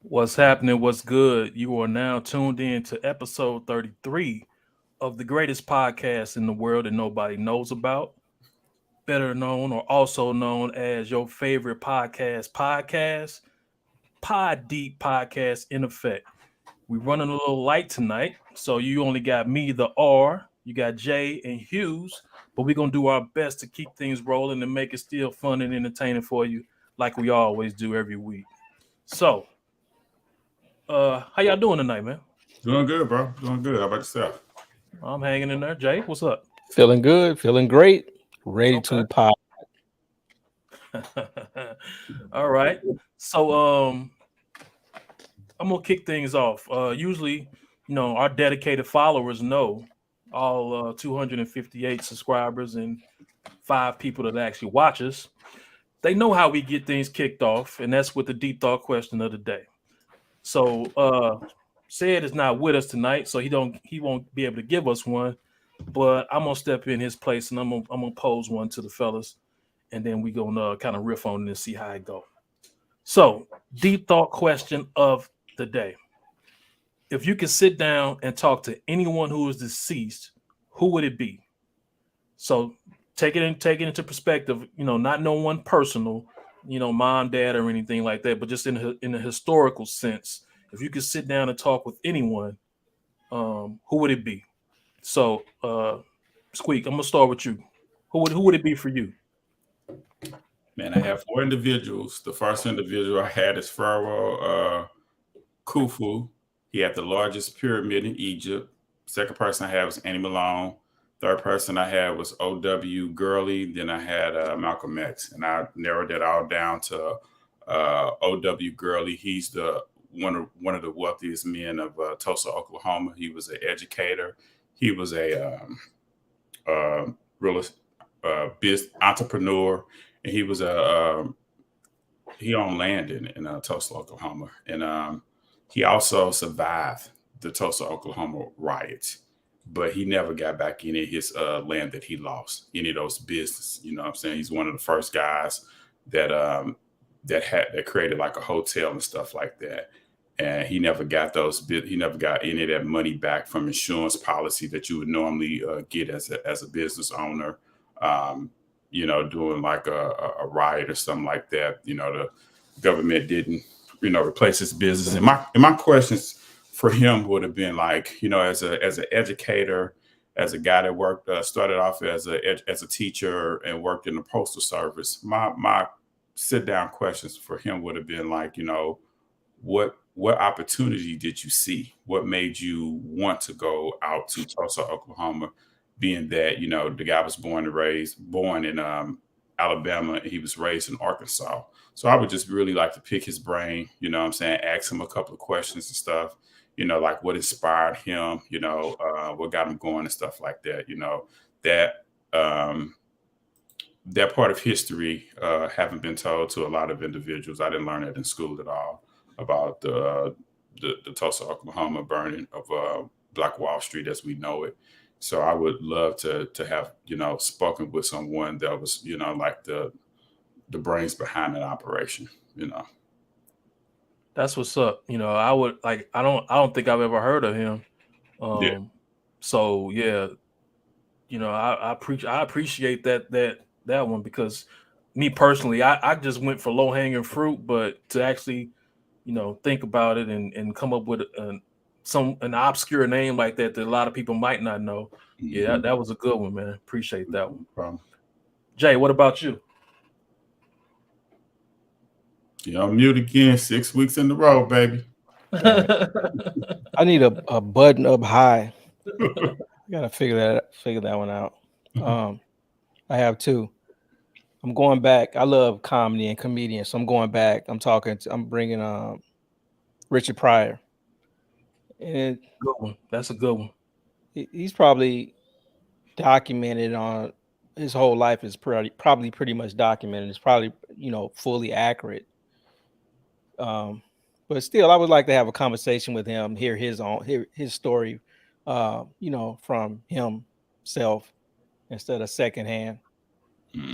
What's happening? What's good? You are now tuned in to episode 33 of the greatest podcast in the world that nobody knows about, better known or also known as your favorite podcast, Pod Deep Podcast in effect. We're running a little light tonight, so you only got me, the R, you got Jay and Hughes, but we're going to do our best to keep things rolling and make it still fun and entertaining for you like we always do every week. So, how y'all doing tonight, man? Doing good, bro. Doing good. How about yourself? I'm hanging in there. Jay, what's up? Feeling good, feeling great, ready Okay. to pop. All right. So I'm gonna kick things off. Usually, our dedicated followers know all 258 subscribers and five people that actually watch us. They know how we get things kicked off, and that's with the deep thought question of the day. So said is not with us tonight, so he won't be able to give us one. But I'm gonna step in his place and I'm gonna pose one to the fellas, and then we gonna kind of riff on it and see how it go. So, deep thought question of the day: if you could sit down and talk to anyone who is deceased, who would it be? So, take it into perspective. Not no one personal, mom, dad, or anything like that, but just in a historical sense. If you could sit down and talk with anyone, who would it be? So, Squeak, I'm gonna start with you. Who would it be for you? Man, I have four individuals. The first individual I had is Pharaoh Khufu. He had the largest pyramid in Egypt. Second person I had was Annie Malone. Third person I had was O.W. Gurley. Then I had Malcolm X, and I narrowed it all down to O.W. Gurley. He's the one of the wealthiest men of Tulsa, Oklahoma. He was an educator. He was a real business entrepreneur, and he was he owned land in Tulsa, Oklahoma, and he also survived the Tulsa, Oklahoma riots. But he never got back any of his land that he lost, any of those business. You know what I'm saying? He's one of the first guys that that created like a hotel and stuff like that. And he never got he never got any of that money back from insurance policy that you would normally get as a business owner. Um, doing like a riot or something like that. The government didn't, replace his business. And my questions for him would have been like, as an educator, as a guy that worked, started off as a teacher and worked in the postal service. My sit down questions for him would have been like, what opportunity did you see? What made you want to go out to Tulsa, Oklahoma? Being that the guy was born in Alabama, and he was raised in Arkansas. So I would just really like to pick his brain. What I'm saying, ask him a couple of questions and stuff. Like what inspired him. What got him going and stuff like that. That um, that part of history haven't been told to a lot of individuals. I didn't learn it in school at all about the Tulsa, Oklahoma burning of Black Wall Street as we know it. So I would love to have spoken with someone that was like the brains behind that operation. That's what's up. I would like. I don't think I've ever heard of him. Yeah. Um, so yeah, I appreciate that one because me personally, I just went for low hanging fruit, but to actually, think about it and come up with an obscure name like that a lot of people might not know. Yeah, Hmm. that was a good one, man. Appreciate that one. No problem. Jay, what about you? I'm mute again 6 weeks in a row, baby. I need a button up high. I gotta figure that one out. Um, I have two. I'm going back. I love comedy and comedians, so I'm going back. I'm bringing Richard Pryor, and Good one. That's a good one. he's probably documented on his whole life is probably pretty much documented. It's probably fully accurate. Um, but still, I would like to have a conversation with him, hear his story, from himself instead of secondhand.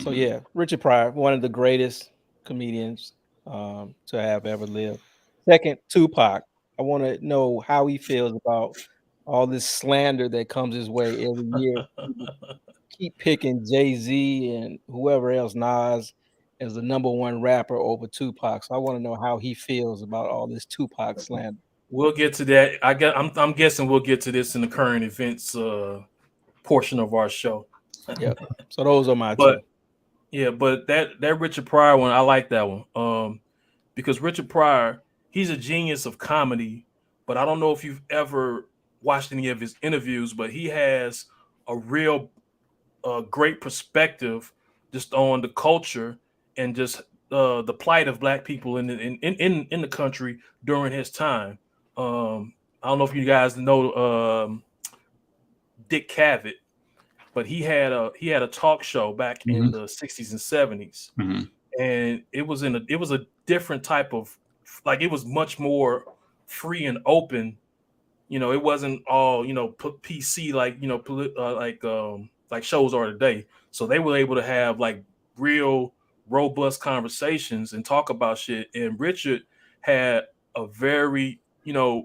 So Hmm. yeah, Richard Pryor, one of the greatest comedians to have ever lived. Second, Tupac. I want to know how he feels about all this slander that comes his way every year. People keep picking Jay-Z and whoever else, Nas, as the number one rapper over Tupac. So I want to know how he feels about all this Tupac slander. We'll get to that. I'm guessing we'll get to this in the current events portion of our show. Yep. So those are my But two. yeah, but that Richard Pryor one, I like that one. Because Richard Pryor, he's a genius of comedy, but I don't know if you've ever watched any of his interviews, but he has a real great perspective just on the culture and just the plight of black people in the country during his time. I don't know if you guys know Dick Cavett, but he had a talk show back in the 60s and 70s. And it was a different type of, like, it was much more free and open. It wasn't all PC like like shows are today. So they were able to have like real robust conversations and talk about shit. And Richard had a very,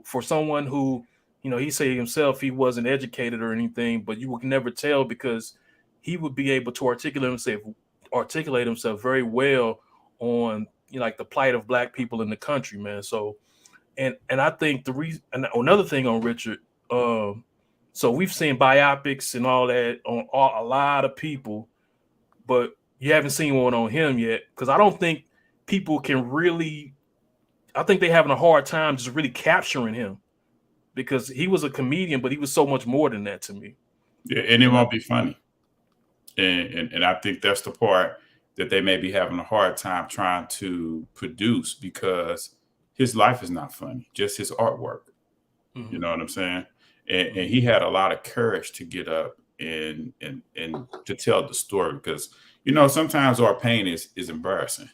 for someone who, he said himself he wasn't educated or anything, but you would never tell because he would be able to articulate himself very well on like the plight of black people in the country, man. So and I think the reason, and another thing on Richard, so we've seen biopics and all that on a lot of people, but you haven't seen one on him yet, because I don't think people can really, I think they're having a hard time just really capturing him, because he was a comedian, but he was so much more than that to me. Yeah, and it won't be funny. And I think that's the part that they may be having a hard time trying to produce, because his life is not funny, just his artwork. Mm-hmm. You know what I'm saying? And he had a lot of courage to get up and to tell the story, because sometimes our pain is embarrassing.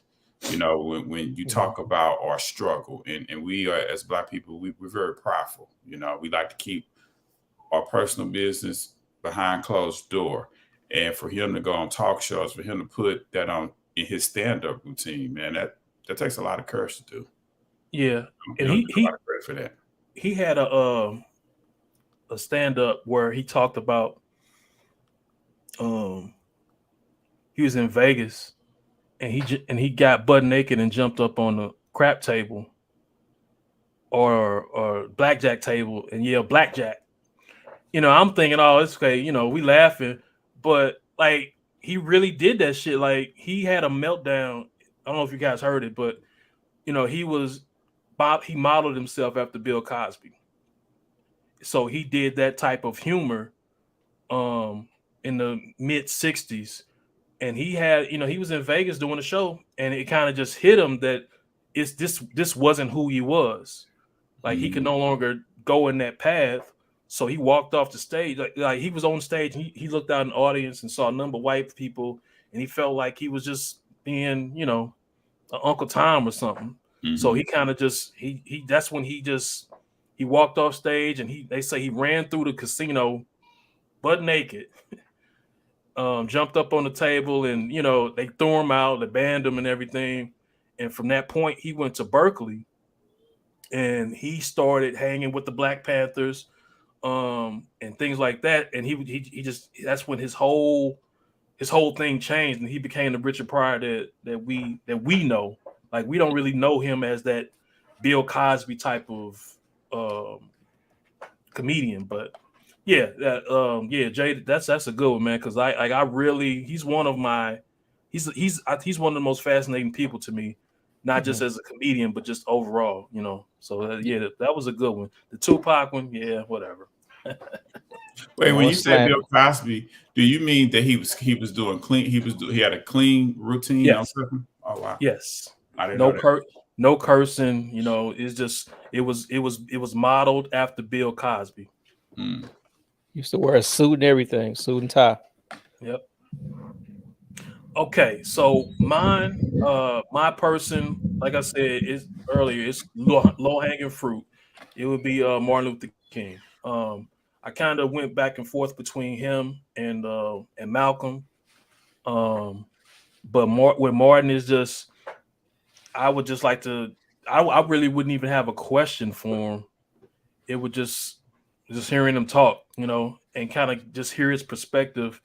When you talk about our struggle, and we are, as black people, we're very prideful. We like to keep our personal business behind closed door. And for him to go on talk shows, for him to put that on in his stand-up routine, man, that takes a lot of courage to do. Yeah, and he a lot of credit for that. He had a stand-up where he talked about he was in Vegas and he got butt naked and jumped up on the crap table or blackjack table and yelled blackjack. I'm thinking, oh, it's okay, we laughing, but like he really did that shit. Like he had a meltdown. I don't know if you guys heard it, but he modeled himself after Bill Cosby. So he did that type of humor in the mid 60s. And he had, he was in Vegas doing a show, and it kind of just hit him that this wasn't who he was. Like he could no longer go in that path. So he walked off the stage. Like he was on stage, and he looked out in the audience and saw a number of white people, and he felt like he was just being, an Uncle Tom or something. So he kind of just that's when he walked off stage, and they say he ran through the casino butt naked, jumped up on the table, and they threw him out, they banned him and everything. And from that point, he went to Berkeley, and he started hanging with the Black Panthers, and things like that. And he just, that's when his whole thing changed, and he became the Richard Pryor that we know. Like we don't really know him as that Bill Cosby type of comedian, but yeah, Jay, that's a good one, man. Because I really, he's one of the most fascinating people to me, not just as a comedian, but just overall, So that was a good one. The Tupac one, yeah, whatever. Wait, when you say Bill Cosby, do you mean that he was doing clean? He had a clean routine. Yes. Oh wow. Yes. I didn't know that. No cursing. It's just it was modeled after Bill Cosby. Used to wear a suit and everything, suit and tie. Yep. Okay, so mine, my person, like I said earlier, it's low hanging fruit. It would be Martin Luther King. I kind of went back and forth between him and Malcolm, but with Martin is just, I would just like to I really wouldn't even have a question for him. It would just hearing him talk, and kind of just hear his perspective,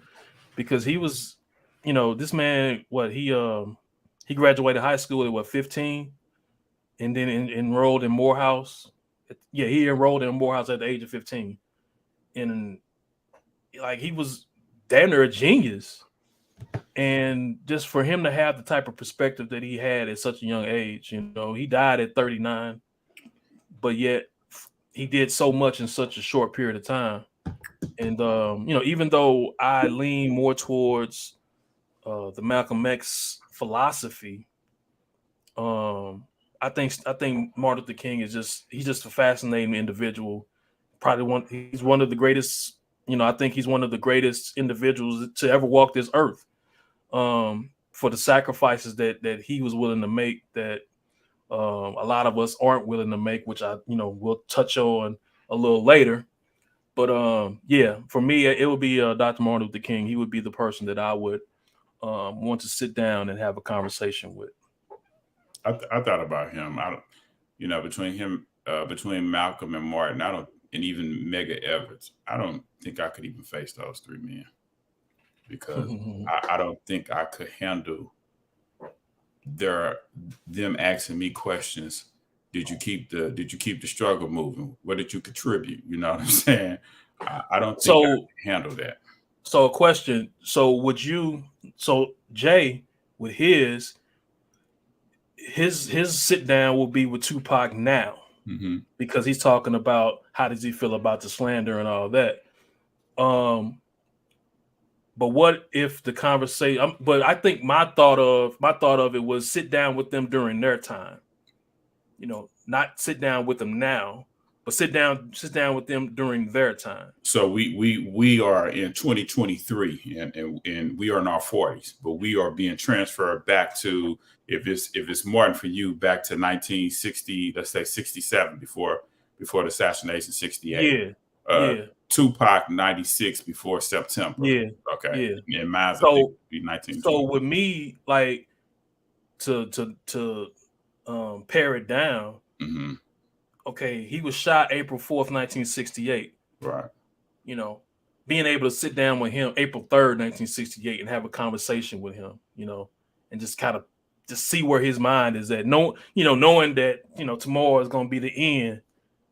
because he was, this man, he graduated high school at 15, and then enrolled in Morehouse. Yeah, he enrolled in Morehouse at the age of 15, and like he was damn near a genius. And just for him to have the type of perspective that he had at such a young age, he died at 39, but yet he did so much in such a short period of time. And even though I lean more towards the Malcolm X philosophy, I think Martin Luther King he's just a fascinating individual. He's one of the greatest. I think he's one of the greatest individuals to ever walk this earth. For the sacrifices that he was willing to make, that a lot of us aren't willing to make, which we'll touch on a little later. But yeah, for me, it would be Dr. Martin Luther King. He would be the person that I would want to sit down and have a conversation with. I thought about him. Between Malcolm and Martin, and even Medgar Evers, I don't think I could even face those three men, because I don't think I could handle them asking me questions. Did you keep the struggle moving? What did you contribute? You know what I'm saying? I don't think I can handle that. So a question. So Jay, with his sit down will be with Tupac now, because he's talking about how does he feel about the slander and all that. But what if the conversation? But I think my thought of it was sit down with them during their time. Not sit down with them now, but sit down with them during their time. So we are in 2023, and we are in our 40s, but we are being transferred back to, if it's Martin for you, back to 1960, let's say 67, before the assassination, 68. Yeah. Tupac 96, before September. Yeah. Okay. Yeah. And mine's So 19. So with me, like to pare it down. Okay, he was shot April 4th, 1968. Right. Being able to sit down with him April 3rd, 1968, and have a conversation with him, and just kind of just see where his mind is at. Knowing that, tomorrow is going to be the end.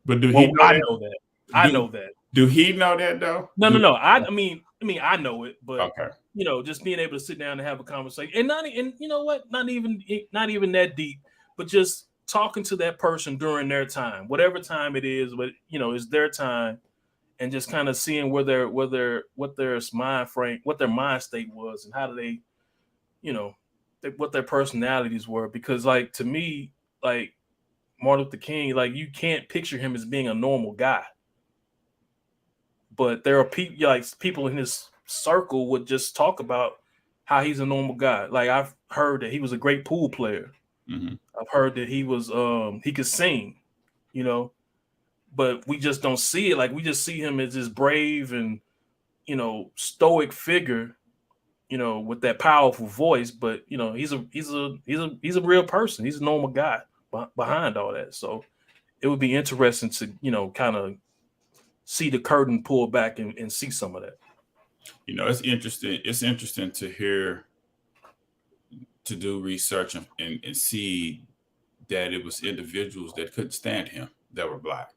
But do he know I that? know that. I know that. Do he know that though? No. I mean, I know it, but okay. Just being able to sit down and have a conversation, and you know what? Not even that deep, but just talking to that person during their time, whatever time it is, but it's their time, and just kind of seeing what their mind frame, what their mind state was, and how do they, what their personalities were. Because like, to me, like Martin Luther King, like you can't picture him as being a normal guy, but there are people in his circle would just talk about how he's a normal guy. Like I've heard that he was a great pool player. I've heard that he was he could sing, but we just don't see it. Like we just see him as this brave and stoic figure, with that powerful voice. But he's a real person. He's a normal guy behind all that. So it would be interesting to kind of see the curtain pull back and see some of that. It's interesting. It's interesting to do research and see that it was individuals that couldn't stand him that were Black.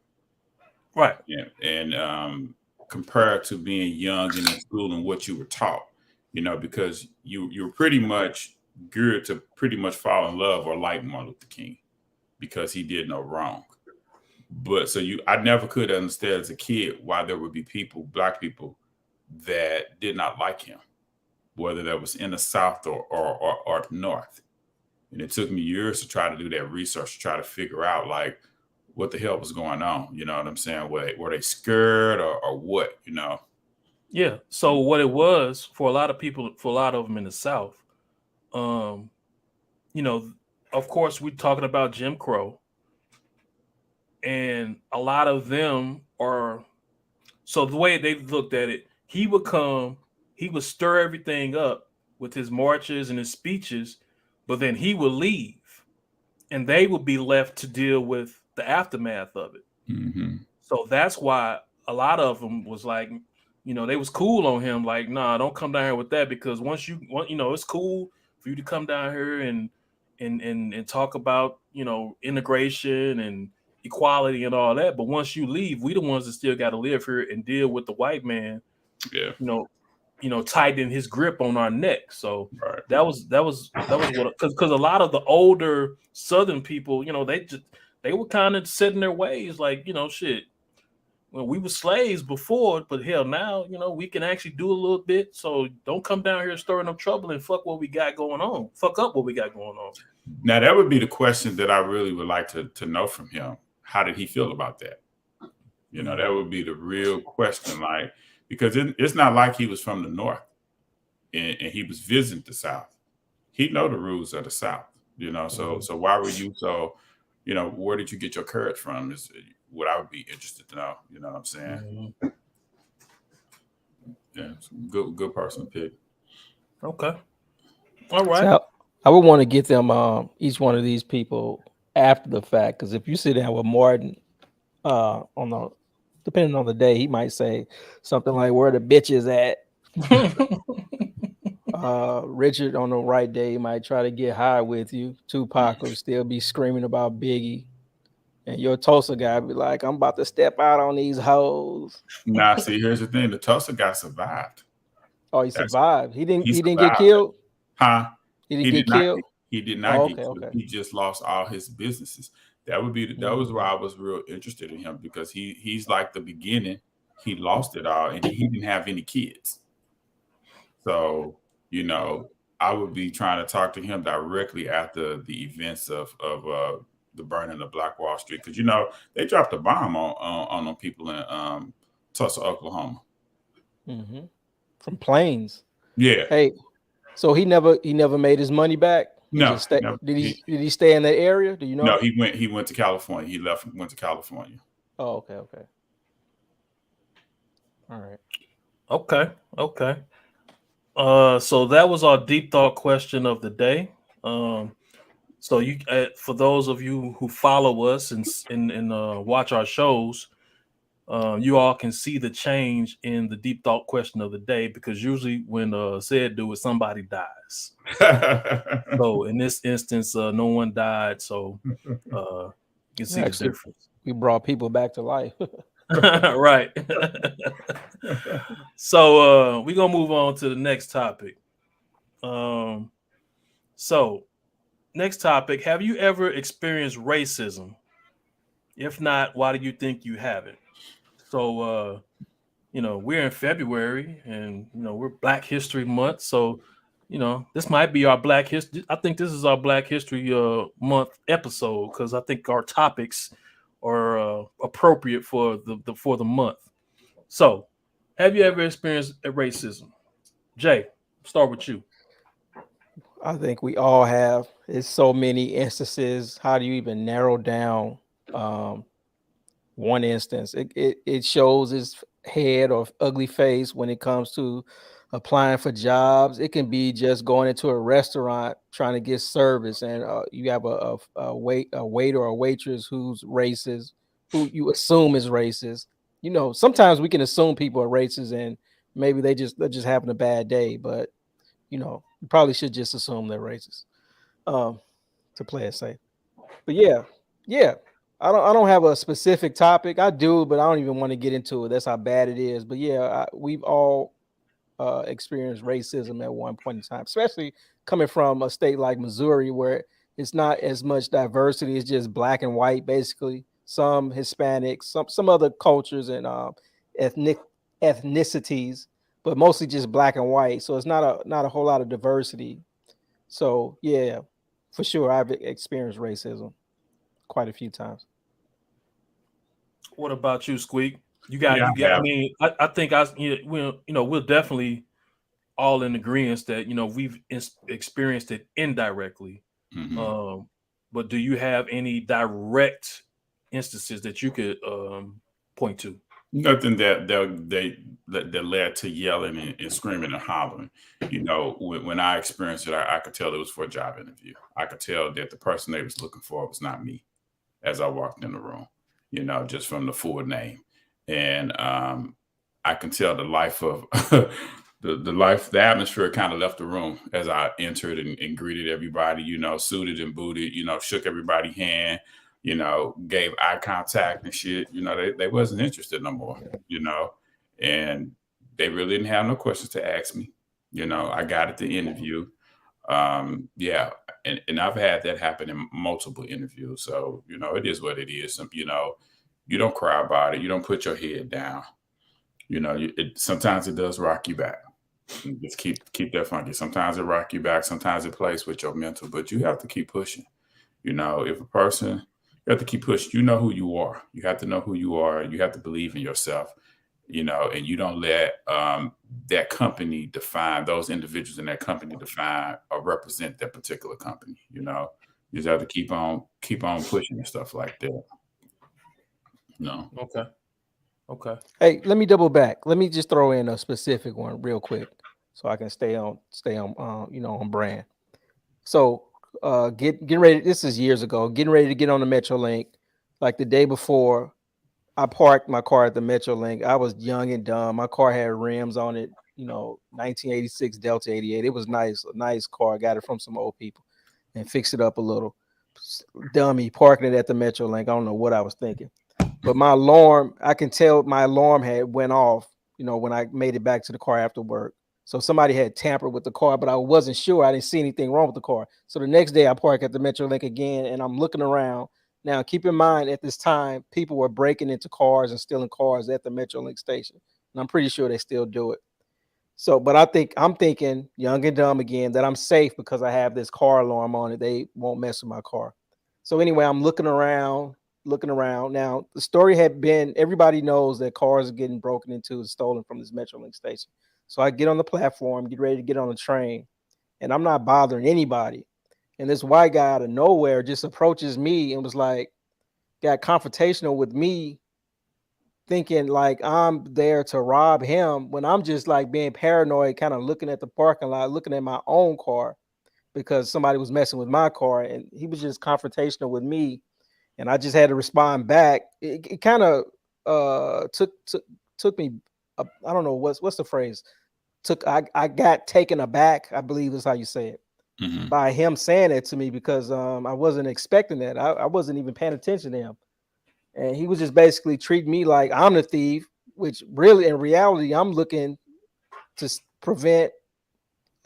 Right. Yeah. And compared to being young and in school and what you were taught, because you were pretty much geared to pretty much fall in love or like Martin Luther King because he did no wrong. But I never could understand as a kid why there would be Black people that did not like him, whether that was in the South or the North. And it took me years to try to do that research, to try to figure out like what the hell was going on. You know what I'm saying? Were they scared or what, Yeah. So what it was for a lot of people, for a lot of them in the South, of course, we're talking about Jim Crow. And a lot of them so the way they looked at it, he would stir everything up with his marches and his speeches, but then he would leave and they would be left to deal with the aftermath of it. Mm-hmm. So that's why a lot of them was like, they was cool on him. Like, nah, don't come down here with that, because once it's cool for you to come down here and talk about, integration and equality and all that. But once you leave, we the ones that still got to live here and deal with the white man, Yeah. tightening his grip on our neck. So Right. that was what, because a lot of the older Southern people, they were kind of set in their ways, like, shit. Well, we were slaves before, but hell, now, we can actually do a little bit. So don't come down here stirring up trouble and fuck what we got going on. Fuck up what we got going on. Now, that would be the question that I really would like to know from him. How did he feel about that? That would be the real question. Like, because it's not like he was from the North and he was visiting the South. He know the rules of the South, so why were you so, where did you get your courage from is what I would be interested to know. You know what I'm saying? Mm-hmm. Yeah, good person to pick. Okay. All right. So I would want to get them each one of these people after the fact, because if you sit down with Martin depending on the day, he might say something like, "Where the bitches at?" Richard on the right day might try to get high with you. Tupac will still be screaming about Biggie. And your Tulsa guy be like, "I'm about to step out on these hoes." Nah, see, here's the thing: the Tulsa guy survived. Oh, he survived. He didn't survived. get killed. Huh? He didn't get killed. He did not get killed. He just lost all his businesses. That was why I was real interested in him, because he's like the beginning. He lost it all, and he didn't have any kids. So I would be trying to talk to him directly after the events of the burning of Black Wall Street, because they dropped a bomb on them people in Tulsa, Oklahoma, from planes. Yeah. Hey, so he never made his money back. No. Did he stay in that area? Do you know? No, he went to California. He went to California. Oh, okay. All right. Okay. So that was our deep thought question of the day. So you, for those of you who follow us and watch our shows, you all can see the change in the deep thought question of the day, because usually when said do it, somebody dies. So in this instance, no one died. So you can see the difference. We brought people back to life. Right. So we're gonna move on to the next topic. So next topic: have you ever experienced racism? If not, why do you think you haven't? So we're in February, and we're Black History Month. So this might be our Black History. I think this is our Black History Month episode, because I think our topics are appropriate for the month. So, have you ever experienced a racism? Jay, start with you. I think we all have. It's so many instances. How do you even narrow down one instance? It shows its head or ugly face when it comes to applying for jobs. It can be just going into a restaurant trying to get service, and you have a waiter or a waitress who's racist, who you assume is racist. Sometimes we can assume people are racist, and maybe they're just having a bad day, but you probably should just assume they're racist to play it safe. But yeah, I don't have a specific topic. I do, but I don't even want to get into it. That's how bad it is. But yeah, we've all experienced racism at one point in time, especially coming from a state like Missouri, where it's not as much diversity. It's just black and white, basically. Some Hispanics, some other cultures and ethnicities, but mostly just black and white. So it's not a whole lot of diversity. So yeah, for sure, I've experienced racism quite a few times. What about you, Squeak? You got. I mean, I think we're definitely all in agreement that we've experienced it indirectly. Mm-hmm. But do you have any direct instances that you could point to? Nothing that led to yelling and screaming and hollering. You know, when I experienced it, I could tell it was for a job interview. I could tell that the person they was looking for was not me as I walked in the room. You know, just from the full name, and I can tell the life of the atmosphere kind of left the room as I entered and greeted everybody. You know, suited and booted. You know, shook everybody's hand, you know, gave eye contact and shit. You know, they wasn't interested no more, you know, and they really didn't have no questions to ask me. You know, I got at the interview. Yeah. And I've had that happen in multiple interviews. So, you know, it is what it is. You know, you don't cry about it. You don't put your head down. You know, sometimes it does rock you back. And just keep that funky. Sometimes it rock you back. Sometimes it plays with your mental, but you have to keep pushing. You know, if a person, you have to keep pushing. You know who you are. You have to know who you are. You have to believe in yourself, you know, and you don't let that company define, those individuals in that company define or represent that particular company. You know, you just have to keep on pushing and stuff like that. No. Okay. Hey, let me double back. Let me just throw in a specific one real quick, so I can stay on, on brand. So, getting ready. This is years ago. Getting ready to get on the MetroLink, like the day before. I parked my car at the MetroLink. I was young and dumb. My car had rims on it, 1986 Delta 88. It was nice, a nice car. I got it from some old people and fixed it up a little. Dummy parking it at the MetroLink. I don't know what I was thinking. But my alarm, I can tell my alarm had went off, when I made it back to the car after work. So somebody had tampered with the car, but I wasn't sure. I didn't see anything wrong with the car. So the next day I park at the MetroLink again and I'm looking around. Now, keep in mind, at this time, people were breaking into cars and stealing cars at the MetroLink station. And I'm pretty sure they still do it. So, but I'm thinking, young and dumb again, that I'm safe because I have this car alarm on it. They won't mess with my car. So anyway, I'm looking around. Now, the story had been, everybody knows that cars are getting broken into and stolen from this MetroLink station. So I get on the platform, get ready to get on the train, and I'm not bothering anybody. And this white guy out of nowhere just approaches me and was like, got confrontational with me, thinking like I'm there to rob him when I'm just like being paranoid, kind of looking at the parking lot, looking at my own car because somebody was messing with my car. And he was just confrontational with me. And I just had to respond back. It kind of took me, I don't know, what's the phrase? I got taken aback, I believe is how you say it. Mm-hmm. By him saying it to me because I wasn't expecting that. I wasn't even paying attention to him. And he was just basically treating me like I'm the thief, which really in reality, I'm looking to prevent.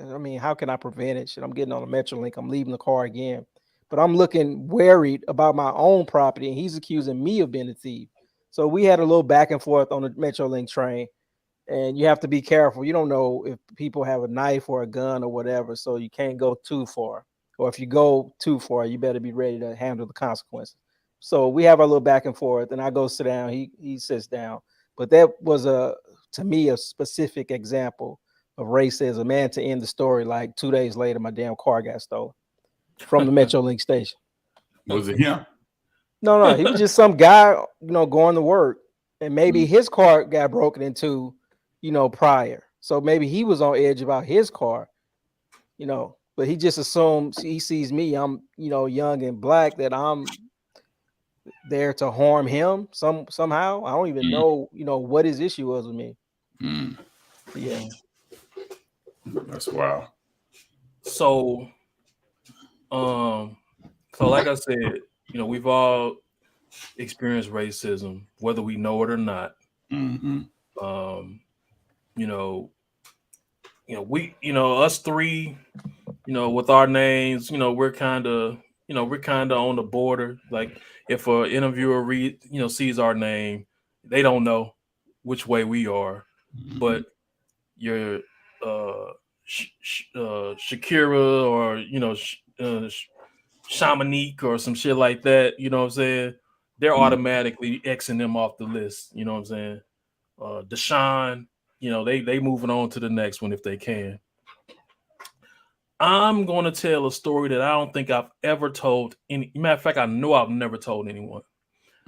I mean, how can I prevent it? Shit, I'm getting on the MetroLink. I'm leaving the car again. But I'm looking worried about my own property, and he's accusing me of being a thief. So we had a little back and forth on the MetroLink train. And you have to be careful. You don't know if people have a knife or a gun or whatever, so you can't go too far. Or if you go too far, you better be ready to handle the consequences. So we have a little back and forth, and I go sit down. He sits down. But that was to me a specific example of racism. Man, to end the story, like 2 days later, my damn car got stolen from the MetroLink station. Was it him? No, he was just some guy, going to work, and maybe his car got broken into, prior. So maybe he was on edge about his car, but he just assumes he sees me, I'm, young and black, that I'm there to harm him somehow. I don't even know, what his issue was with me. Yeah. That's wild. So like I said, we've all experienced racism, whether we know it or not. Mm-hmm. We, us three, with our names, we're kind of on the border. Like if an interviewer sees our name, they don't know which way we are. Mm-hmm. But your Shakira or Shamanique or some shit like that, you know what I'm saying? They're automatically Xing them off the list, you know what I'm saying? Deshaun, they moving on to the next one if they can. I'm going to tell a story that I don't think I've ever told any. Matter of fact, I know I've never told anyone.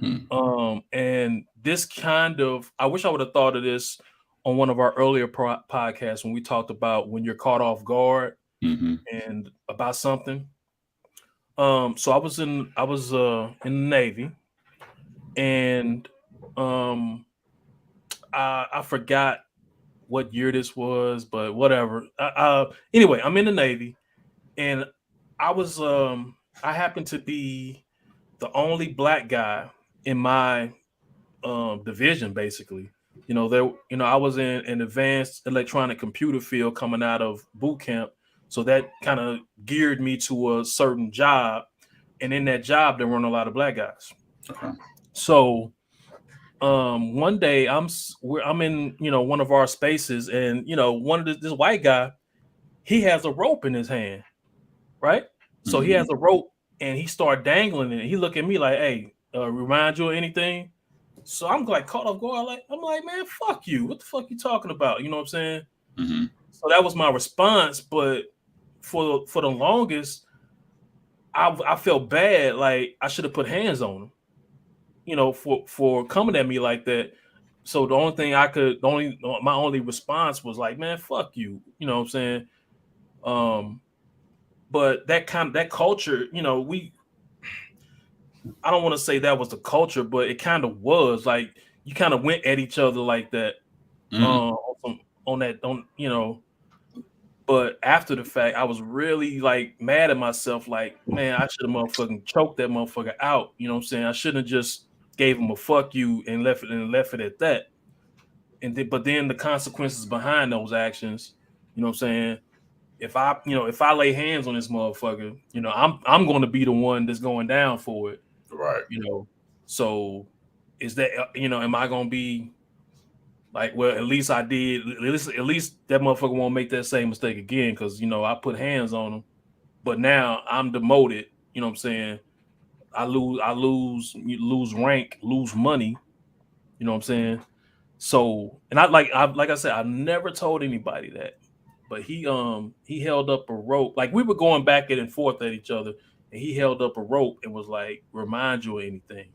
And this kind of, I wish I would have thought of this on one of our earlier podcasts when we talked about when you're caught off guard and about something. So I was in the Navy, and I forgot what year this was, but whatever. Anyway, I'm in the Navy, and I happened to be the only black guy in my division, basically. I was in an advanced electronic computer field coming out of boot camp, so that kind of geared me to a certain job, and in that job there weren't a lot of black guys. Okay. So one day I'm in one of our spaces, and one of this white guy, he has a rope in his hand, right? So he has a rope, and he started dangling it. He looked at me like, "Hey, remind you of anything?" So I'm like caught off guard. I'm like, "Man, fuck you! What the fuck you talking about?" You know what I'm saying? So that was my response. But for the longest, I felt bad. Like I should have put hands on him, for coming at me like that. So the only thing my only response was like, "Man, fuck you." You know what I'm saying? But that culture, I don't want to say that was the culture, but it kind of was. Like you kind of went at each other like that. But after the fact, I was really like mad at myself. Like, man, I should have motherfucking choked that motherfucker out. You know what I'm saying? I shouldn't have just gave him a fuck you and left it at that. But then the consequences behind those actions, you know what I'm saying? If I lay hands on this motherfucker, I'm going to be the one that's going down for it. Right. So is that, am I going to be like, well, at least I did, at least that motherfucker won't make that same mistake again. Cause I put hands on him, but now I'm demoted. You know what I'm saying? I lose rank, lose money. You know what I'm saying? So, and like I said, I've never told anybody that, but he held up a rope. Like we were going back and forth at each other, and he held up a rope and was like, "Remind you of anything?"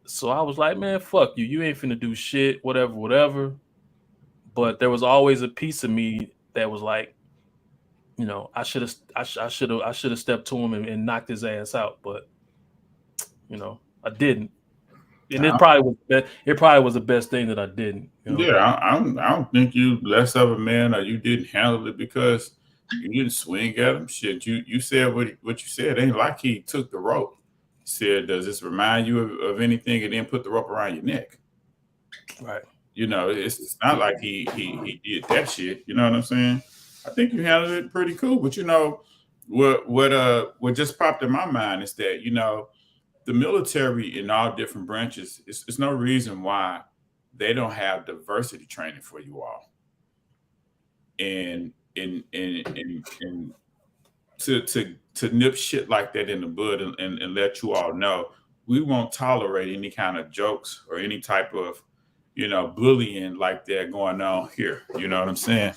So I was like, "Man, fuck you. You ain't finna do shit. Whatever." But there was always a piece of me that was like, I should have stepped to him and knocked his ass out, but I didn't. And it probably was the best thing that I didn't. Yeah, I don't think you less of a man or you didn't handle it because you didn't swing at him. Shit, you said what you said. It ain't like he took the rope. He said, "Does this remind you of anything?" And then put the rope around your neck. Right. It's not like he did that shit. You know what I'm saying? I think you handled it pretty cool. But what just popped in my mind is that the military in all different branches, it's no reason why they don't have diversity training for you all. And to nip shit like that in the bud and let you all know we won't tolerate any kind of jokes or any type of bullying like that going on here. You know what I'm saying?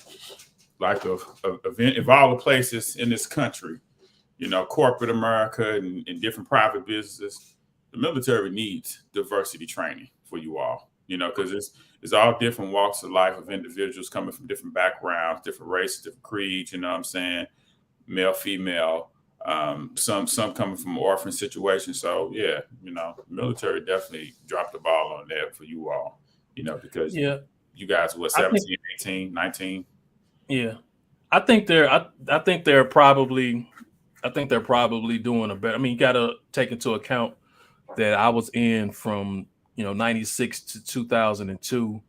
Like of all the places in this country, corporate America and different private businesses, the military needs diversity training for you all, because it's all different walks of life of individuals coming from different backgrounds, different races, different creeds, you know what I'm saying? Male, female, some coming from orphan situations. So yeah, military definitely dropped the ball on that for you all, because you guys were 17, 18, 19. Yeah. I think they're probably doing a better. I mean, you got to take into account that I was in from 96 to 2002.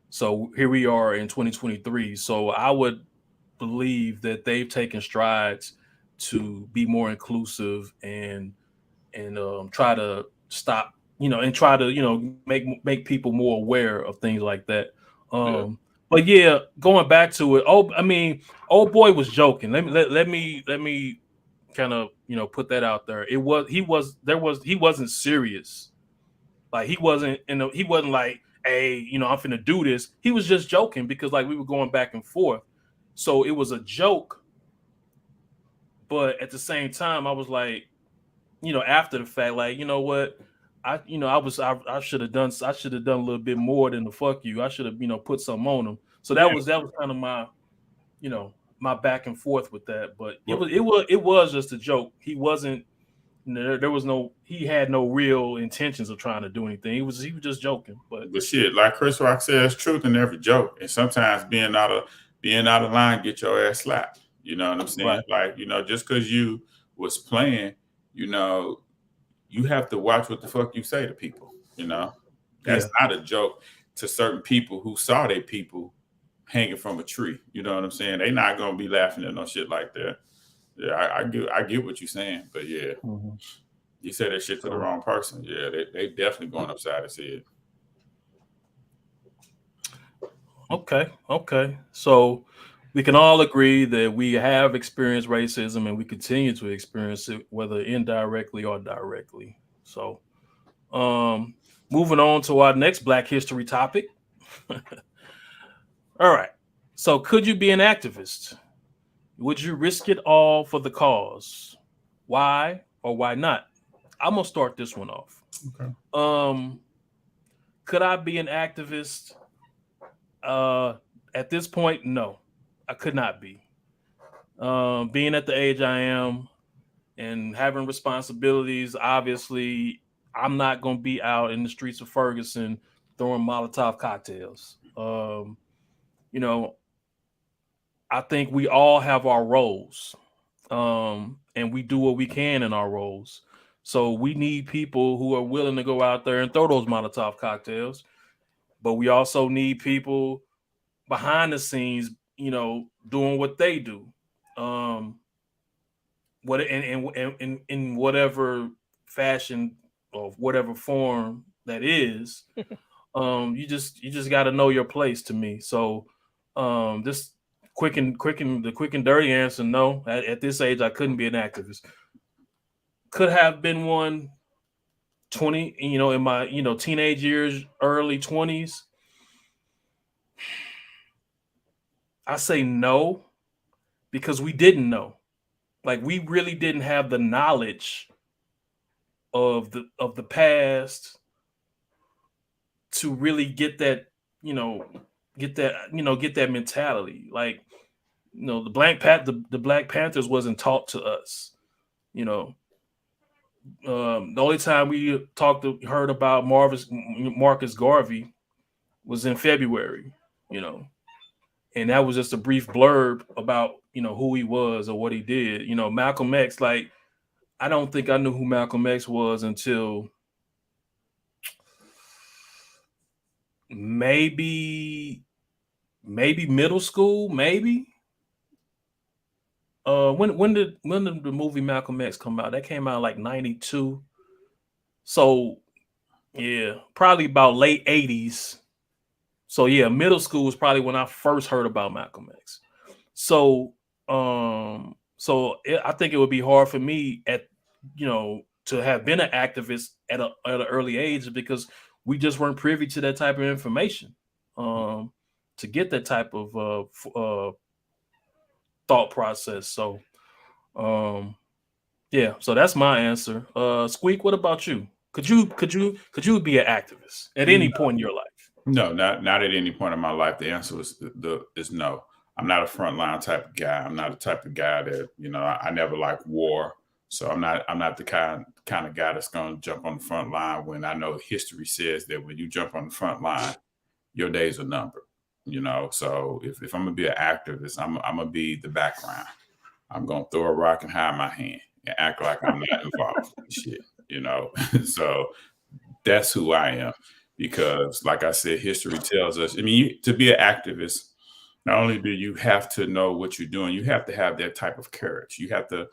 So here we are in 2023. So I would believe that they've taken strides to be more inclusive and try to stop, and try to make people more aware of things like that. But yeah, going back to it. Old boy was joking. Let me kind of put that out there. He wasn't serious. Like he wasn't like, hey, I'm finna do this. He was just joking because like we were going back and forth. So it was a joke. But at the same time, I was like, after the fact, like, you know what? I should have done a little bit more than the fuck you. I should have put something on him. So Yeah. that was kind of my my back and forth with that. But Well- it was just a joke. He wasn't. He had no real intentions of trying to do anything. He was just joking. But shit, like Chris Rock says, truth in every joke, and sometimes being out of line get your ass slapped. You know what I'm saying? Right. Like, just because you was playing, you have to watch what the fuck you say to people. That's not a joke to certain people who saw their people hanging from a tree. You know what I'm saying? They not gonna be laughing at no shit like that. Yeah, I get what you're saying, but yeah, you say that shit to the wrong person. Yeah, they definitely going upside his head. Okay. So we can all agree that we have experienced racism and we continue to experience it, whether indirectly or directly. So, moving on to our next Black History topic. All right. So, could you be an activist? Would you risk it all for the cause? Why or why not? I'm gonna start this one off. Okay. Could I be an activist? At this point, no, I could not be. Being at the age I am and having responsibilities, obviously, I'm not gonna be out in the streets of Ferguson throwing Molotov cocktails. I think we all have our roles, and we do what we can in our roles. So we need people who are willing to go out there and throw those Molotov cocktails, but we also need people behind the scenes, doing what they do. What in whatever fashion or whatever form that is, you just got to know your place to me. So, just quick and dirty answer: no. At this age, I couldn't be an activist. Could have been one 20, in my teenage years, early 20s. I say no because we didn't know. Like, we really didn't have the knowledge of the past to really get that mentality. Like, the Black Panthers wasn't taught to us. The only time we heard about Marcus Garvey was in February, and that was just a brief blurb about who he was or what he did. Malcolm X, like, I don't think I knew who Malcolm X was until maybe middle school, maybe. When did the movie Malcolm X come out? That came out like 92. So yeah, probably about late 80s. So yeah, middle school was probably when I first heard about Malcolm X. So I think it would be hard for me to have been an activist at an early age because we just weren't privy to that type of information to get that type of thought process. So yeah, so that's my answer. Squeak, what about you? Could you be an activist at any point in your life? No, not at any point in my life. The answer is no. I'm not a frontline type of guy. I'm not the type of guy that, I never liked war. So I'm not the kind of guy that's going to jump on the front line when I know history says that when you jump on the front line, your days are numbered. So if I'm gonna be an activist, I'm gonna be the background. I'm gonna throw a rock and hide my hand and act like I'm not involved in shit. So that's who I am. Because, like I said, history tells us. I mean, to be an activist, not only do you have to know what you're doing, you have to have that type of courage. You have to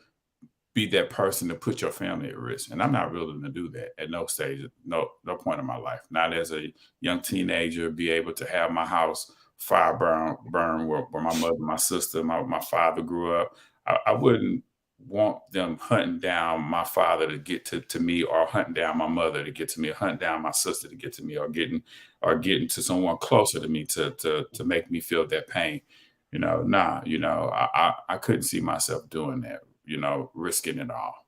be that person to put your family at risk. And I'm not willing to do that at no stage, no point in my life. Not as a young teenager, be able to have my house fire burn where my mother, my sister, my father grew up. I wouldn't want them hunting down my father to get to me, or hunting down my mother to get to me, or hunting down my sister to get to me, or getting to someone closer to me to make me feel that pain. I couldn't see myself doing that, risking it all.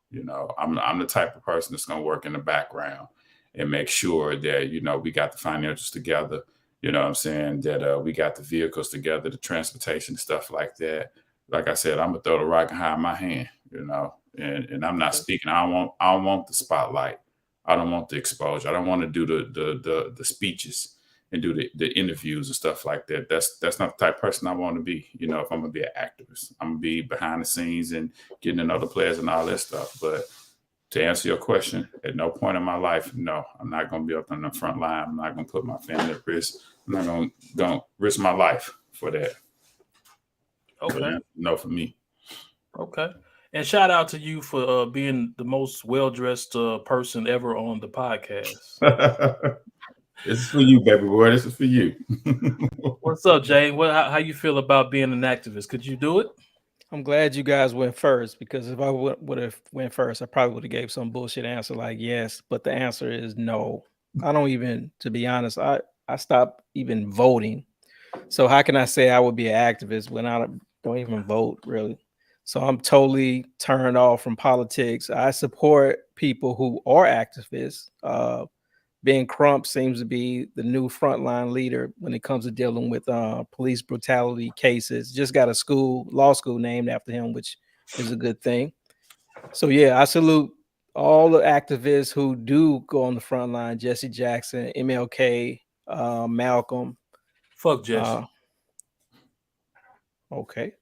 I'm the type of person that's going to work in the background and make sure that, you know, we got the financials together, you know what I'm saying, that we got the vehicles together, the transportation, stuff like that. Like I said, I'm gonna throw the rock and hide my hand, you know, and I'm not speaking. I don't want the spotlight. I don't want the exposure. I don't want to do the speeches and do the interviews and stuff like that. That's not the type of person I want to be. You know, if I'm gonna be an activist, I'm gonna be behind the scenes and getting to know the players and all that stuff. But to answer your question, at no point in my life, no, I'm not gonna be up on the front line. I'm not gonna put my family at risk. I'm not gonna risk my life for that. Okay. No, for me. Okay. And shout out to you for being the most well-dressed person ever on the podcast. This is for you, baby boy. This is for you. What's up, Jay? How you feel about being an activist? Could you do it? I'm glad you guys went first, because if I would have went first, I probably would have gave some bullshit answer like yes, but the answer is no. I don't even, to be honest, I stopped even voting. So how can I say I would be an activist when I don't even vote, really? So I'm totally turned off from politics. I support people who are activists. Ben Crump seems to be the new frontline leader when it comes to dealing with police brutality cases. Just got a law school named after him, which is a good thing. So yeah, I salute all the activists who do go on the front line. Jesse Jackson, MLK, Malcolm. Fuck Jesse. Okay.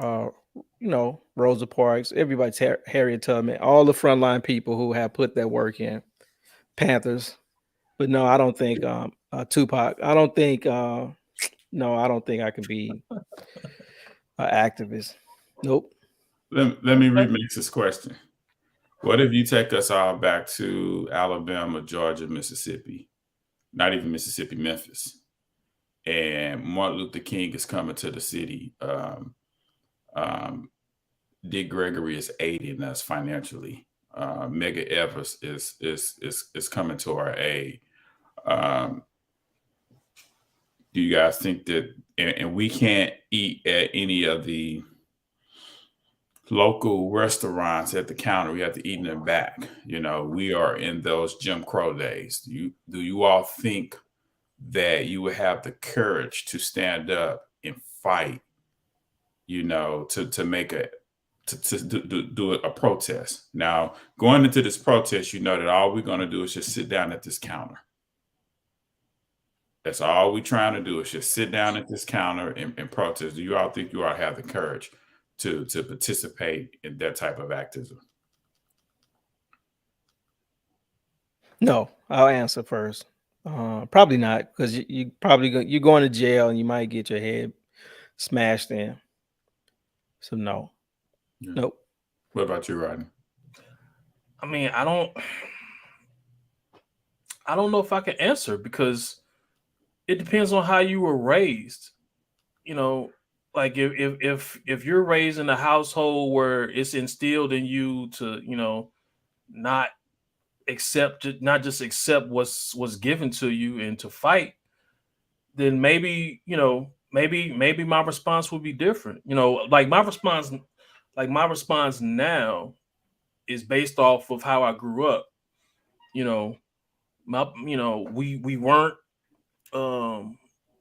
You know, Rosa Parks, everybody's Harriet Tubman, all the frontline people who have put that work in. Panthers. But no, I don't think Tupac. I don't think no, I don't think I could be an activist. Nope. Let me remix this question. What if you take us all back to Alabama, Georgia, Mississippi, not even Mississippi, Memphis, and Martin Luther King is coming to the city. Dick Gregory is aiding us financially. Medgar Evers is coming to our aid. Do you guys think that, and we can't eat at any of the local restaurants at the counter, we have to eat in the back. You know, we are in those Jim Crow days. Do you all think that you would have the courage to stand up and fight, you know, to make to do a protest? Now, going into this protest, you know that all we're going to do is just sit down at this counter. That's all we're trying to do is just sit down at this counter and protest. Do you all think you all have the courage to participate in that type of activism? No, I'll answer first. Probably not, because you probably you're going to jail and you might get your head smashed in. So no. Yeah. Nope. What about you, Rodney? I mean, I don't know if I can answer, because it depends on how you were raised. You know, like if you're raised in a household where it's instilled in you to, you know, not just accept what's given to you and to fight, then maybe, you know, maybe my response would be different. You know, like my response now is based off of how I grew up. You know, we weren't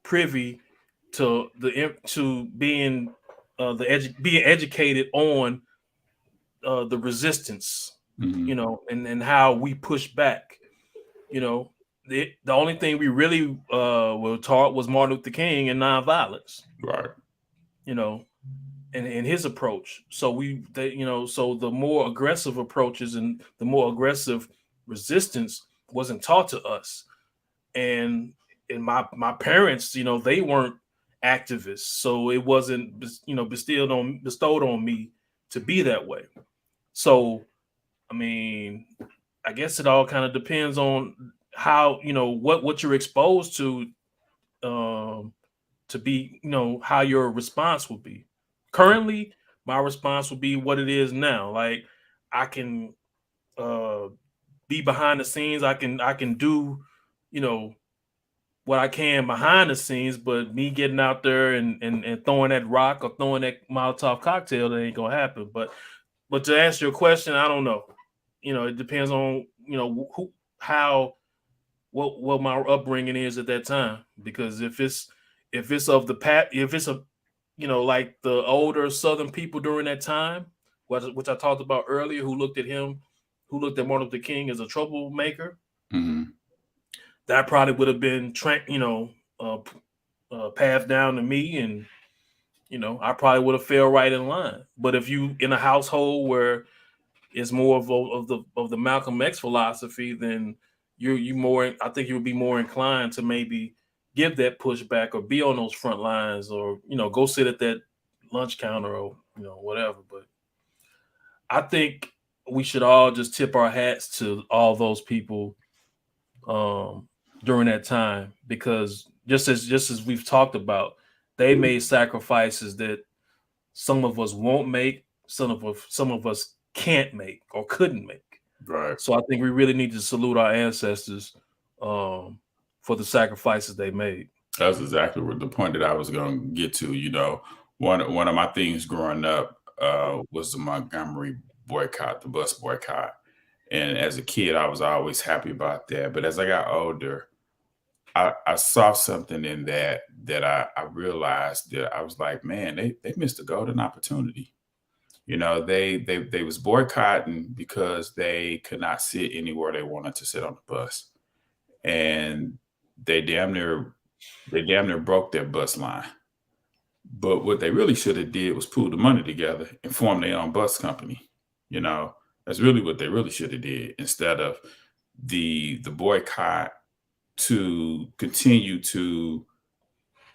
privy to being being educated on the resistance, you know, and how we push back. You know, the only thing we really were taught was Martin Luther King and nonviolence, right? You know, and his approach. So so the more aggressive approaches and the more aggressive resistance wasn't taught to us. And my parents, you know, they weren't activists, so it wasn't, you know, bestowed on me to be that way. So, I mean, I guess it all kind of depends on how, you know, what you're exposed to be, you know, how your response will be. Currently, my response would be what it is now. Like, I can be behind the scenes. I can do, you know, what I can behind the scenes, but me getting out there and throwing that rock or throwing that Molotov cocktail, that ain't gonna happen. But to answer your question, I don't know. You know, it depends on, you know, how what my upbringing is at that time. Because if it's of the if it's a like the older Southern people during that time, which I talked about earlier, who looked at Martin Luther King as a troublemaker, that probably would have been passed down to me, and I probably would have fell right in line. But if you in a household where it's more of the Malcolm X philosophy, then you more. I think you would be more inclined to maybe give that pushback or be on those front lines, or go sit at that lunch counter, or whatever. But I think we should all just tip our hats to all those people during that time, because just as we've talked about, they made sacrifices that some of us won't make, some of us can't make or couldn't make. Right. So I think we really need to salute our ancestors for the sacrifices they made. That's exactly what the point that I was going to get to. One of my things growing up was the Montgomery boycott, the bus boycott. And as a kid, I was always happy about that. But as I got older, I saw something in that I realized that I was like, man, they missed a golden opportunity. They was boycotting because they could not sit anywhere they wanted to sit on the bus. And they damn near broke their bus line. But what they really should have did was pool the money together and form their own bus company. That's really what they really should have did, instead of the boycott to continue to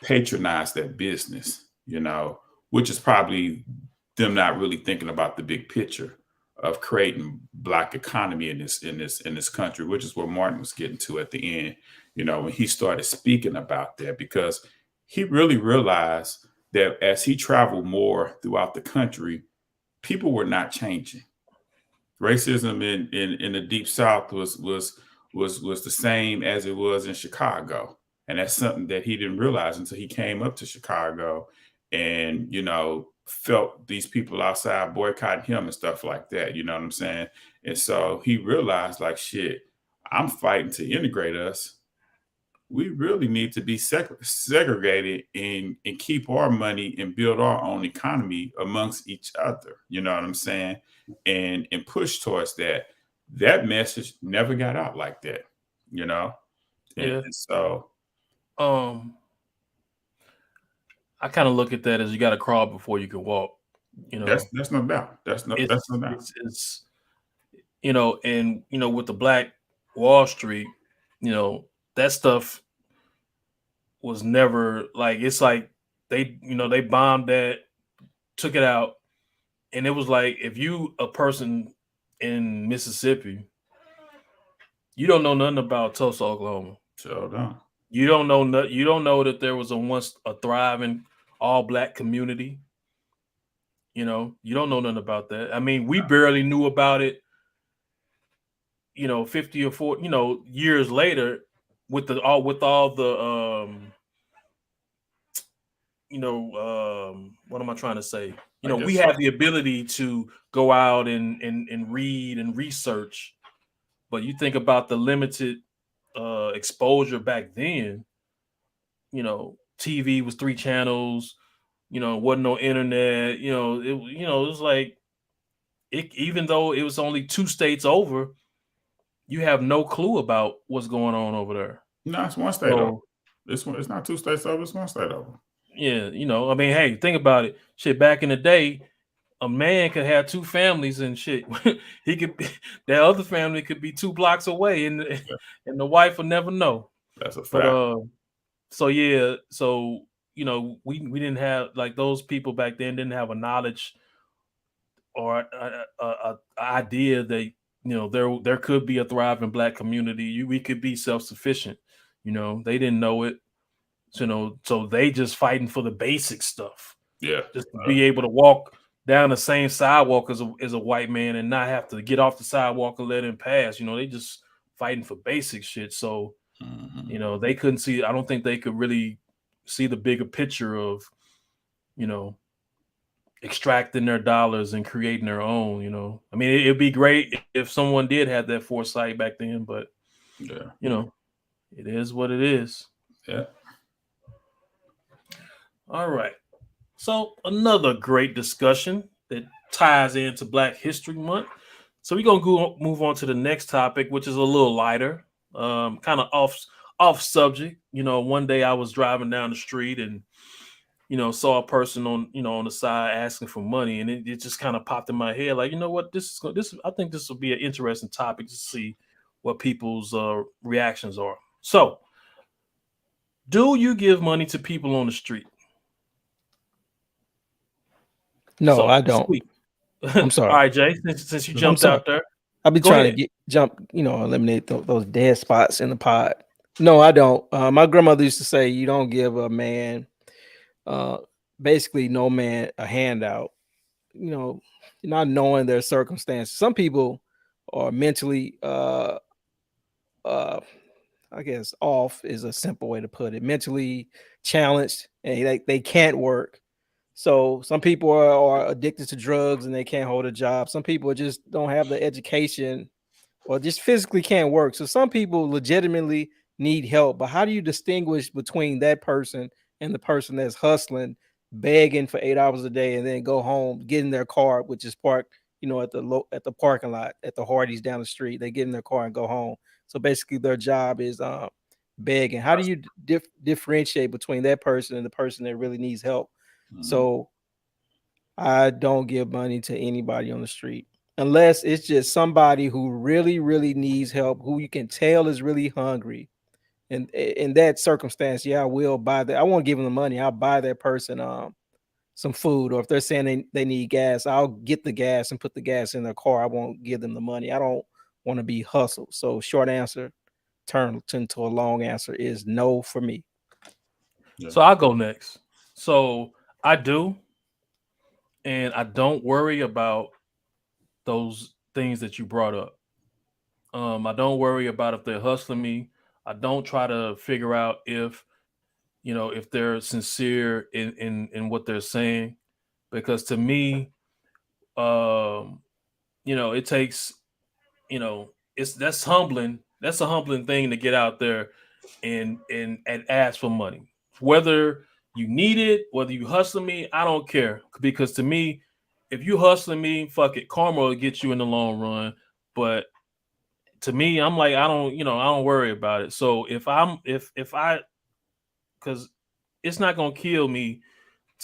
patronize that business, which is probably them not really thinking about the big picture of creating Black economy in this country, which is what Martin was getting to at the end, when he started speaking about that, because he really realized that as he traveled more throughout the country, people were not changing. Racism in the Deep South was the same as it was in Chicago. And that's something that he didn't realize until he came up to Chicago and, felt these people outside boycotting him and stuff like that. You know what I'm saying? And so he realized, like, shit, I'm fighting to integrate us. We really need to be segregated and keep our money and build our own economy amongst each other. You know what I'm saying? And push towards that. That message never got out like that, And so I kind of look at that as you got to crawl before you can walk. That's no doubt. That's no doubt. It's and with the Black Wall Street, that stuff was never like, it's like they bombed that, took it out, and it was like, if you a person in Mississippi, you don't know nothing about Tulsa, Oklahoma. So don't. You don't know that there was once a thriving all Black community. You don't know nothing about that. I mean, we barely knew about it, 50 or 40, years later, with all the what am I trying to say? We have the ability to go out and read and research, but you think about the limited exposure back then. TV was 3 channels. Wasn't no internet. It was like, even though it was only 2 states over, you have no clue about what's going on over there. No, it's 1 state over. It's not 2 states over. It's 1 state over. Yeah, I mean, hey, think about it. Shit, back in the day, a man could have 2 families and shit. He could that other family could be 2 blocks away, and the wife will never know. That's a fact. But we didn't have, like, those people back then didn't have a knowledge or a idea that there could be a thriving Black community. We could be self-sufficient. They didn't know it. So they just fighting for the basic stuff. Yeah, just to be able to walk down the same sidewalk as a white man and not have to get off the sidewalk and let him pass. They just fighting for basic shit. So they couldn't see. I don't think they could really see the bigger picture of extracting their dollars and creating their own. I mean, it'd be great if someone did have that foresight back then, but Yeah. You know, it is what it is. Yeah. All right. So another great discussion that ties into Black History Month. So we're gonna move on to the next topic, which is a little lighter, kind of off subject. One day I was driving down the street and saw a person on the side asking for money, and it just kind of popped in my head, like, you know what, I think this will be an interesting topic to see what people's reactions are. So, do you give money to people on the street? No, So I don't. sweet. I'm All sorry. right, Jay, since you I'm jumped sorry. out there, I'll be go trying ahead. to eliminate those dead spots in the pod. No, I don't. My grandmother used to say, you don't give a man, basically no man, a handout. Not knowing their circumstances. Some people are mentally, I guess, off is a simple way to put it. Mentally challenged, and they can't work. So some people are addicted to drugs and they can't hold a job. Some people just don't have the education or just physically can't work. So some people legitimately need help. But how do you distinguish between that person and the person that's hustling, begging for 8 hours a day, and then go home, get in their car, which is parked, at the parking lot at the Hardee's down the street. They get in their car and go home. So basically, their job is begging. How do you differentiate between that person and the person that really needs help? So I don't give money to anybody on the street unless it's just somebody who really, really needs help, who you can tell is really hungry. And in that circumstance, yeah, I will buy that. I won't give them the money. I'll buy that person some food, or if they're saying they need gas, I'll get the gas and put the gas in their car. I won't give them the money. I don't want to be hustled. So short answer, turn into a long answer is no for me. Yeah. So I'll go next. So I do, and I don't worry about those things that you brought up. I don't worry about if they're hustling me. I don't try to figure out if they're sincere in what they're saying, because to me, it takes, that's humbling. That's a humbling thing to get out there and ask for money, whether you need it, whether you hustling me. I don't care, because to me, if you hustling me, fuck it, karma will get you in the long run. But to me, I'm like, I don't worry about it. So if I, because it's not gonna kill me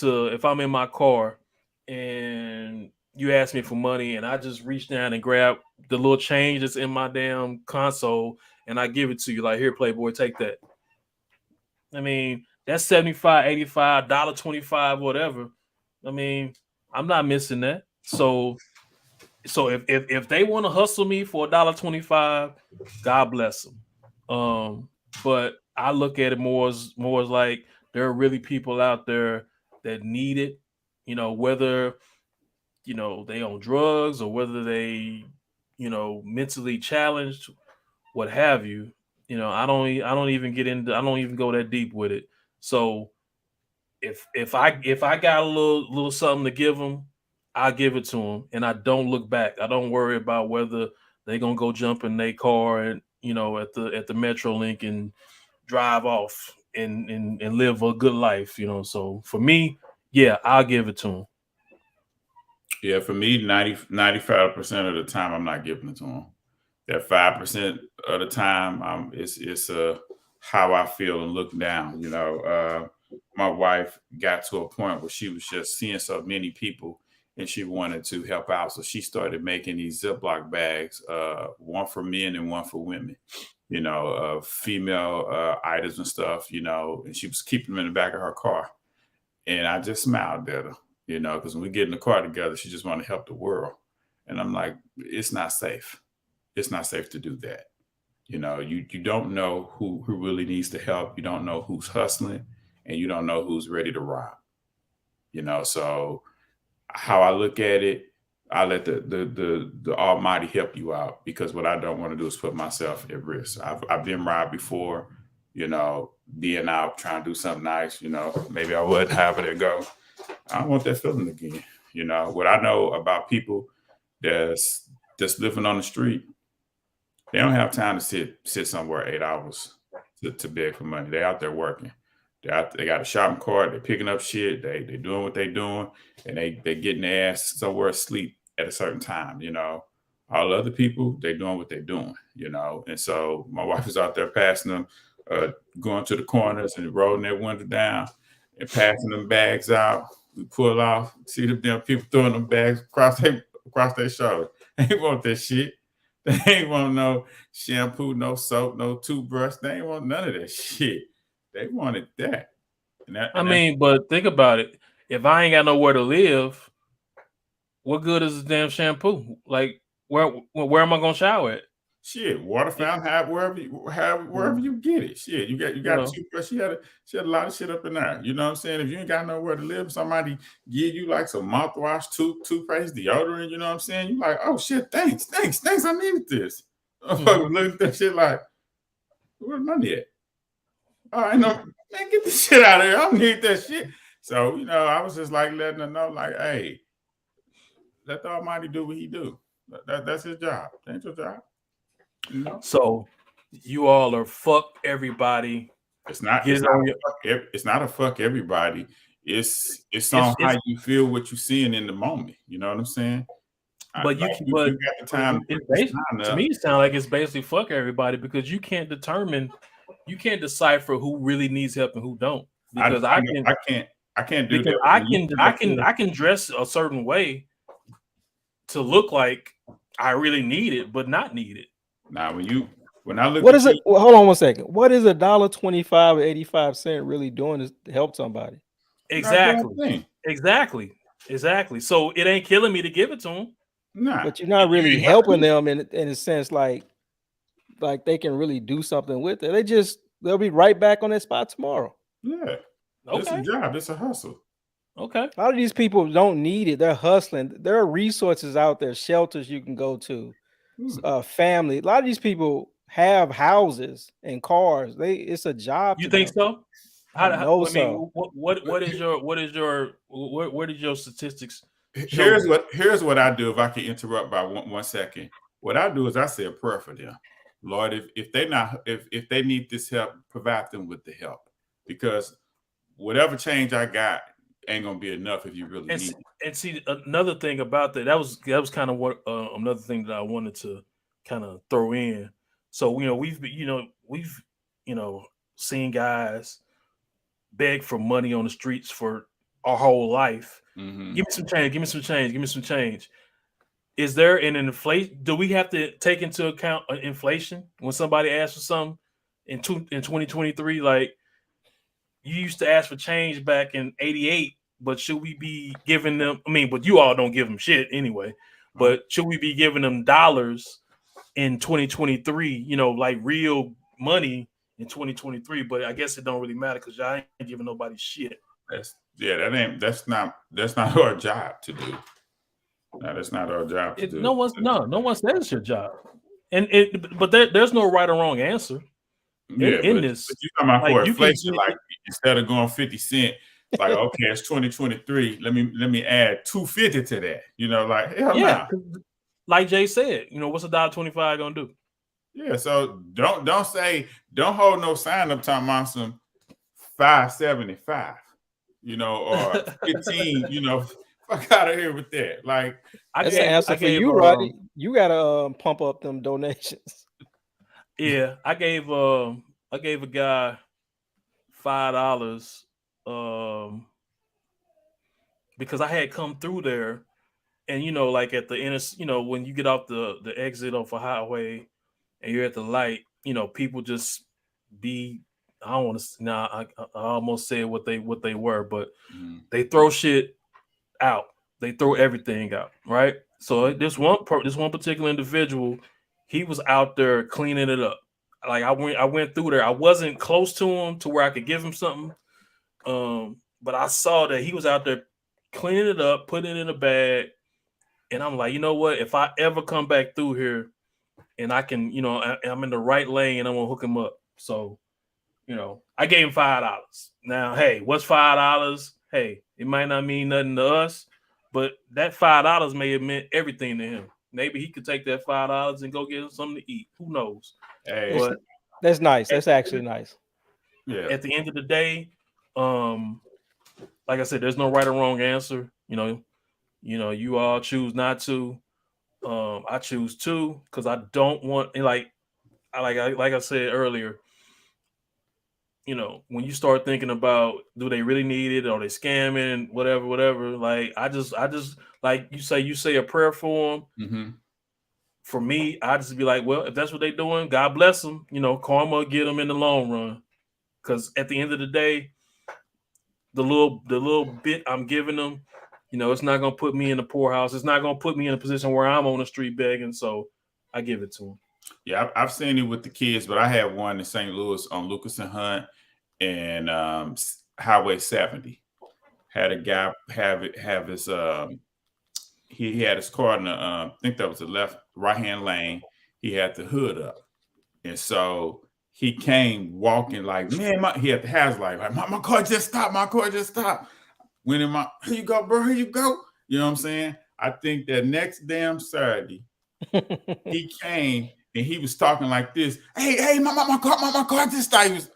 if I'm in my car and you ask me for money and I just reach down and grab the little change that's in my damn console and I give it to you, like, here, Playboy, take that. I mean, that's 75, 85, $1.25, whatever. I mean, I'm not missing that. So if they want to hustle me for $1.25, God bless them. But I look at it more as like there are really people out there that need it. Whether they on drugs or whether they mentally challenged, what have you. I don't even get into. I don't even go that deep with it. So if I got a little something to give them, I give it to them, and I don't look back. I don't worry about whether they gonna go jump in their car and at the Metrolink and drive off and live a good life. So for me, yeah, I'll give it to them. Yeah, for me, 95% of the time, I'm not giving it to them. That 5% of the time, it's how I feel and look down. My wife got to a point where she was just seeing so many people and she wanted to help out. So she started making these Ziploc bags, one for men and one for women, female items and stuff, and she was keeping them in the back of her car. And I just smiled at her, because when we get in the car together, she just wanted to help the world. And I'm like, it's not safe. It's not safe to do that. You don't know who really needs the help. You don't know who's hustling, and you don't know who's ready to rob. So how I look at it, I let the Almighty help you out, because what I don't want to do is put myself at risk. I've been robbed before, being out trying to do something nice, maybe I would have it go. I don't want that feeling again. What I know about people that's living on the street, They don't have time to sit somewhere 8 hours to beg for money. They out there working. They got a shopping cart. They're picking up shit. They doing what they doing, and they getting their ass somewhere asleep at a certain time. You know, all the other people, they doing what they're doing. You know, and so my wife is out there passing them, going to the corners and rolling their window down and passing them bags out. We pull off, see them damn people throwing them bags across their shoulder. They want that shit. They ain't want no shampoo, no soap, no toothbrush. They ain't want none of that shit. They wanted that. I mean, but think about it. If I ain't got nowhere to live, what good is this damn shampoo? Like, where am I gonna shower at? Shit, water fountain, wherever you get it. Shit, you got a toothbrush. She had a lot of shit up in there. You know what I'm saying? If you ain't got nowhere to live, somebody give you like some mouthwash, toothpaste, deodorant. You know what I'm saying? You like, oh shit, thanks. I needed this. Look at that shit like, where's money at? Oh, I know, man, get the shit out of here. I don't need that shit. So, you know, I was just like letting her know, like, hey, let the Almighty do what he do. That's his job. That ain't your job. You know? So you all are fuck everybody. It's not a fuck everybody. It's on how you feel what you're seeing in the moment. You know what I'm saying? But you got the time. To me, it sounds like it's basically fuck everybody because you can't decipher who really needs help and who don't. Because I can't do that. I can dress a certain way to look like I really need it, but not need it. Now, when I look, what is it? Well, hold on one second. What is $1.25 or 85 cents really doing to help somebody? Exactly. So it ain't killing me to give it to them. Nah, but you're not really helping them in a sense, like they can really do something with it. They'll be right back on that spot tomorrow. Yeah, it's a job. It's a hustle. Okay. A lot of these people don't need it. They're hustling. There are resources out there, shelters you can go to. Family. A lot of these people have houses and cars. It's a job. You think so? What is your statistics? Here's what I do if I can interrupt by 1 second. What I do is I say a prayer for them. Lord, if they need this help, provide them with the help. Because whatever change I got ain't gonna be enough if you really need it. And see, another thing about that was kind of what another thing that I wanted to kind of throw in. So we've seen guys beg for money on the streets for our whole life. Mm-hmm. Give me some change. Is there an inflation? Do we have to take into account inflation when somebody asks for something in 2023? Like, you used to ask for change back in '88, but should we be giving them? I mean, but you all don't give them shit anyway. But should we be giving them dollars in 2023? Like real money in 2023. But I guess it don't really matter because y'all ain't giving nobody shit. That's not our job to do. No, that's not our job to do. No one says it's your job, but there's no right or wrong answer. In this, but you're talking about for inflation, like instead of going 50 cents, like okay, it's 2023. Let me add 250 to that. Like hell yeah. Like Jay said, what's $1.25 gonna do? Yeah, so don't hold no sign up talking about some 575, or 15, fuck out of here with that. Like that's the answer for you, Roddy. You gotta pump up them donations. Yeah, I gave a guy $5 because I had come through there, and like at the inner, when you get off the exit off a highway and you're at the light, people just be. I don't want to. Now I almost said what they were, but they throw shit out. They throw everything out, right? So this one particular individual, he was out there cleaning it up. Like I went through there. I wasn't close to him to where I could give him something, but I saw that he was out there cleaning it up, putting it in a bag, and I'm like, you know what? If I ever come back through here, and I can, I'm in the right lane, and I'm gonna hook him up. So, I gave him $5. Now, hey, what's $5? Hey, it might not mean nothing to us, but that $5 may have meant everything to him. maybe he could take that $5 and go get him something to eat. Who knows? Hey, But That's nice. That's actually nice. yeah, at the end of the day, like I said, there's no right or wrong answer. You all choose not to. I choose to because I don't want like I said earlier. When you start thinking about do they really need it, are they scamming, whatever. Like I just like you say a prayer for them. mm-hmm. For me, I just be like, well, if that's what they're doing, God bless them. Karma will get them in the long run. Because at the end of the day, the little bit I'm giving them, it's not gonna put me in the poorhouse. It's not gonna put me in a position where I'm on the street begging. So I give it to them. Yeah, I've seen it with the kids, but I had one in St. Louis on Lucas and Hunt and Highway 70. Had a guy have his he had his car in the I think that was the right hand lane. He had the hood up, and so he came walking like, man, he had the hazard like my car just stopped. My car just stopped. Went in here you go, bro. Here you go. You know what I'm saying? I think that next damn Saturday he came and he was talking like this. Hey, my car just stopped.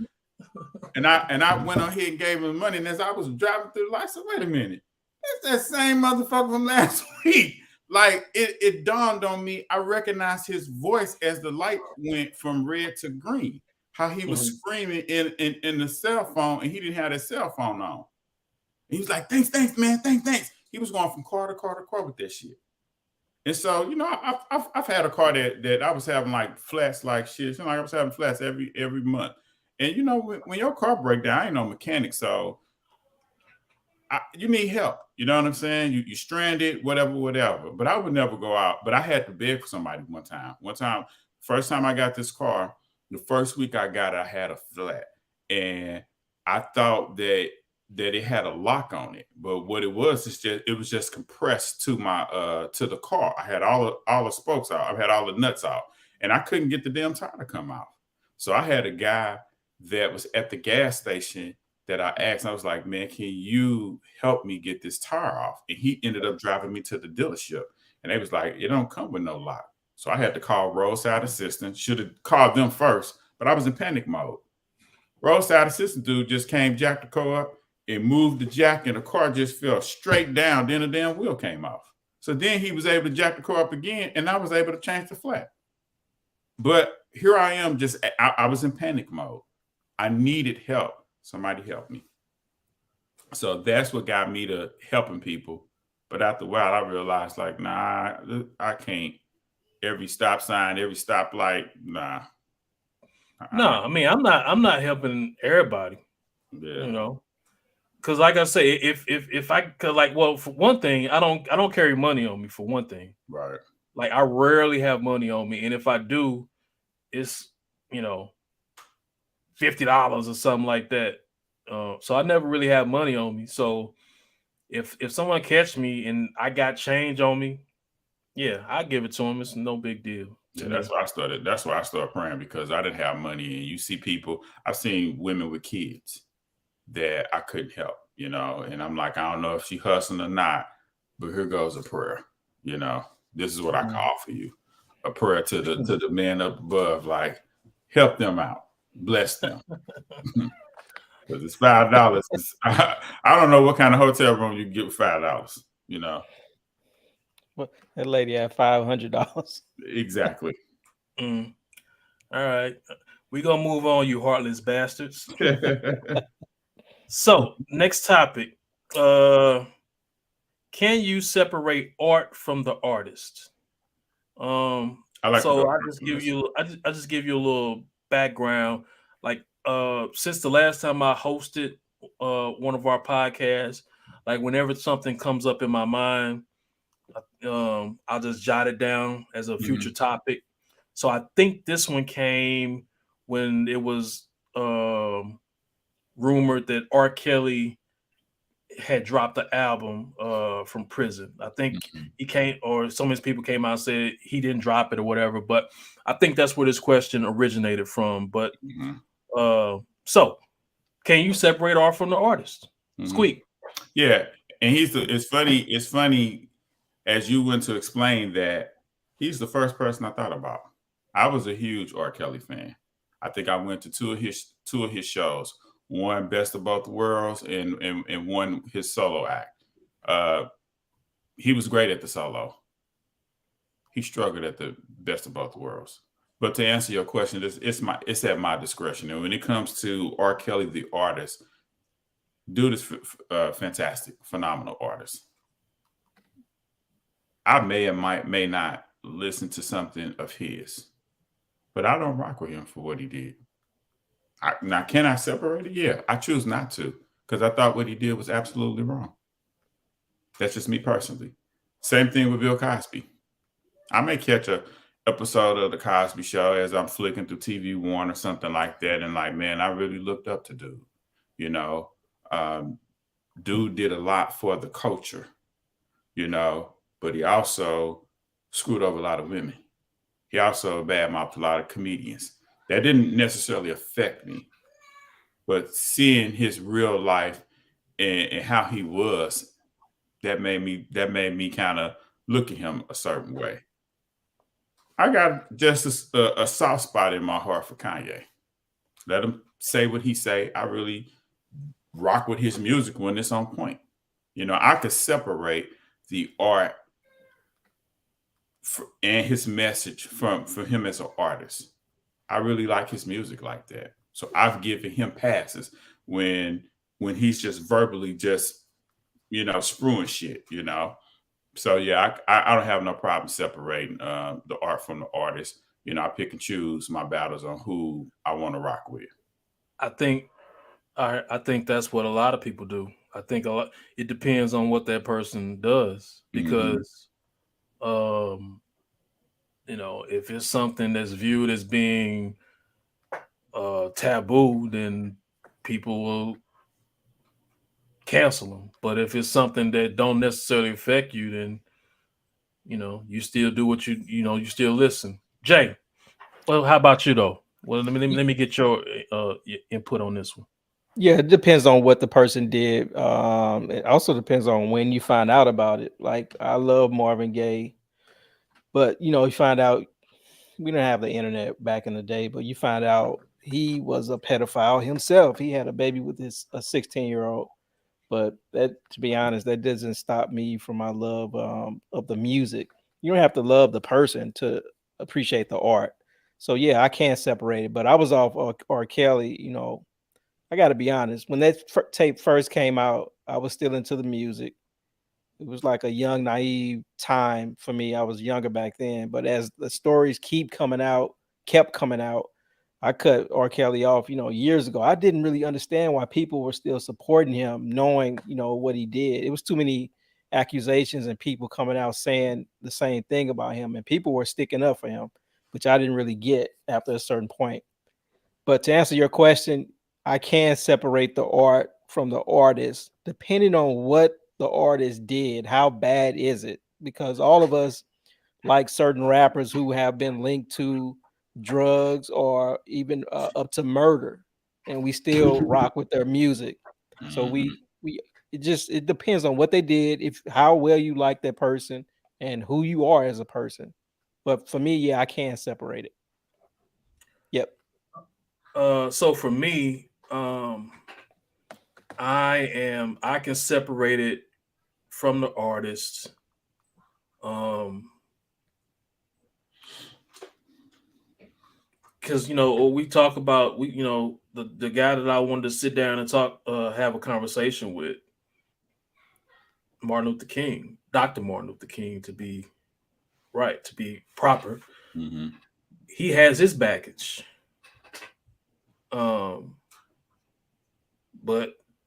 And I went on here and gave him money. And as I was driving through the light, I said, wait a minute. That's that same motherfucker from last week. Like it dawned on me. I recognized his voice as the light went from red to green. How he was screaming in the cell phone, and he didn't have his cell phone on. And he was like, thanks, man, thanks. He was going from car to car to car with that shit. And so, I've had a car that I was having like flats like shit. Like I was having flats every month. And when your car break down, I ain't no mechanic, so you need help. You know what I'm saying? You stranded, whatever. But I would never go out. But I had to beg for somebody one time. First time I got this car, the first week I got it, I had a flat. And I thought that it had a lock on it. But what it was was just compressed to my to the car. I had all the spokes out. I had all the nuts out. And I couldn't get the damn tire to come out. So I had a guy that was at the gas station that I asked. I was like, man, can you help me get this tire off? And he ended up driving me to the dealership. And they was like, it don't come with no lock. So I had to call roadside assistance. Should have called them first, but I was in panic mode. Roadside assistant dude just came, jacked the car up, and moved the jack, and the car just fell straight down. Then the damn wheel came off. So then he was able to jack the car up again, and I was able to change the flat. But here I am, I was in panic mode. I needed help. Somebody help me. So that's what got me to helping people. But after a while, I realized, like, nah, I can't. Every stop sign, every stoplight, nah. No, I mean, I'm not helping everybody. Yeah. Because like I say, if I could, like, well, for one thing, I don't carry money on me. For one thing, Right. Like I rarely have money on me, and if I do, it's $50 or something like that. So I never really have money on me. So if someone catch me and I got change on me, yeah, I give it to them. It's no big deal. Yeah, that's why I started praying, because I didn't have money. And you see people, I've seen women with kids that I couldn't help, and I'm like, I don't know if she hustling or not, but here goes a prayer. This is what I call for you. A prayer to the man up above, like, help them out, bless them. Because it's $5. I don't know what kind of hotel room you can get with $5, Well, that lady had $500. Exactly. All right. We're going to move on, you heartless bastards. So, next topic. Can you separate art from the artist? I just give you a little background. Like, since the last time I hosted one of our podcasts, like whenever something comes up in my mind, I'll just jot it down as a future topic. So I think this one came when it was rumored that R. Kelly had dropped the album from prison. I think he came, or some of his people came out and said he didn't drop it or whatever. But I think that's where this question originated from. But so can you separate art from the artist? Squeak. Yeah, and it's funny as you went to explain that. He's the first person I thought about. I was a huge R. Kelly fan. I think I went to two of his shows. One Best of Both Worlds and one his solo act. Uh, he was great at the solo. He struggled at the Best of Both Worlds. But to answer your question, it's at my discretion. And when it comes to R. Kelly, the artist, dude is fantastic, phenomenal artist. I may not listen to something of his, but I don't rock with him for what he did. Now, can I separate it? Yeah, I choose not to because I thought what he did was absolutely wrong. That's just me personally. Same thing with Bill Cosby. I may catch a episode of the Cosby Show as I'm flicking through TV One or something like that, and like, man, I really looked up to dude. You know, dude did a lot for the culture. You know, but he also screwed over a lot of women. He also badmouthed a lot of comedians. That didn't necessarily affect me, but seeing his real life and how he was, that made me kind of look at him a certain way. I got just a soft spot in my heart for Kanye. Let him say what he say. I really rock with his music when it's on point. You know, I could separate the art and his message from him as an artist. I really like his music like that. So I've given him passes when he's just verbally just, screwing shit, So yeah, I don't have no problem separating the art from the artist. I pick and choose my battles on who I want to rock with. I think that's what a lot of people do. I think it depends on what that person does because, if it's something that's viewed as being taboo, then people will cancel them. But if it's something that don't necessarily affect you, then you still do what you still listen. Jay, well, how about you though? Well, let me get your input on this one. Yeah, it depends on what the person did. It also depends on when you find out about it. Like I love Marvin Gaye, but you find out we didn't have the internet back in the day, but you find out he was a pedophile himself. He had a baby with a 16-year-old. But that, to be honest, that doesn't stop me from my love of the music. You don't have to love the person to appreciate the art. So yeah, I can't separate it. But I was off R. Kelly. I got to be honest. When that tape first came out, I was still into the music. It was like a young, naive time for me. I was younger back then. But as the stories kept coming out, I cut R. Kelly off, years ago. I didn't really understand why people were still supporting him, knowing, what he did. It was too many accusations and people coming out saying the same thing about him, and people were sticking up for him, which I didn't really get after a certain point. But to answer your question, I can separate the art from the artist, depending on what the artist did. How bad is it? Because all of us like certain rappers who have been linked to drugs or even up to murder, and we still rock with their music. So it depends on what they did, if how well you like that person and who you are as a person. But for me, yeah, I can separate it. Yep. So for me, I can separate it from the artist. Because we talk about the guy that I wanted to sit down and talk have a conversation with, Martin Luther King, Dr. Martin Luther King, to be proper. He has his baggage. But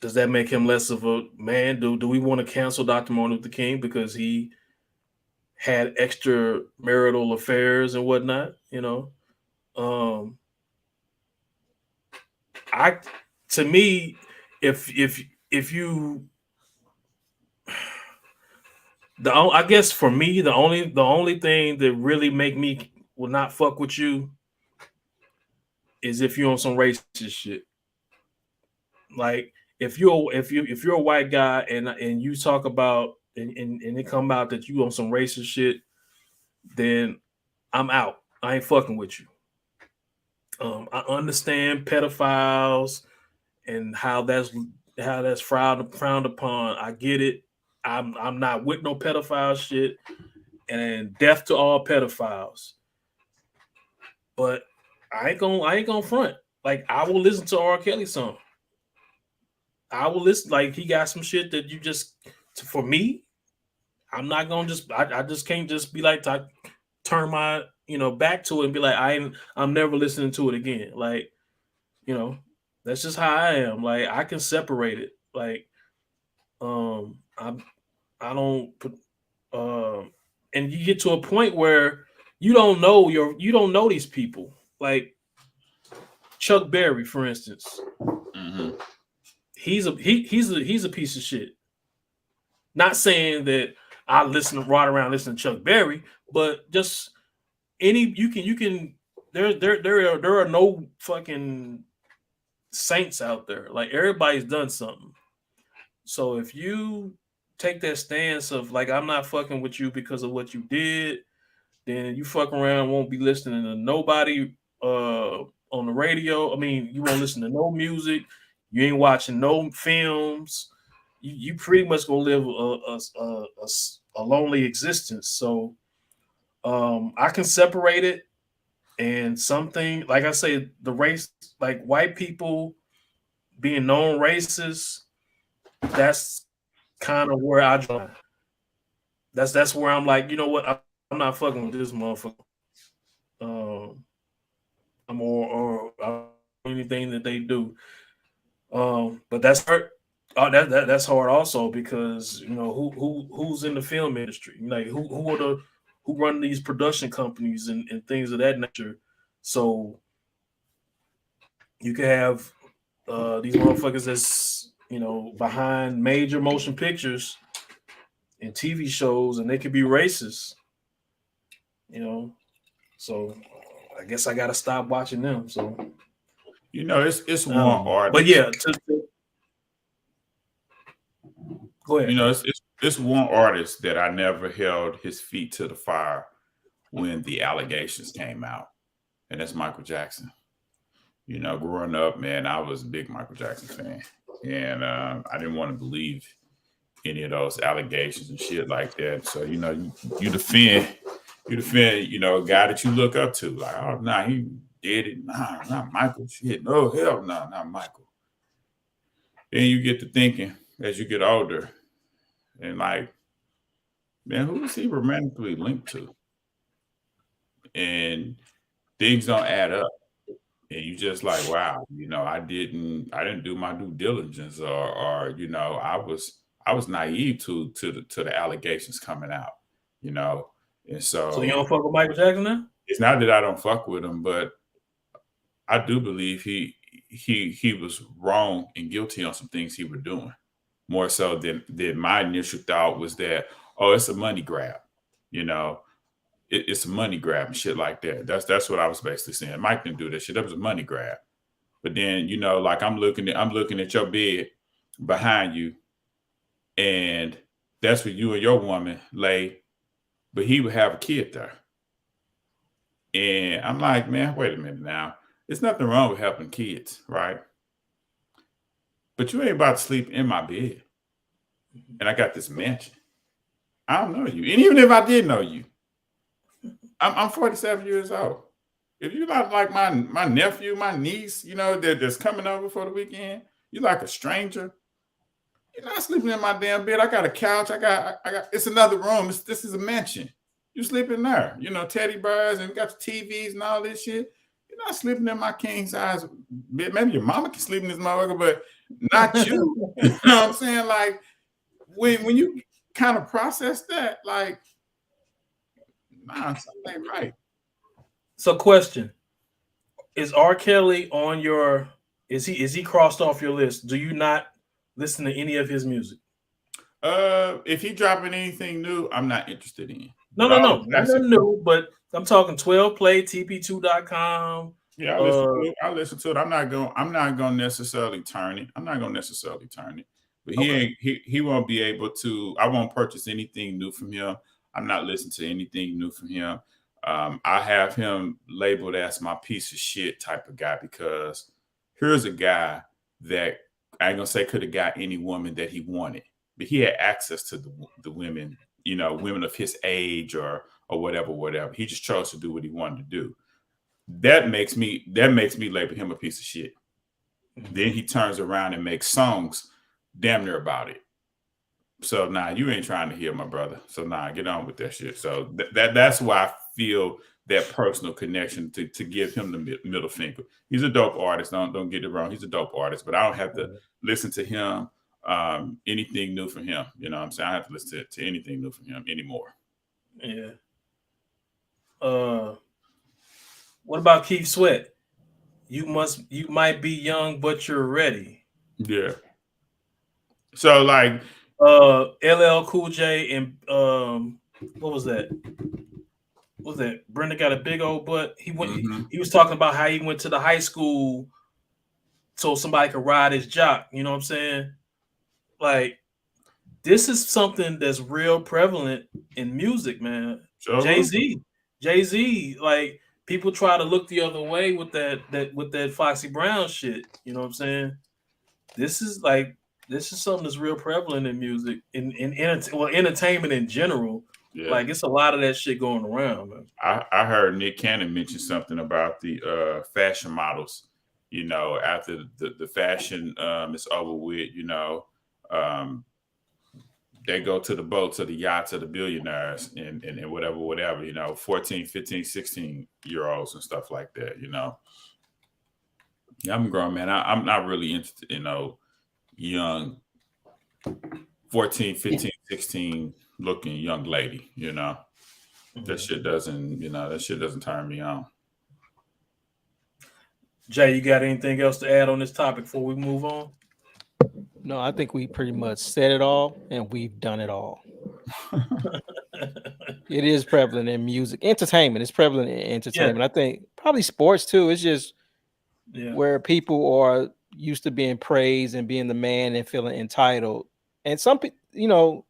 does that make him less of a man? Do we want to cancel Dr. Martin Luther King because he had extramarital affairs and whatnot? To me, if you, I guess for me, the only thing that really make me will not fuck with you is if you're on some racist shit. Like if you're a white guy and you talk about and it come out that you on some racist shit, then I'm out. I ain't fucking with you. I understand pedophiles and how that's frowned upon. I get it. I'm not with no pedophile shit, and death to all pedophiles. But I ain't gonna front. Like, I will listen to R. Kelly song. I will listen. Like, he got some shit that you just, for me, I'm not gonna just. I just can't just be like, turn my back to it and be like, I'm never listening to it again. Like, that's just how I am. Like, I can separate it. Like, I don't put and you get to a point where you don't know these people. Like Chuck Berry, for instance. Mm-hmm. He's a piece of shit. Not saying that I ride around listening to Chuck Berry, but just you can there are no fucking saints out there. Like, everybody's done something. So if you take that stance of like, I'm not fucking with you because of what you did, then you fuck around, won't be listening to nobody on the radio. I mean, you won't listen to no music. You ain't watching no films. You pretty much gonna live a lonely existence. So I can separate it. And something, like I say, the race, like white people being known racist, that's kind of where I draw. That's where I'm like, you know what? I'm not fucking with this motherfucker. I'm or anything that they do. But that's hard. That's hard also, because who's in the film industry? Like, who run these production companies and things of that nature. So you can have these motherfuckers that's behind major motion pictures and TV shows, and they could be racist. So I guess I gotta stop watching them. So it's one artist. But yeah, go ahead. It's one artist that I never held his feet to the fire when the allegations came out, and that's Michael Jackson. Growing up, man, I was a big Michael Jackson fan, and I didn't want to believe any of those allegations and shit like that. So you defend a guy that you look up to, like, oh nah, he did it, nah, not Michael, shit, no, hell no, not Michael. Then you get to thinking as you get older, and like, man, who is he romantically linked to? And things don't add up. And you just like, wow, I didn't do my due diligence, or I was naive to the allegations coming out, and So you don't fuck with Michael Jackson now? It's not that I don't fuck with him, but I do believe he was wrong and guilty on some things he was doing, more so than my initial thought was that, oh, it's a money grab, it's a money grab and shit like that. That's what I was basically saying. Mike didn't do that shit. That was a money grab. But then, like, I'm looking at your bed behind you, and that's where you and your woman lay, but he would have a kid there. And I'm like, man, wait a minute now. There's nothing wrong with helping kids, right? But you ain't about to sleep in my bed. And I got this mansion. I don't know you. And even if I did know you, I'm 47 years old. If you're not like my nephew, my niece, that's coming over for the weekend, you like a stranger. You're not sleeping in my damn bed. I got a couch. I got. It's another room. This is a mansion. You sleeping there. Teddy bears, and got the TVs and all this shit. You're not sleeping in my king size bed. Maybe your mama can sleep in this motherfucker, but not you. You know what I'm saying? Like, when you kind of process that, like, nah, something ain't right. So, question: is R. Kelly on your? Is he crossed off your list? Do you not listen to any of his music? If he dropping anything new, I'm not interested in. No, nothing new. But I'm talking 12 Play, TP2.com. Yeah, I listen to it. I'm not gonna necessarily turn it. But he won't be able to. I won't purchase anything new from him I'm not listening to anything new from him. I have him labeled as my piece of shit type of guy because here's a guy that I ain't gonna say could have got any woman that he wanted, but he had access to the women, women of his age or whatever. He just chose to do what he wanted to do. That makes me label him a piece of shit. Then he turns around and makes songs damn near about it. So you ain't trying to hear my brother. So get on with that shit. So that's why I feel that personal connection to give him the middle finger. He's a dope artist. Don't get it wrong. He's a dope artist, but I don't have to listen to him. Anything new from him. You know what I'm saying? I don't have to listen to anything new from him anymore. Yeah. What about Keith Sweat? You might be young, but you're ready. Yeah. So like LL Cool J and what was that? What was that? Brenda got a big old butt. He went. He was talking about how he went to the high school so somebody could ride his jock. You know what I'm saying? Like, this is something that's real prevalent in music, man. Sure. Jay-Z, like, people try to look the other way with that Foxy Brown shit. You know what I'm saying? This is something that's real prevalent in music, in entertainment in general. Yeah. Like, it's a lot of that shit going around, man. I heard Nick Cannon mention something about the fashion models. After the fashion is over with, they go to the boat, to the yacht, to the billionaires and whatever, 14, 15, 16-year-olds and stuff like that, Yeah, I'm a grown man. I'm not really interested in young 14, 15, 16 looking young lady, That shit doesn't turn me on. Jay, you got anything else to add on this topic before we move on? No, I think we pretty much said it all and we've done it all. It is prevalent in music. Entertainment is prevalent in entertainment. Yeah. I think probably sports too. It's just where people are used to being praised and being the man and feeling entitled. And some people,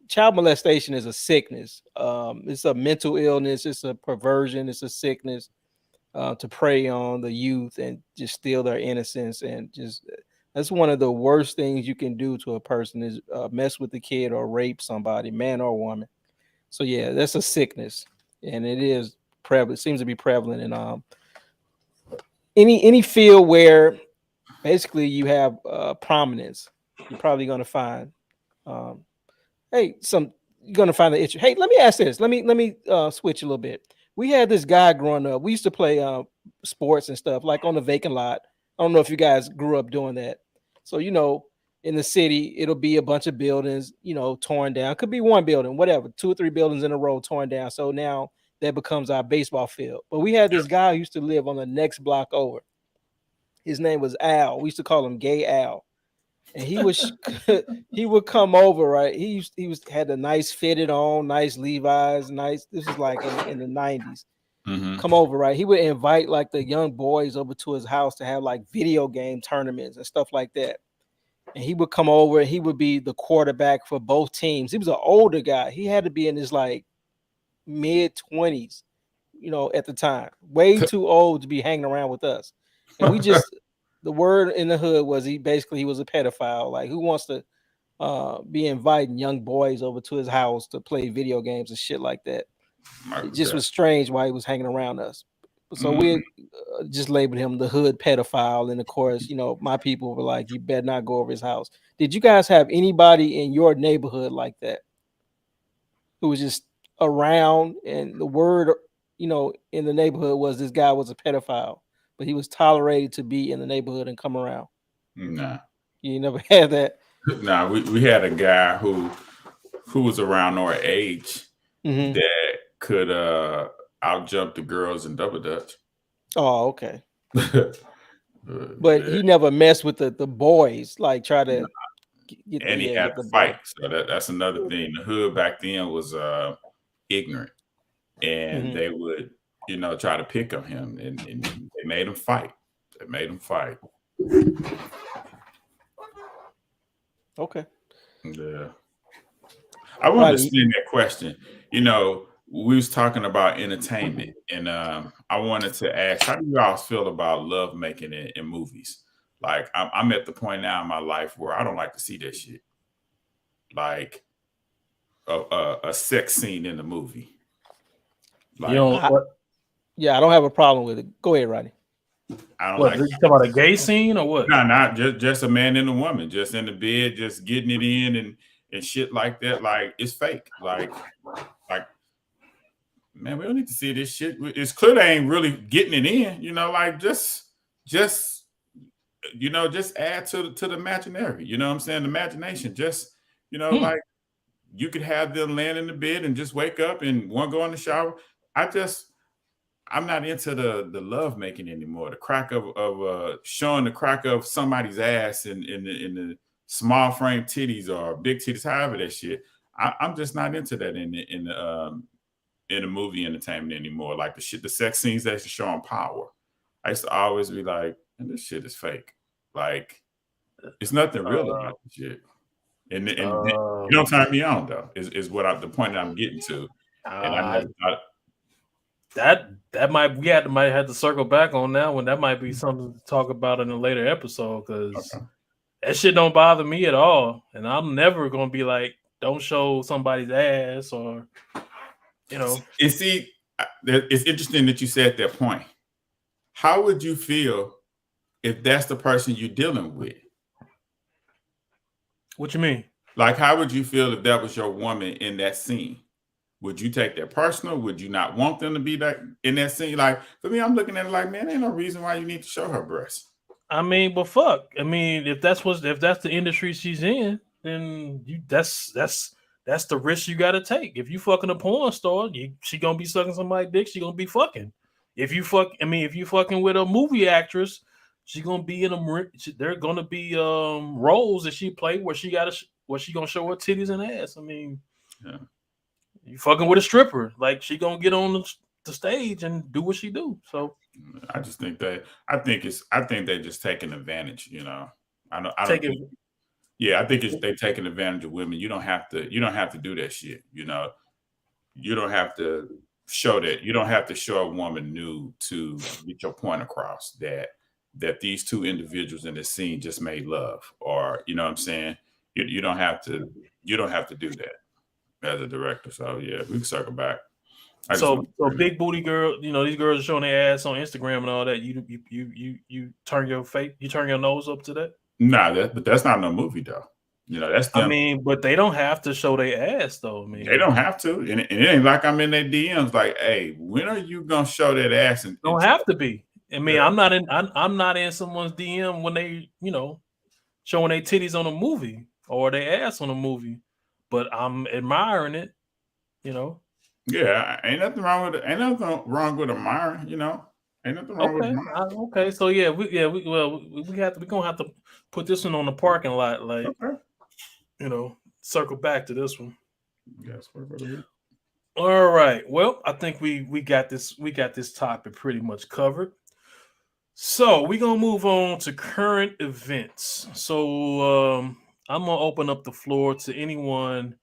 child molestation is a sickness. It's a mental illness. It's a perversion. It's a sickness to prey on the youth and just steal their innocence. And just that's one of the worst things you can do to a person is mess with the kid or rape somebody, man or woman. So yeah, that's a sickness, and it is prevalent. It seems to be prevalent in any field where basically you have prominence. You're probably going to find you're going to find the issue. Hey, let me ask this. Let me switch a little bit. We had this guy growing up. We used to play sports and stuff like on the vacant lot. I don't know if you guys grew up doing that. So, in the city, it'll be a bunch of buildings, torn down. Could be one building, whatever, 2 or 3 buildings in a row torn down. So now that becomes our baseball field. But we had this guy who used to live on the next block over. His name was Al. We used to call him Gay Al. And he would come over, right? He had a nice fitted on, nice Levi's, nice. This was like in the 90s. Mm-hmm. Come over, right? He would invite like the young boys over to his house to have like video game tournaments and stuff like that. And he would come over and he would be the quarterback for both teams. He was an older guy. He had to be in his like mid-20s, at the time. Way too old to be hanging around with us. And we just the word in the hood was he was a pedophile. Like, who wants to be inviting young boys over to his house to play video games and shit like that? It just was strange why he was hanging around us. So we just labeled him the hood pedophile. And of course, my people were like, you better not go over his house. Did you guys have anybody in your neighborhood like that who was just around and the word, in the neighborhood was this guy was a pedophile, but he was tolerated to be in the neighborhood and come around? Nah. You never had that? Nah, we had a guy who was around our age that could out jump the girls in double dutch. Oh, okay. But he never messed with the boys, like try to get and he had to fight. So that's another thing. The hood back then was ignorant, and they would try to pick on him, and they made him fight. Okay. Yeah. I wanted to spin that question. you know, we was talking about entertainment, and I wanted to ask, how do you all feel about love making in movies? Like, I'm at the point now in my life where I don't like to see that shit. Like a sex scene in the movie. You know I- what? Yeah, I don't have a problem with it. Go ahead, Rodney. I don't What? like. You talking about a gay scene or what? No, not just a man and a woman, just in the bed, just getting it in and shit like that. Like, it's fake. Like, man, we don't need to see this shit. It's clear they ain't really getting it in. You know, like just just add to the imaginary. You know what I'm saying? The imagination. Just like you could have them laying in the bed and just wake up and one go in the shower. I'm not into the love making anymore. The crack of showing the crack of somebody's ass in the small frame titties or big titties, however that shit. I'm just not into that in the movie entertainment anymore. Like the sex scenes that used to show on Power. I used to always be like, man, this shit is fake. Like, it's nothing real about the shit. And you don't turn me on though. Is what the point that I'm getting to. And I never thought. That might might have to circle back on that one. That might be something to talk about in a later episode because that shit don't bother me at all, and I'm never gonna be like, don't show somebody's ass or And see, it's interesting that you said that point. How would you feel if that's the person you're dealing with? What you mean? Like, how would you feel if that was your woman in that scene? Would you take that personal? Would you not want them to be that in that scene? Like, for me, I'm looking at it like, man, ain't no reason why you need to show her breasts. I mean, but fuck. I mean, if that's the industry she's in, then that's the risk you got to take. If you fucking a porn star, she gonna be sucking somebody's dick. She gonna be fucking. If you fucking with a movie actress, she gonna be in there gonna be roles that she play where she gonna show her titties and ass. I mean, yeah. You fucking with a stripper, like she gonna get on the stage and do what she do. So I just think I think they're just taking advantage. I think they're taking advantage of women. You don't have to do that shit. You don't have to show that. You don't have to show a woman nude to get your point across that these two individuals in the scene just made love, or you know what I'm saying. You don't have to do that as a director. So yeah, we can circle back. So big booty girl, these girls are showing their ass on Instagram and all that. You turn your face, you turn your nose up to that? Nah, but that's not no movie though. That's them. I mean, but they don't have to show their ass though. I mean, they don't have to, and it ain't like I'm in their DMs like, hey, when are you gonna show that ass? And don't have to be. I mean, yeah. I'm not in someone's DM when they, showing their titties on a movie or their ass on a movie, but I'm admiring it, Yeah, ain't nothing wrong with it. Ain't nothing wrong with admiring, Ain't nothing wrong with admiring. Okay, so yeah, we're gonna have to put this one on the parking lot, like, circle back to this one. Yes. All right. Well, I think we got this topic pretty much covered. So we're gonna move on to current events. So I'm gonna open up the floor to anyone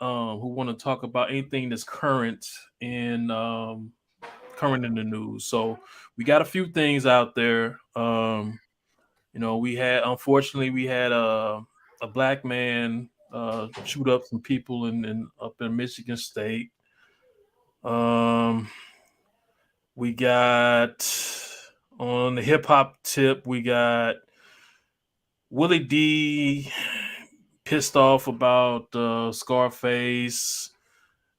who want to talk about anything that's current in the news. So we got a few things out there. We had a black man shoot up some people up in Michigan State. We got on the hip hop tip, we got Willie D pissed off about Scarface.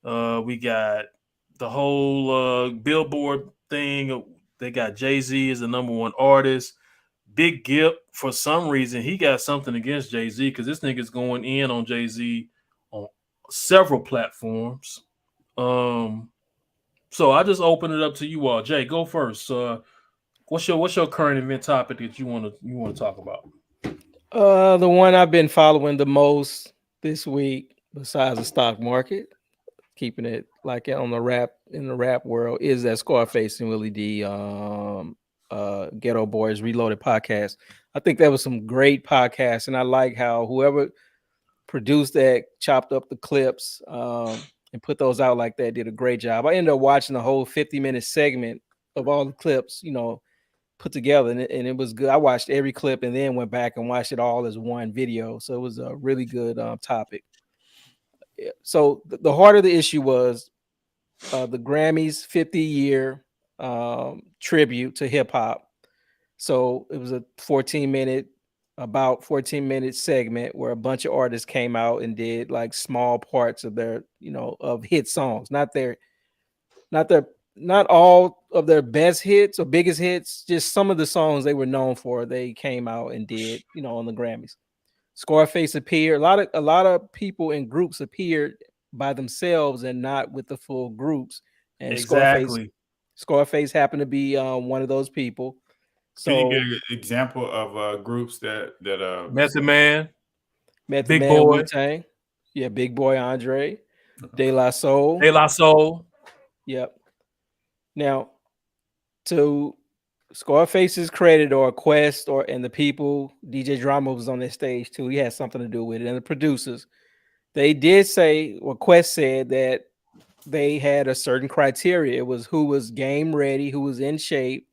We got the whole Billboard thing. They got Jay-Z as the number one artist. Big Gip, for some reason, he got something against Jay-Z because this nigga's going in on Jay-Z on several platforms. So I just open it up to you all. Jay, go first. What's your current event topic that you want to talk about? The one I've been following the most this week, besides the stock market, keeping it like in the rap world, is that Scarface and Willie D Ghetto Boys Reloaded podcast. I think that was some great podcast, and I like how whoever produced that chopped up the clips and and put those out like that. Did a great job. I ended up watching the whole 50-minute segment of all the clips, put together, and it was good. I watched every clip and then went back and watched it all as one video. So it was a really good topic. So the heart of the issue was the Grammys 50-year tribute to hip hop. So it was a 14-minute segment where a bunch of artists came out and did like small parts of their, of hit songs, not all of their best hits or biggest hits, just some of the songs they were known for. They came out and did, on the Grammys. Scarface appeared. A lot of people in groups appeared by themselves and not with the full groups. And Exactly. Scarface happened to be one of those people. So, can you give an example of groups that Method Man, Big Boy, Wu-Tang, yeah, Big Boy, Andre, De La Soul, Yep. Now, to Scarface's credit or Quest and the people, DJ Drama was on that stage too. He had something to do with it, and the producers. They did say, or Quest said that they had a certain criteria. It was who was game ready, who was in shape,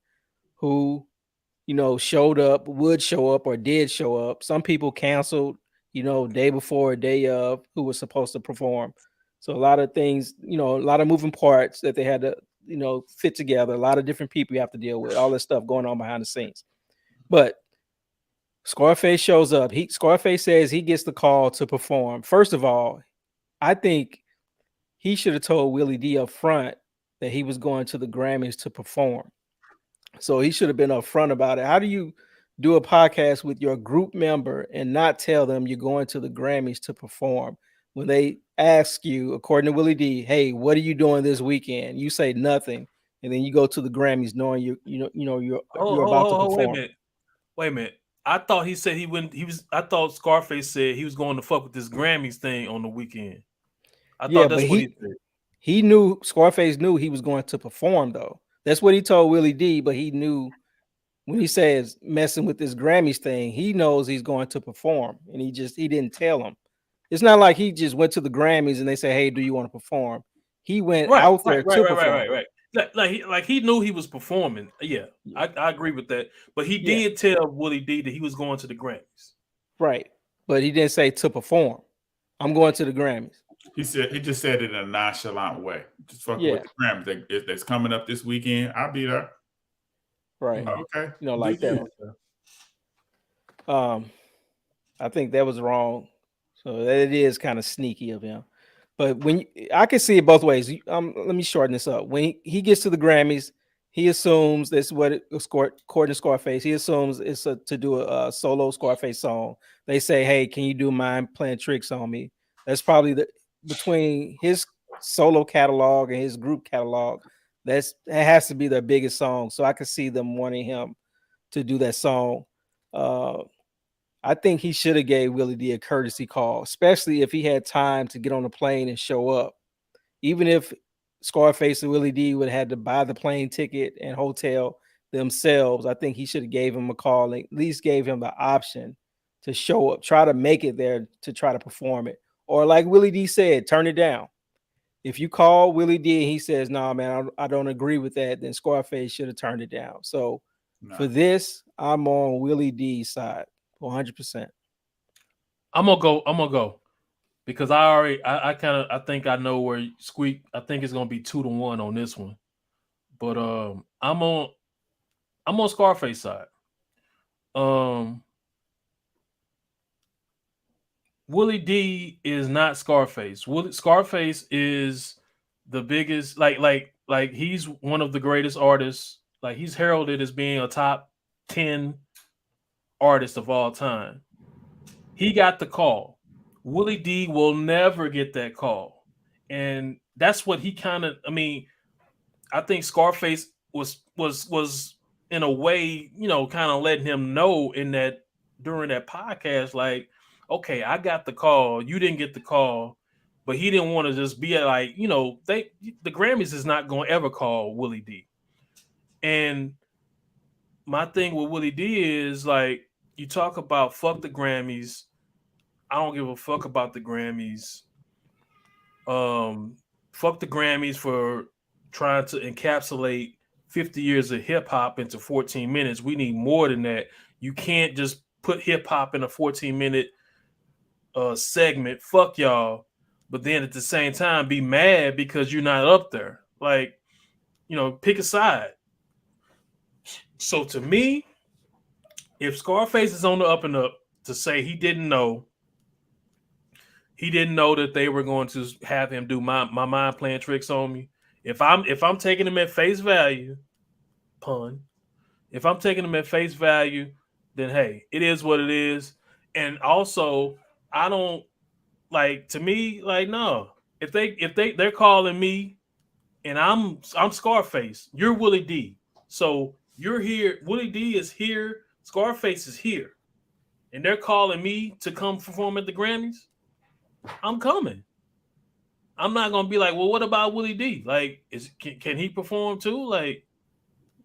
who, showed up, would show up, or did show up. Some people canceled, day before or day of, who was supposed to perform. So a lot of things, a lot of moving parts that they had to, fit together. A lot of different people you have to deal with, all this stuff going on behind the scenes. But Scarface shows up. Scarface says he gets the call to perform. First of all, I think he should have told Willie D up front that he was going to the Grammys to perform. So he should have been upfront about it. How do you do a podcast with your group member and not tell them you're going to the Grammys to perform when they ask you, according to Willie D, hey, what are you doing this weekend? You say nothing, and then you go to the Grammys knowing you're about to perform. Wait a minute. I thought he said I thought Scarface said he was going to fuck with this Grammys thing on the weekend. I thought that's what he said. He knew, Scarface knew he was going to perform though. That's what he told Willie D, but he knew when he says messing with this Grammys thing, he knows he's going to perform, and he didn't tell him. It's not like he just went to the Grammys and they say, hey, do you want to perform? He went out there to perform. Right. Like he knew he was performing. Yeah, I agree with that. But he did tell Willie D that he was going to the Grammys. Right. But he didn't say to perform. I'm going to the Grammys. He just said it in a nonchalant way. Just fucking with the Grammys. It's coming up this weekend. I'll be there. Right. Okay. Like that. I think that was wrong. So that is kind of sneaky of him. But I can see it both ways. Let me shorten this up. When he gets to the Grammys, he assumes that's what according to Scarface, he assumes it's to do a solo Scarface song. They say, hey, can you do Mind Playing Tricks on Me? That's probably between his solo catalog and his group catalog. That has to be their biggest song. So I could see them wanting him to do that song. I think he should have gave Willie D a courtesy call, especially if he had time to get on a plane and show up. Even if Scarface and Willie D would have had to buy the plane ticket and hotel themselves, I think he should have gave him a call and at least gave him the option to show up, try to make it there to try to perform it. Or like Willie D said, turn it down. If you call Willie D and he says, no, man, I don't agree with that, then Scarface should have turned it down. So for this, I'm on Willie D's side. 100%. I'm gonna go because I think I know where Squeak. I think it's gonna be 2-1 on this one, but I'm on Scarface side. Willie D is not Scarface. Scarface is the biggest, like he's one of the greatest artists. Like he's heralded as being a top 10 artist of all time. He got the call. Willie D will never get that call. And that's what he kind of, I think Scarface was in a way, kind of letting him know in that during that podcast, like, okay, I got the call, you didn't get the call, but he didn't want to just be like, the Grammys is not going to ever call Willie D. And my thing with Willie D is like, you talk about fuck the Grammys. I don't give a fuck about the Grammys. fuck the Grammys for trying to encapsulate 50 years of hip hop into 14 minutes. We need more than that. You can't just put hip hop in a 14-minute segment. Fuck y'all. But then at the same time, be mad because you're not up there. Like, pick a side. So to me, if Scarface is on the up and up, to say he didn't know that they were going to have him do my mind playing tricks on me. If I'm taking him at face value, if I'm taking him at face value, then hey, it is what it is. And also, I don't like, to me, like, no. If they're calling me and I'm Scarface, you're Willie D. So you're here, Willie D is here, Scarface is here. And they're calling me to come perform at the Grammys, I'm coming. I'm not gonna be like, well, what about Willie D? Like, can he perform too? Like,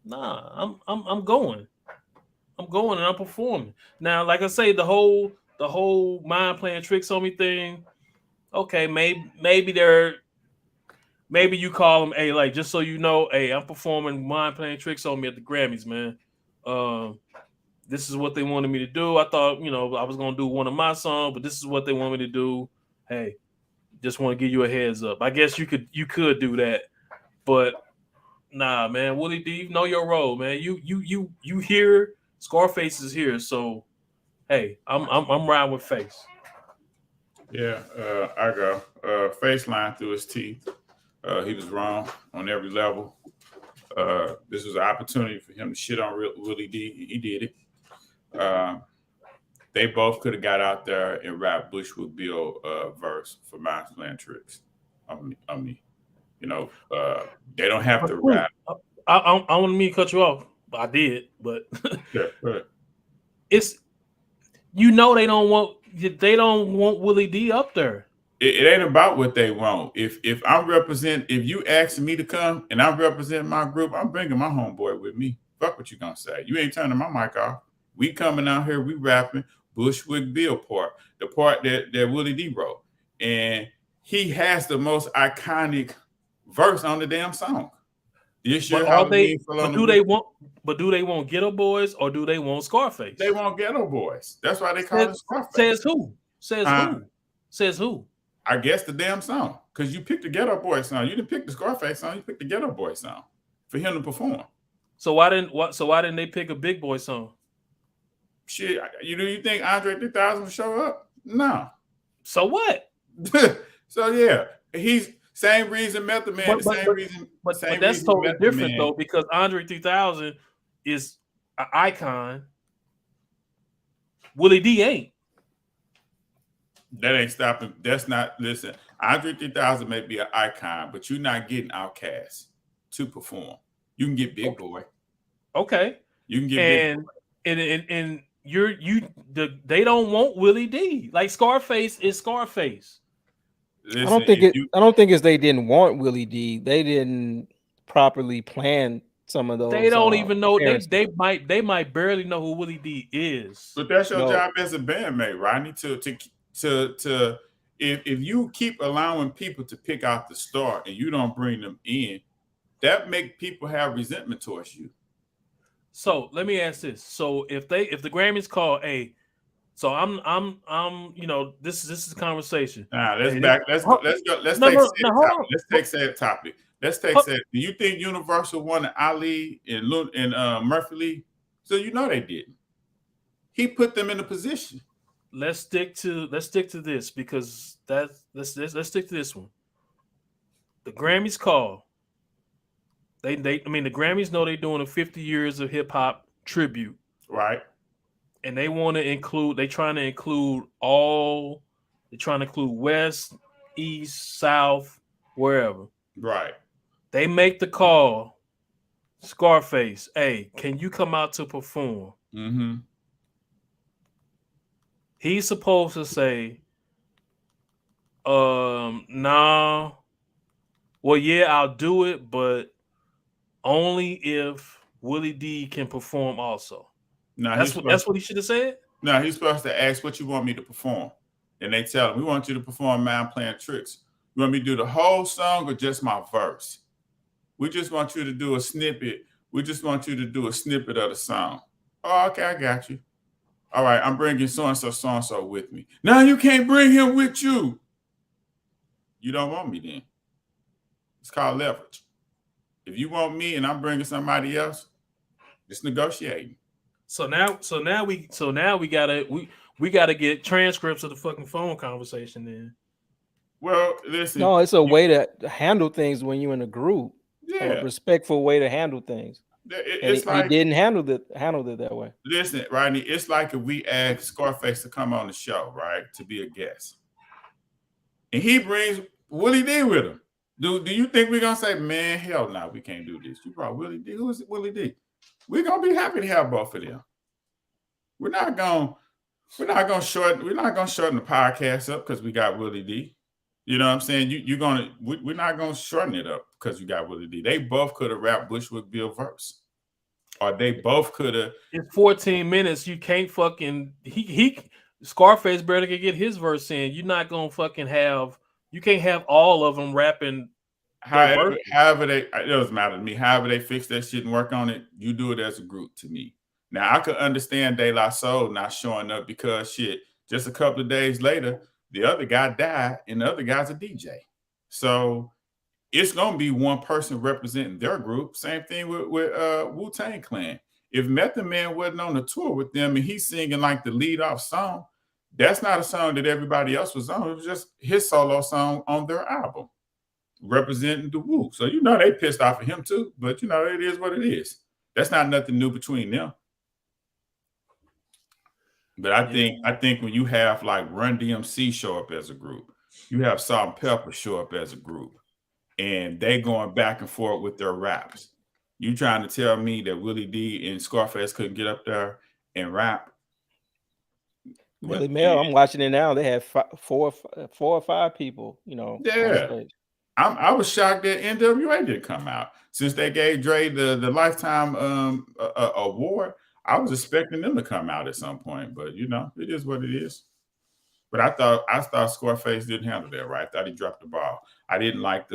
nah, I'm going. I'm going and I'm performing. Now, like I say, the whole mind playing tricks on me thing. Okay, maybe you call them, hey, like, just so you know, hey, I'm performing mind playing tricks on me at the Grammys, man. This is what they wanted me to do. I thought, I was gonna do one of my songs, but this is what they want me to do. Hey, just want to give you a heads up. I guess you could do that, but nah, man. Willie D, know your role, man. You here. Scarface is here, so hey, I'm riding with Face. Yeah, I go. Face line through his teeth. He was wrong on every level. This was an opportunity for him to shit on Willie D. He did it. They both could have got out there and rapped Bushwick Bill verse for Mind Playing Tricks. They don't have to rap. I want me to cut you off. I did, but Yeah, it's they don't want Willie D up there. It ain't about what they want. If you asking me to come and I'm representing my group, I'm bringing my homeboy with me. Fuck what you gonna say. You ain't turning my mic off. We coming out here, we rapping Bushwick Bill part, the part that Willie D wrote. And he has the most iconic verse on the damn song. Do they want Ghetto Boys or do they want Scarface? They want Ghetto Boys. That's why they call it Scarface. Says who? I guess the damn song. Because you picked the Ghetto Boy song. You didn't pick the Scarface song, you picked the Ghetto Boy song for him to perform. So why didn't they pick a Big Boy song? Shit, you think Andre 3000 will show up? No. So what? So yeah, he's same reason Method Man. But that's totally different though, because Andre 3000 is an icon. Willie D ain't. That ain't stopping. That's not. Listen, Andre 3000 may be an icon, but you're not getting Outkast to perform. You can get Big Boy. Okay. You can get Big Boy. And they don't want Willie D. Like Scarface is Scarface. Listen, I don't think it's they didn't want Willie D. They didn't properly plan some of those. They don't even know. They might barely know who Willie D is. But that's your job as a bandmate, Rodney. To if you keep allowing people to pick out the star and you don't bring them in, that make people have resentment towards you. So let me ask this: so if the Grammys call, hey, so I'm this is a conversation. Let's take that topic. Do you think Universal wanted Ali and Murphy Lee? So they didn't. He put them in a position. Let's stick to this because let's stick to this one. The Grammys call. The Grammys know they're doing a 50 years of hip hop tribute, right? And they want to include. They're trying to include West, East, South, wherever. Right. They make the call. Scarface, hey, can you come out to perform? Mm-hmm. He's supposed to say, nah. Well, yeah, I'll do it, but only if Willie D can perform also. No, that's what he should have said. No, he's supposed to ask what you want me to perform. And they tell him, we want you to perform Mind Playing Tricks. You want me to do the whole song or just my verse? We just want you to do a snippet. We just want you to do a snippet of the song. Oh, okay, I got you. All right, I'm bringing so-and-so with me. Now you can't bring him with you. You don't want me then. It's called leverage. If you want me and I'm bringing somebody else, it's negotiating. So now we gotta get transcripts of the fucking phone conversation then. Well, listen. No, it's a way to handle things when you're in a group. Yeah, A respectful way to handle things. it's And he like didn't handle it that way. listen, Rodney. It's like if we ask Scarface to come on the show, right, to be a guest, and he brings Willie D with him. Do you think we're gonna say, man, hell no, we can't do this? You brought Willie D. Who is it, Willie D? We're gonna be happy to have both of them. We're not gonna shorten the podcast up because we got Willie D. You know what I'm saying? We're not gonna shorten it up because you got Willie D. They both could have rapped Bushwickville verse, or they both could have. In 14 minutes, you can't fucking Scarface barely can get his verse in. You're not gonna fucking have. You can't have all of them rapping. However it doesn't matter to me. However they fix that shit and work on it, you do it as a group to me. Now I could understand De La Soul not showing up because shit, just a couple of days later, the other guy died and the other guy's a DJ. So it's gonna be one person representing their group. Same thing with Wu-Tang Clan. If Method Man wasn't on the tour with them and he's singing like the lead off song, that's not a song that everybody else was on. It was just his solo song on their album, representing the Wu. So they pissed off at him too, but it is what it is. That's not nothing new between them. But I think when you have like Run DMC show up as a group, you have Salt-N-Pepa show up as a group, and they going back and forth with their raps. You trying to tell me that Willie D and Scarface couldn't get up there and rap? Willie Mel, I'm watching it now. They have four or five people, Yeah. I was shocked that NWA didn't come out. Since they gave Dre the Lifetime award, I was expecting them to come out at some point, but it is what it is. But I thought Scarface didn't handle that right. I thought he dropped the ball. I didn't like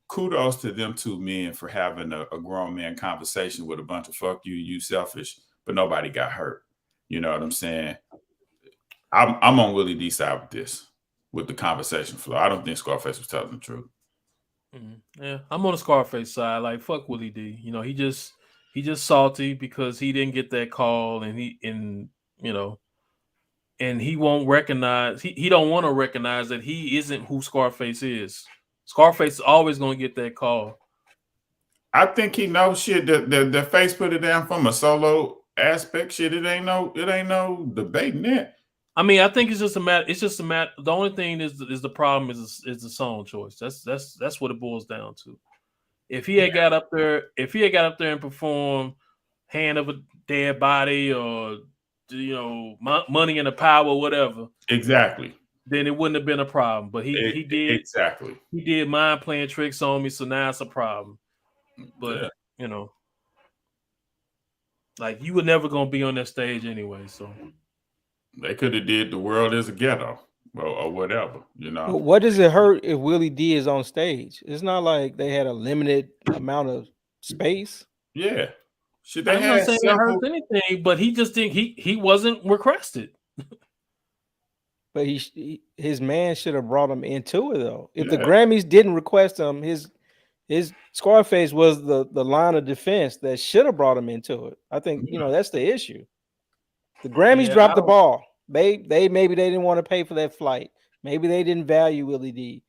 kudos to them two men for having a grown man conversation with a bunch of fuck you, you selfish, but nobody got hurt. You know what I'm saying? I'm on Willie D side with this, with the conversation flow. I don't think Scarface was telling the truth. Mm-hmm. Yeah, I'm on the Scarface side. Like fuck Willie D. He just salty because he didn't get that call, and he won't recognize. He don't want to recognize that he isn't who Scarface is. Scarface is always going to get that call. I think he knows shit. The face put it down from a solo aspect. Shit, it ain't no debating that. I mean, I think it's just a matter. The only thing is the problem is the song choice. That's what it boils down to. If he had got up there and performed "Hand of a Dead Body" or "Money in the Power" or whatever, exactly, then it wouldn't have been a problem. But he did exactly. He did Mind Playing Tricks on Me, so now it's a problem. But like you were never gonna be on that stage anyway, so they could have did "The World Is a Ghetto" or whatever, But what does it hurt if Willie D is on stage? It's not like they had a limited amount of space. Yeah, I'm not saying it hurts anything, but he just think he wasn't requested. But his man should have brought him into it though. If the Grammys didn't request him, his Scarface was the line of defense that should have brought him into it. I think that's the issue. The Grammys dropped the ball. Maybe they didn't want to pay for that flight. Maybe they didn't value Willie D.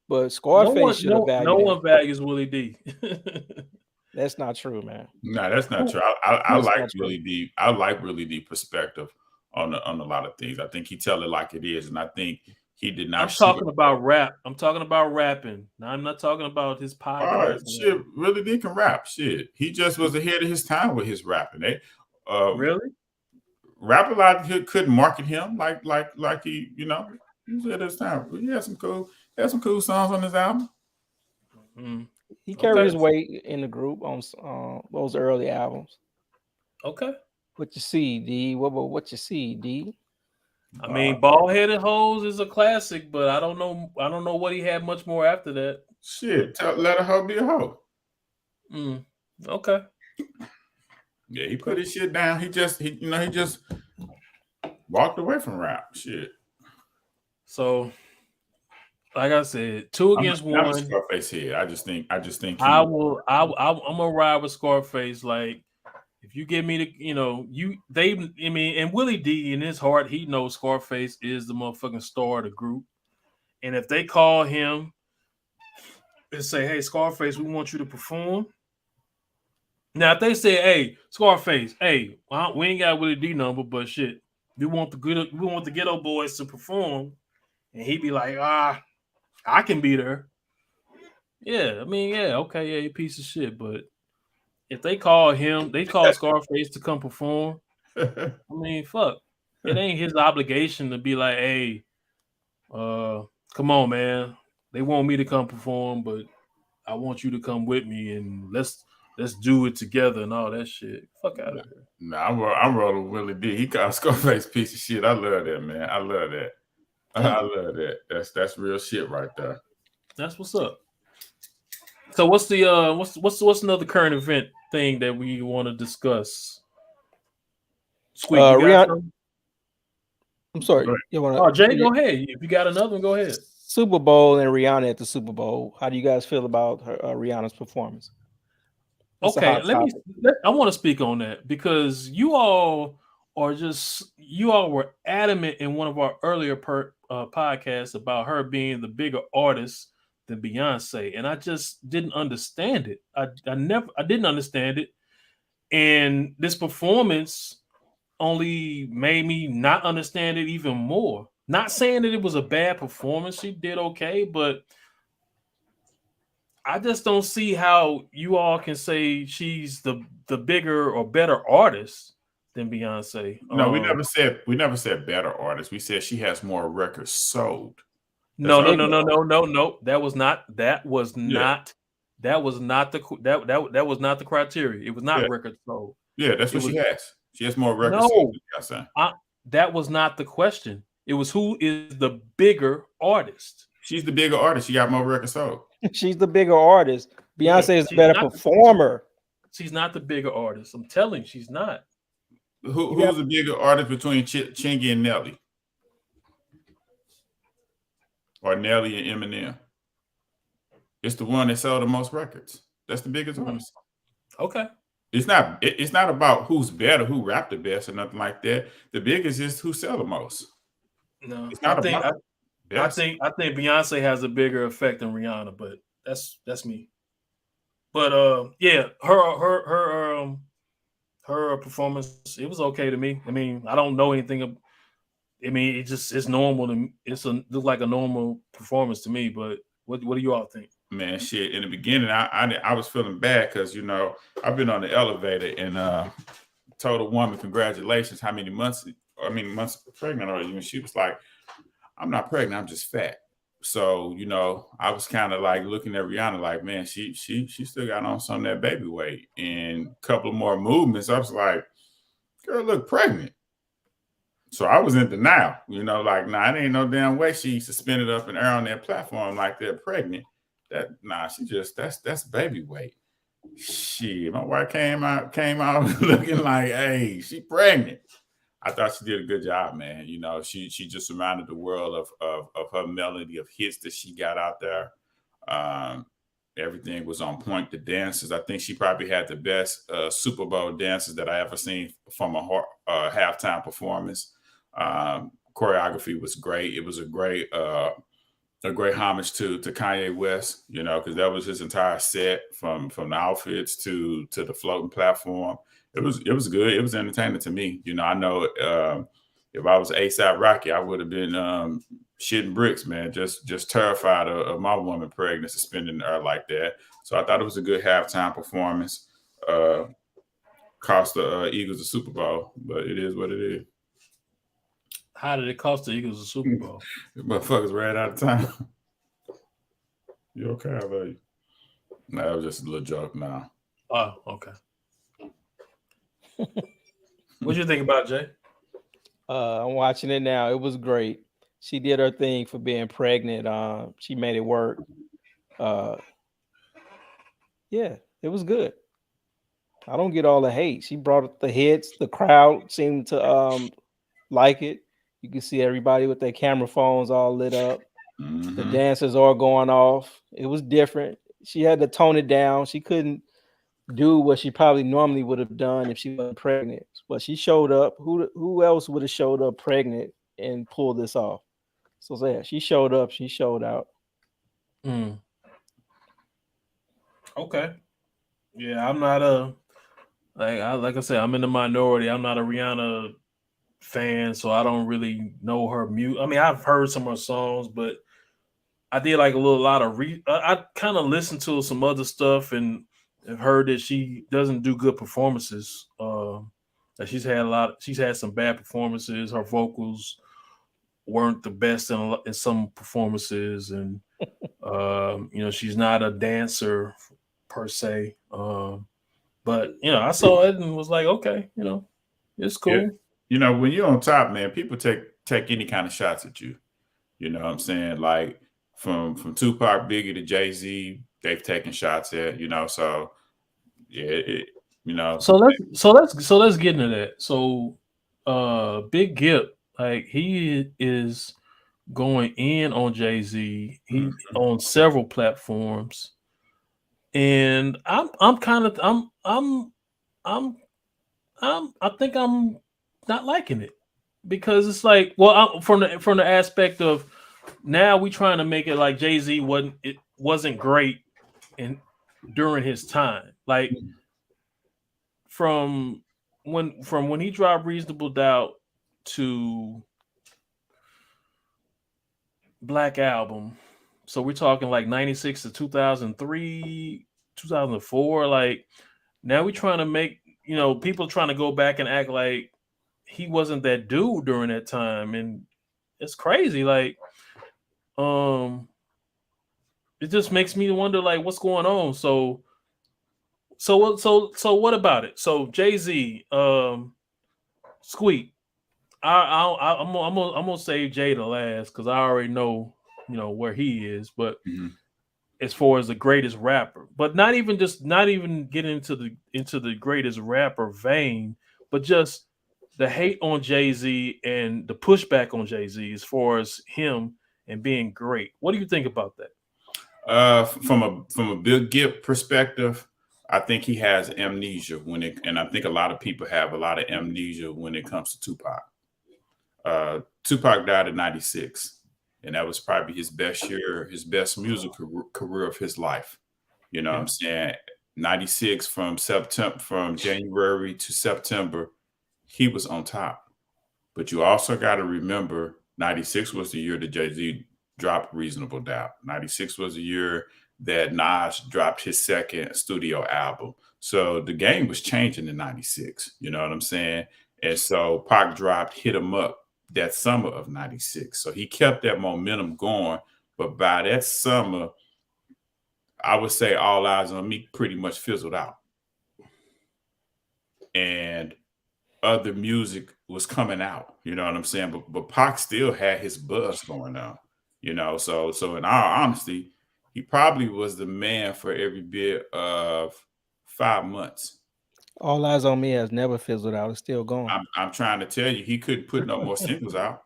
But Scarface should have valued. No one values Willie D. That's not true, man. No, that's not true. I like Willie D. I like Willie D perspective on a lot of things. I think he tell it like it is, and I think he did not. I'm talking about rap. I'm talking about rapping. Now, I'm not talking about his podcast. Shit, Willie D can rap. Shit, he just was ahead of his time with his rapping. Really? Rap a lot couldn't market him like he he was ahead of his time. He had some cool songs on his album. Mm-hmm. He carried his weight in the group on those early albums. Okay. What you see, D? What you see, D? I mean, bald-headed hoes is a classic, but I don't know what he had much more after that. Shit, let a hoe be a hoe. Okay. Yeah, he put his shit down. He just walked away from rap. Shit. So, like I said, 2 against 1. I'm a Scarface here. I just think I'm gonna ride with Scarface. Like, if you give me and Willie D in his heart, he knows Scarface is the motherfucking star of the group. And if they call him and say, "Hey, Scarface, we want you to perform." Now, if they say, "Hey, Scarface, hey, well, we ain't got Willie D number, but shit, we want the Ghetto Boys to perform," and he'd be like, I can be there. Yeah, I mean, yeah, okay, yeah, you piece of shit. But if they call Scarface to come perform, I mean, fuck. It ain't his obligation to be like, hey, come on, man. They want me to come perform, but I want you to come with me and let's do it together and all that shit. Fuck out of here. Nah, I'm rolling with Willie D. He called Scarface piece of shit. I love that, man. I love that. I love that. That's real shit right there. That's what's up. So what's the what's another current event thing that we want to discuss? Squeak, Rihanna. I'm sorry. Jay, go ahead. If you got another one, go ahead. Super Bowl and Rihanna at the Super Bowl. How do you guys feel about Rihanna's performance? Okay, I want to speak on that because you all were adamant in one of our earlier podcasts about her being the bigger artist than Beyonce, and I just didn't understand it. I didn't understand it, and this performance only made me not understand it even more. Not saying that it was a bad performance; she did okay, but I just don't see how you all can say she's the bigger or better artist than Beyonce. No, we never said better artist. We said she has more records sold. No. That was not the criteria. It was not records sold. Yeah, that's what she has. She has more records sold than Beyonce. That was not the question. It was who is the bigger artist. She's the bigger artist. She got more records sold. She's the bigger artist. Beyonce is the better performer. She's not the bigger artist. I'm telling you, she's not. Who's the bigger artist between Chingy and Nelly? Or Nelly and Eminem? It's the one that sold the most records. That's the biggest artist. Okay. It's not about who's better, who rapped the best or nothing like that. The biggest is who sell the most. No, it's not I think Beyonce has a bigger effect than Rihanna, but that's me. But yeah, her performance, it was okay to me. I mean, I don't know anything. I mean, it's normal to me. Look like a normal performance to me. But what do you all think? Man, shit. In the beginning, I was feeling bad because I've been on the elevator and told a woman congratulations. How many months pregnant are you? And she was like, I'm not pregnant. I'm just fat. So, I was kind of like looking at Rihanna like, man, she still got on some of that baby weight. And a couple of more movements, I was like, girl, look pregnant. So I was in denial, like, nah, it ain't no damn way she suspended up in air on that platform like they're pregnant. That's baby weight. Shit, my wife came out looking like, hey, she pregnant. I thought she did a good job, man. She just reminded the world of her melody of hits that she got out there. Everything was on point. The dances, I think she probably had the best Super Bowl dances that I ever seen from a halftime performance. Choreography was great. It was a great homage to Kanye West, because that was his entire set from the outfits to the floating platform. It was good. It was entertaining to me. I know if I was A$AP Rocky, I would have been shitting bricks, man. Just terrified of my woman pregnant, suspending her like that. So I thought it was a good halftime performance. Cost the Eagles a Super Bowl, but it is what it is. How did it cost the Eagles a Super Bowl? The motherfuckers ran out of time. You okay? I love you. No, that was just a little joke now. Oh, okay. What do you think about, Jay? I'm watching it now. It was great. She did her thing for being pregnant. She made it work. Uh, yeah, it was good. I don't get all the hate. She brought up the hits. The crowd seemed to like it. You can see everybody with their camera phones all lit up. The Mhm. dancers are going off. It was different. She had to tone it down. She couldn't do what she probably normally would have done if she wasn't pregnant. But she showed up. Who else would have showed up pregnant and pulled this off? So yeah, she showed up. She showed out. Mm. Okay. Yeah, I'm not a like I said, I'm in the minority. I'm not a Rihanna fan, so I don't really know her music. I mean, I've heard some of her songs, but I did like a lot of I kind of listened to some other stuff and have heard that she doesn't do good performances. That she's had some bad performances. Her vocals weren't the best in some performances, and she's not a dancer per se. But I saw it and was like, okay, it's Yeah. cool. When you're on top, man, people take any kind of shots at you. You know what I'm saying? Like from Tupac, Biggie to Jay-Z, they've taken shots at, so yeah, So let's get into that. So Big Gip, like he is going in on Jay-Z. He on several platforms. And I'm kind of I think I'm not liking it because it's like, well, from the aspect of now we trying to make it like Jay-Z wasn't great during his time. Like from when he dropped Reasonable Doubt to Black Album. So we're talking like 96 to 2003, 2004. Like now we're trying to make, people trying to go back and act like he wasn't that dude during that time. And it's crazy. Like, it just makes me wonder like what's going on. So what about it? So Jay-Z, Squeak. I'm gonna save Jay to last because I already know where he is. But as far as the greatest rapper, but not even getting into the greatest rapper vein, but just the hate on Jay-Z and the pushback on Jay-Z as far as him and being great. What do you think about that? From a Big Gip perspective, I think he has amnesia and I think a lot of people have a lot of amnesia when it comes to Tupac. Tupac died in 96, and that was probably his best year, his best musical career of his life. You know what I'm saying? 96 from January to September, he was on top. But you also got to remember 96 was the year that Jay-Z dropped Reasonable Doubt. 96 was the year that Nas dropped his second studio album. So the game was changing in 96. You know what I'm saying? And so Pac dropped Hit 'Em Up that summer of 96. So he kept that momentum going. But by that summer, I would say All Eyes on Me pretty much fizzled out. And other music was coming out, you know what I'm saying? But Pac still had his buzz going on, So in all honesty, he probably was the man for every bit of 5 months. All Eyes on Me has never fizzled out. It's still going. I'm trying to tell you, he couldn't put no more singles out.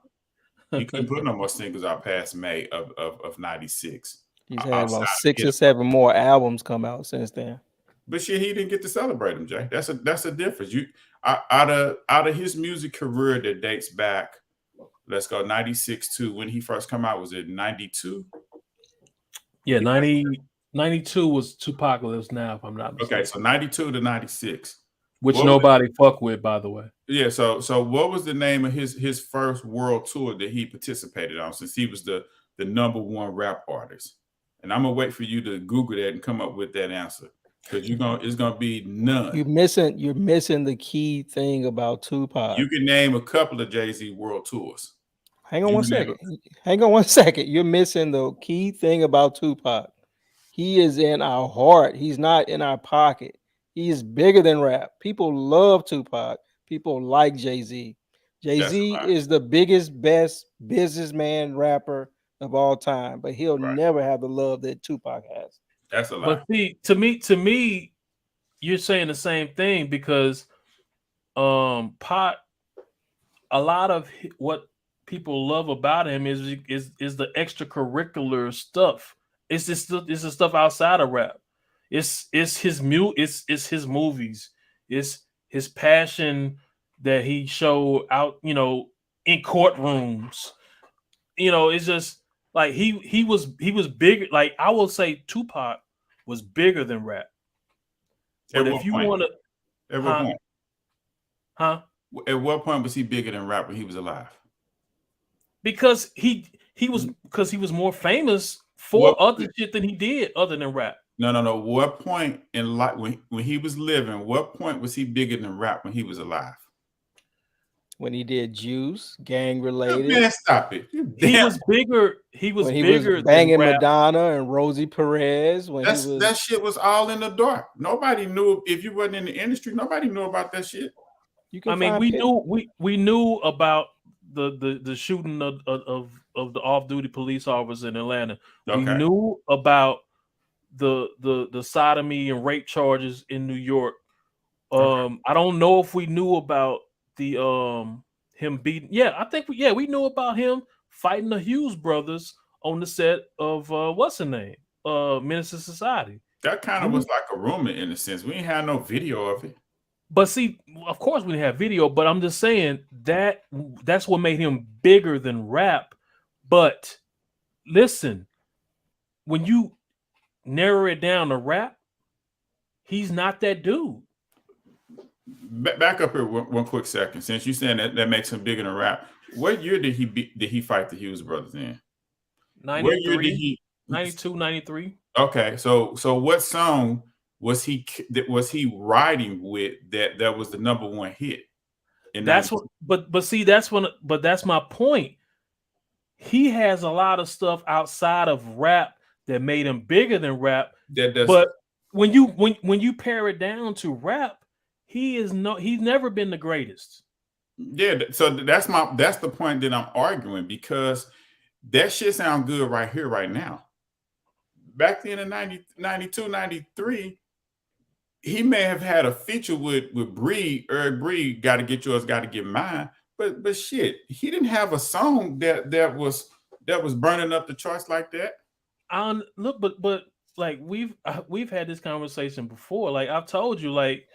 He couldn't put no more singles out past May of 96. He's had about 6 or 7 more albums come out since then. But shit, he didn't get to celebrate him, Jay. That's a difference. Out of his music career that dates back, let's go 96 to when he first come out, was it 92? Yeah, 92 was Tupacalypse Now, if I'm not mistaken. Okay, so 92 to 96. Which nobody fuck with, by the way. Yeah, so what was the name of his first world tour that he participated on, since he was the number one rap artist? And I'm gonna wait for you to Google that and come up with that answer. Because it's gonna be none. You're missing the key thing about Tupac. You can name a couple of Jay-Z world tours. Hang on one second. You're missing the key thing about Tupac. He is in our heart. He's not in our pocket. He is bigger than rap. People love Tupac. People like Jay-Z. Jay-Z is the biggest, best businessman rapper of all time, but he'll never have the love that Tupac has. That's a lie. But see, to me, you're saying the same thing because Pac, a lot of what people love about him is the extracurricular stuff. It's the stuff outside of rap. It's his it's his movies. It's his passion that he showed out, in courtrooms. It's just like he was bigger. Like I will say Tupac was bigger than rap. But if you want to, at what point? Huh? At what point was he bigger than rap when he was alive? Because he was more famous for other shit than he did other than rap. No. What point in life when he was living? What point was he bigger than rap when he was alive? When he did Juice, gang related. Man, stop it! He was bigger. He was bigger was banging Madonna and Rosie Perez. That shit was all in the dark. Nobody knew. If you wasn't in the industry, nobody knew about that shit. We knew about the shooting of the off-duty police officers in Atlanta. Okay. We knew about the sodomy and rape charges in New York. I don't know if we knew about the him beating. Yeah, I think we knew about him fighting the Hughes brothers on the set of what's the name? Menace to Society. That kind of was like a rumor in a sense. We didn't have no video of it. But see, of course we didn't have video, but I'm just saying that's what made him bigger than rap. But listen, when you narrow it down to rap, he's not that dude. Back up here one quick second. Since you're saying that makes him bigger than rap, what year did he fight the Hughes brothers in? 93, what year did he? 92, 93. Okay, so what song was he riding with that was the number one hit? That's what. But see, that's my point. He has a lot of stuff outside of rap that made him bigger than rap. But when you pare it down to rap, he's never been the greatest. Yeah, so that's the point that I'm arguing, because that shit sounds good right here, right now. Back then in 92, 93, he may have had a feature with Breed, Eric Breed, Gotta Get Yours, Gotta Get Mine. But shit, he didn't have a song that was burning up the charts like that. Look, but like we've had this conversation before. Like I've told you, like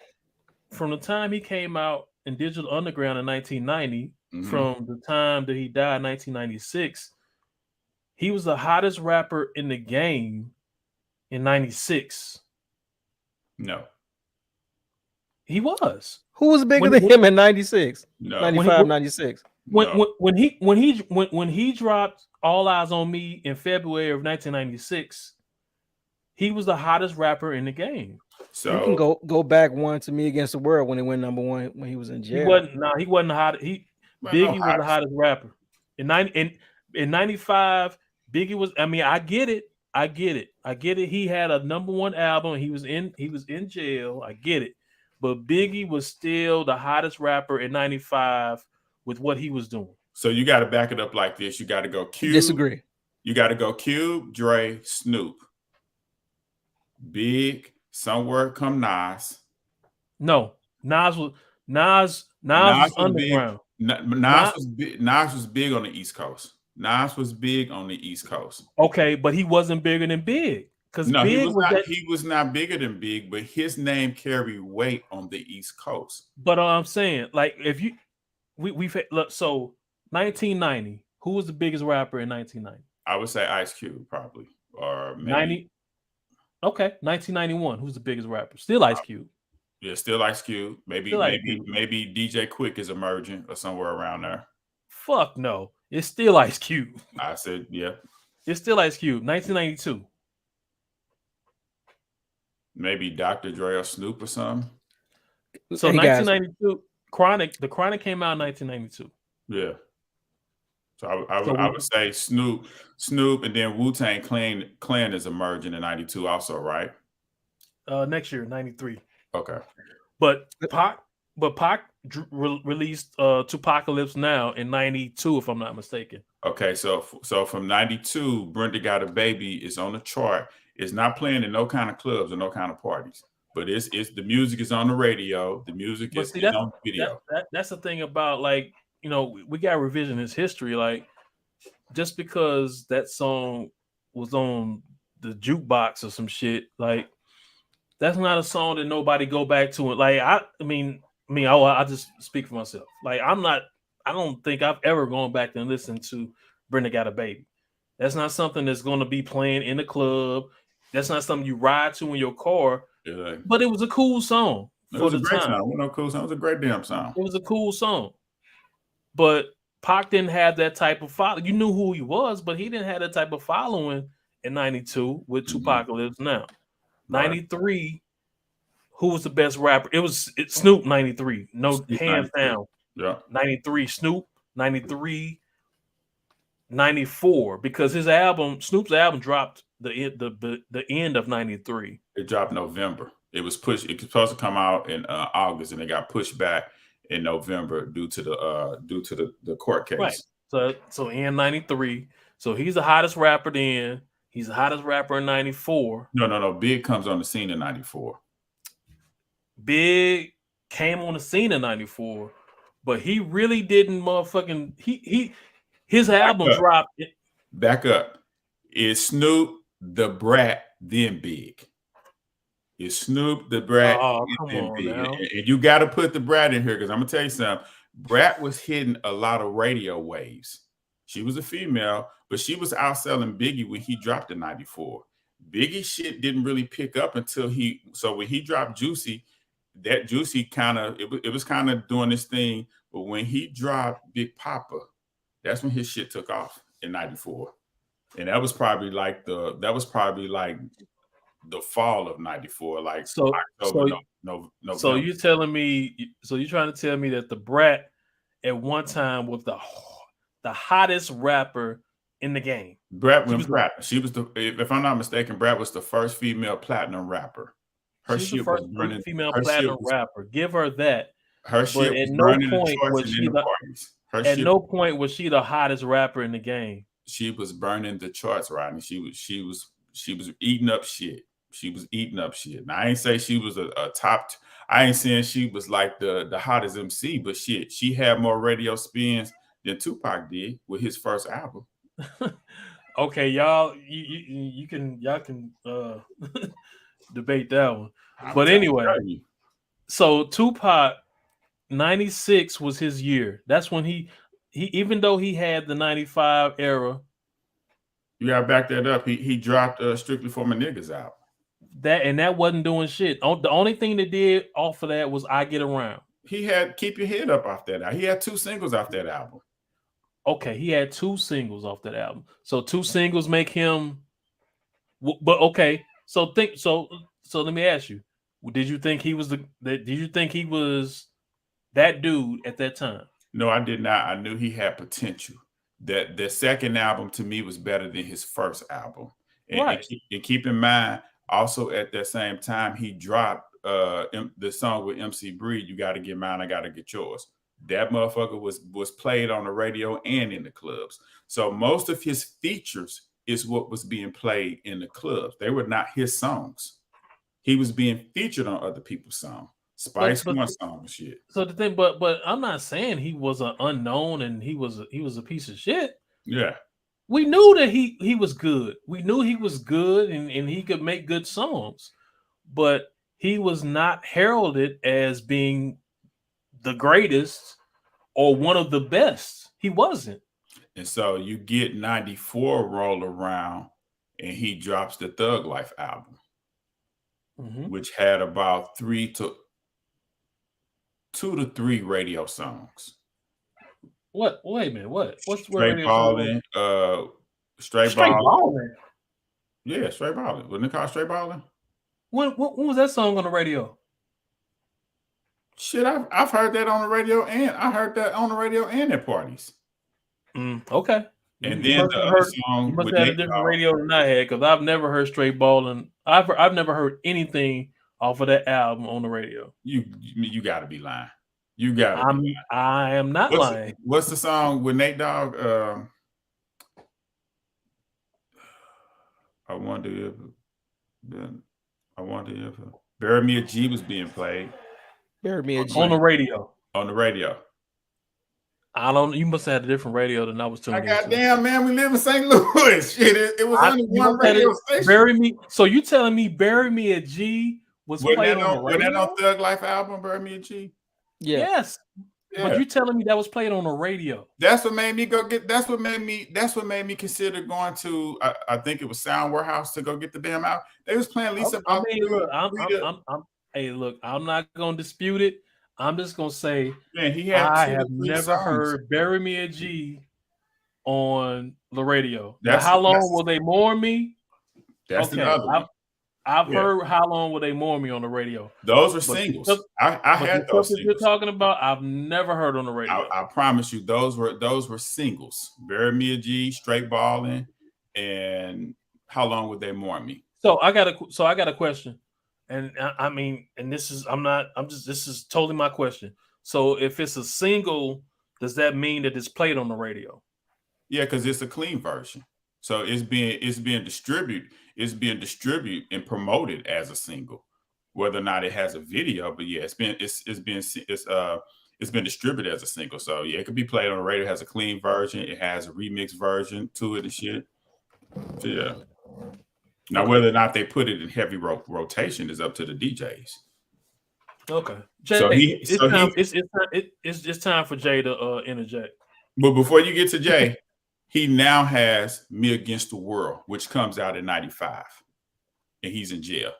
from the time he came out in Digital Underground in 1990, from the time that he died in 1996, he was the hottest rapper in the game in 96. No. He was. Who was bigger than him in 96? No. 95, 96. When he dropped All Eyes on Me in February of 1996, he was the hottest rapper in the game. So you can go back one to Me Against the World when he went number one when he was in jail. He wasn't the hottest. Biggie was the hottest rapper. In 95, Biggie was. I mean, I get it. He had a number one album. He was in jail. I get it. But Biggie was still the hottest rapper in 95 with what he was doing. So you got to back it up like this. You got to go Cube. Disagree. You got to go Cube, Dre, Snoop. Big, Somewhere Come Nas. No, Nas was underground. Nas was big on the East Coast. Nas was big on the East Coast. Okay, but he wasn't bigger than Big. No, he was not bigger than Big, but his name carried weight on the East Coast. But I'm saying, like, if you we've had, look, so 1990, who was the biggest rapper in 1990? I would say Ice Cube, probably, or maybe 90. Okay, 1991, who's the biggest rapper? Still Ice Cube. Yeah, still Ice Cube. Maybe DJ Quick is emerging or somewhere around there. Fuck no, it's still Ice Cube. I said, yeah, it's still Ice Cube. 1992. Maybe Dr. Dre or Snoop or something. So 1992, The Chronic came out in 1992. Yeah. So I would say Snoop, and then Wu-Tang Clan is emerging in 92 also, right? Next year, 93. Okay. But Pac released Tupacalypse Now in '92, if I'm not mistaken. Okay, so from '92, Brenda Got a Baby is on the chart. It's not playing in no kind of clubs or no kind of parties, but it's the music is on the radio. The music But is see, on video. that's the thing about, like, you know, we got revisionist history. Like, just because that song was on the jukebox or some shit, like, that's not a song that nobody go back to. It. Like, I mean, I just speak for myself. Like, I don't think I've ever gone back and listened to Brenda Got a Baby. That's not something that's going to be playing in the club. That's not something you ride to in your car. Yeah. But it was a cool song for the time. It was a cool song. It was a great damn song. It was a cool song. But Pac didn't have that type of follow. You knew who he was, but he didn't have that type of following in '92 with Tupacalypse Now. 93, who was the best rapper? It's Snoop. 93, no, hands down. Yeah. 93 Snoop. 93, 94, because Snoop's album dropped the end of '93. It dropped November. It was pushed. It was supposed to come out in August, and it got pushed back in November due to the court case. Right. So in '93, so he's the hottest rapper then. He's the hottest rapper in '94. No. Big comes on the scene in '94. Big came on the scene in '94, but he really didn't motherfucking his album dropped. Back up. Is Snoop the Brat then Big? Is Snoop the Brat then Big? And you got to put the Brat in here because I'm gonna tell you something. Brat was hitting a lot of radio waves. She was a female, but she was outselling Biggie when he dropped in '94. Biggie shit didn't really pick up until when he dropped Juicy, that Juicy it was kind of doing this thing. But when he dropped Big Papa, that's when his shit took off in '94. And that was probably like the fall of '94, like October, November. So you're telling me, you're trying to tell me that the Brat at one time was the hottest rapper in the game. Brat went platinum. She was if I'm not mistaken, Brat was the first female platinum rapper. Her shit was burning. Female platinum rapper. Give her that. Her shit was burning the charts in the parties. At no point was she the hottest rapper in the game. She was burning the charts, Rodney. She was eating up shit. She was eating up shit. Now I ain't say she was a top. I ain't saying she was like the hottest MC, but shit, she had more radio spins than Tupac did with his first album. Okay, y'all, y'all can debate that one. But anyway, so Tupac, 96 was his year. That's when he even though he had the 95 era. You gotta back that up. He dropped Strictly for My Niggas out. That wasn't doing shit. The only thing that did off of that was I Get Around. He had Keep Your Head Up off that album. He had 2 singles off that album. Okay, he had 2 singles off that album. So 2 singles make him. But okay, so let me ask you: Did you think he was that dude at that time? No, I did not. I knew he had potential. That the second album to me was better than his first album. And keep in mind, also at that same time, he dropped the song with MC Breed, You Gotta Get Mine, I Gotta Get Yours. That motherfucker was played on the radio and in the clubs. So most of his features is what was being played in the clubs. They were not his songs. He was being featured on other people's songs. Spice One song and shit. So the thing, but I'm not saying he was an unknown and he was a piece of shit. Yeah. We knew that he was good. We knew he was good and he could make good songs, but he was not heralded as being the greatest or one of the best. He wasn't. And so you get 94 roll around and he drops the Thug Life album, which had about 2 to 3 radio songs. What? Wait a minute. What? What's Straight Ballin'? Straight Ballin'. Yeah, Straight Ballin'. Wasn't it called Straight Ballin'? When was that song on the radio? Shit, I've heard that on the radio, and I heard that on the radio and at parties. Okay. And then the other song you must have a different radio than I had, because I've never heard Straight Ballin'. I've never heard anything off of that album on the radio. You got to be lying. You got it. I am not lying. What's the song with Nate Dogg? I wonder if Bury Me a G was being played. Bury Me a G. On the radio. On the radio. You must have had a different radio than I was tuning into. Goddamn, man, we live in St. Louis. Shit, it was only one radio station. Bury Me. So you telling me Bury Me a G was played on the radio? Was that on Thug Life album, Bury Me a G? Yeah. Yes. Yeah. But you telling me that was played on the radio? That's what made me go get. That's what made me consider going to. I think it was Sound Warehouse to go get the damn out. They was playing Lisa. Hey, look, I'm not gonna dispute it. I'm just gonna say, man, I have never heard "Bury Me a G" on the radio. Now, how long will they mourn me? That's the other one. I've heard "How Long Will They Mourn Me" on the radio. Those are singles. I had those singles. You're talking about, I've never heard on the radio. I promise you, those were singles. "Bury Me a G," "Straight Ballin'," and "How Long Would They Mourn Me." So I got a question, and I mean, and this is this is totally my question. So if it's a single, does that mean that it's played on the radio? Yeah, because it's a clean version. So it's being distributed. It's being distributed and promoted as a single, whether or not it has a video. But yeah, it's been distributed as a single. So yeah, it could be played on the radio. It has a clean version. It has a remix version to it and shit. So, yeah. Now whether or not they put it in heavy rotation is up to the DJs. Okay. Jay, it's time for Jay to interject. But before you get to Jay. He now has Me Against the World, which comes out in 95, and he's in jail.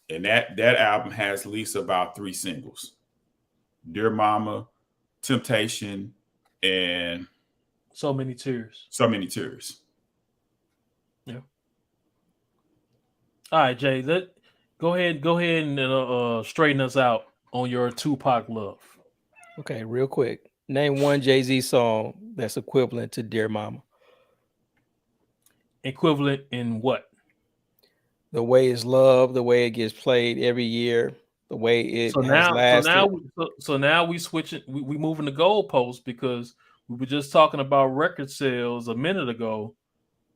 And that album has at least about 3 singles: Dear Mama, Temptation, and So Many Tears. So Many Tears. Yeah. All right, Jay. Go ahead and straighten us out on your Tupac love. Okay, real quick. Name one Jay-Z song that's equivalent to Dear Mama. Equivalent in what? The way it's loved, the way it gets played every year, the way it has lasted. So now we switch it. We moving the goalpost because we were just talking about record sales a minute ago.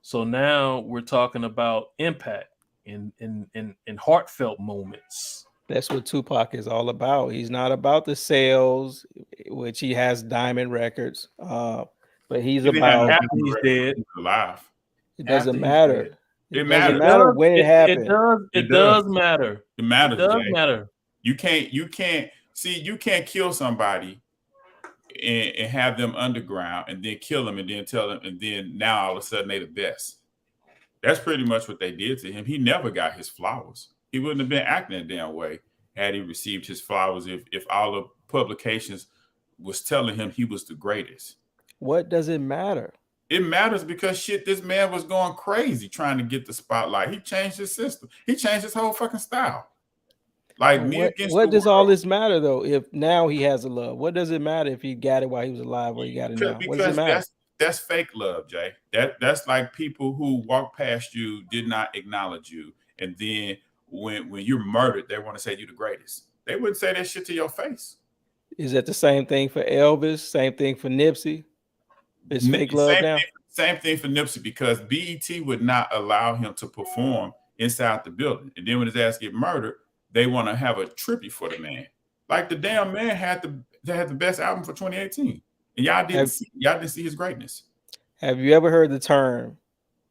So now we're talking about impact in heartfelt moments. That's what Tupac is all about. He's not about the sales, which he has diamond records, but he's about after he's dead. Alive. It doesn't matter. It doesn't matter when it happened. It does matter. It matters. It does matter. You can't kill somebody and have them underground and then kill them and then tell them and then now all of a sudden they the best. That's pretty much what they did to him. He never got his flowers. He wouldn't have been acting that damn way had he received his flowers if all the publications was telling him he was the greatest. What does it matter? It matters because this man was going crazy trying to get the spotlight. He changed his system. He changed his whole fucking style. Like what does all this matter though? If now he has a love, what does it matter if he got it while he was alive or he got it now? What does it matter? That's fake love, Jay. That's like people who walk past you, did not acknowledge you, and then when you're murdered, they want to say you're the greatest. They wouldn't say that shit to your face. Is that the same thing for Elvis? Same thing for Nipsey? It's fake love now? Same thing for Nipsey because BET would not allow him to perform inside the building. And then when his ass get murdered, they want to have a tribute for the man. Like the damn man had the best album for 2018. And y'all didn't see his greatness. Have you ever heard the term,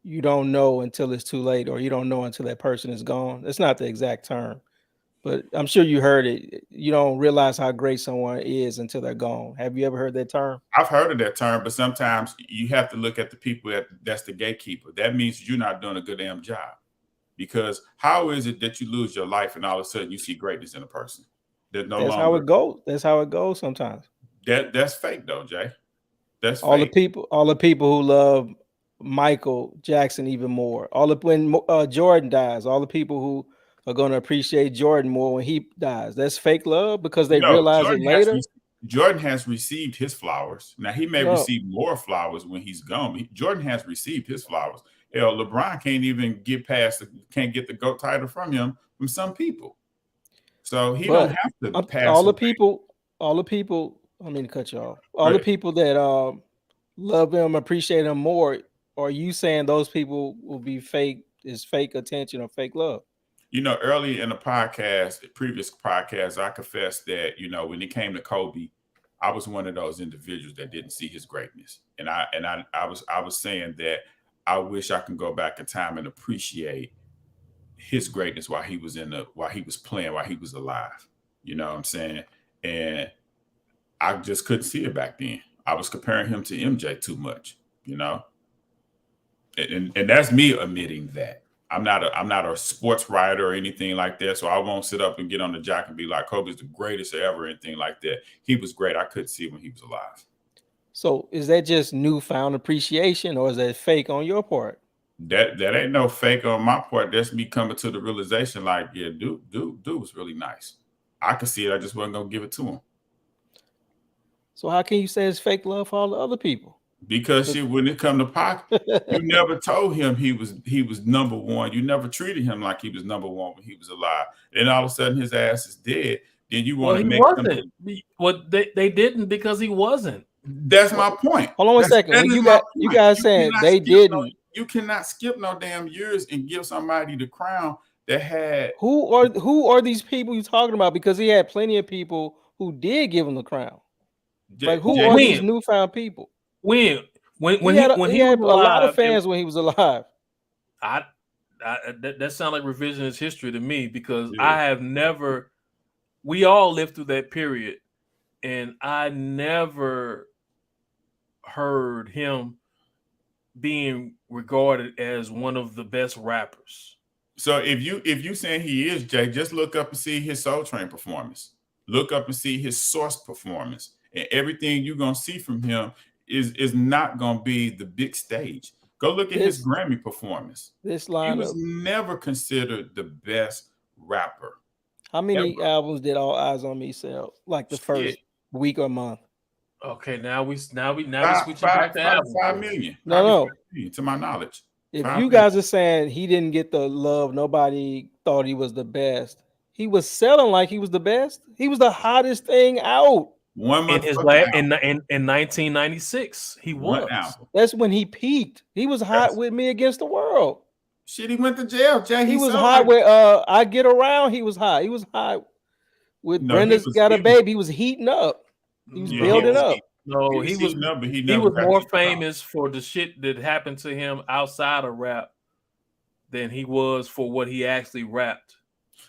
you don't know until it's too late, or you don't know until that person is gone? That's not the exact term, but I'm sure you heard it. You don't realize how great someone is until they're gone. Have you ever heard that term? I've heard of that term, but sometimes you have to look at the people that's the gatekeeper. That means you're not doing a good damn job. Because how is it that you lose your life and all of a sudden you see greatness in a person? That's how it goes. That's how it goes sometimes. That's fake though, Jay. That's all fake. All the people who love Michael Jackson even more. When Jordan dies, all the people who are going to appreciate Jordan more when he dies. That's fake love because they realize it later. Jordan has received his flowers. Now he may receive more flowers when he's gone. Jordan has received his flowers. Hell, LeBron can't even get the GOAT title from him from some people. So he don't have to pass. All all the people. I mean to cut you off. All the Right. people that love him, appreciate him more. Are you saying those people will be fake? Is fake attention or fake love? You know, early in the podcast, the previous podcast, I confessed that, you know, when it came to Kobe, I was one of those individuals that didn't see his greatness. And I was saying that I wish I can go back in time and appreciate his greatness while he was playing, while he was alive. You know what I'm saying? And I just couldn't see it back then. I was comparing him to MJ too much, you know? And that's me admitting that. I'm not a sports writer or anything like that, so I won't sit up and get on the jock and be like Kobe's the greatest ever, anything like that. He was great. I couldn't see when he was alive. So is that just newfound appreciation, or is that fake on your part? That ain't no fake on my part. That's me coming to the realization, like, yeah, dude was really nice. I could see it. I just wasn't gonna give it to him. So how can you say it's fake love for all the other people? Because shit, when it come to Pac, you never told him he was number one. You never treated him like he was number one when he was alive. And all of a sudden his ass is dead. Then you want to make him. Well, they didn't because he wasn't. That's my point. Hold on a second. You guys saying they didn't. You cannot skip no damn years and give somebody the crown that had. Who are these people you talking about? Because he had plenty of people who did give him the crown. Like who are these newfound people? When he had was alive, a lot of fans when he was alive. That sounds like revisionist history to me, because I have never. We all lived through that period, and I never heard him being regarded as one of the best rappers. So if you saying he is, Jay, just look up and see his Soul Train performance. Look up and see his Source performance, and everything you're gonna see from him is not gonna be the big stage. Go look at his Grammy performance. This line he was never considered the best rapper. How many albums did All Eyes on Me sell? Like the first week or month? Okay, now we switching back to albums. 5 million. No. To my knowledge. If you guys are saying he didn't get the love, nobody thought he was the best. He was selling like he was the best. He was the hottest thing out. One month in 1996, he was. That's when he peaked. He was hot with Me Against the World. Shit, he went to jail, Jay. He was hot with I Get Around. He was hot. He was hot with Brenda's Got a Baby. He was heating up. He was building up. No, he was more famous for the shit that happened to him outside of rap than he was for what he actually rapped.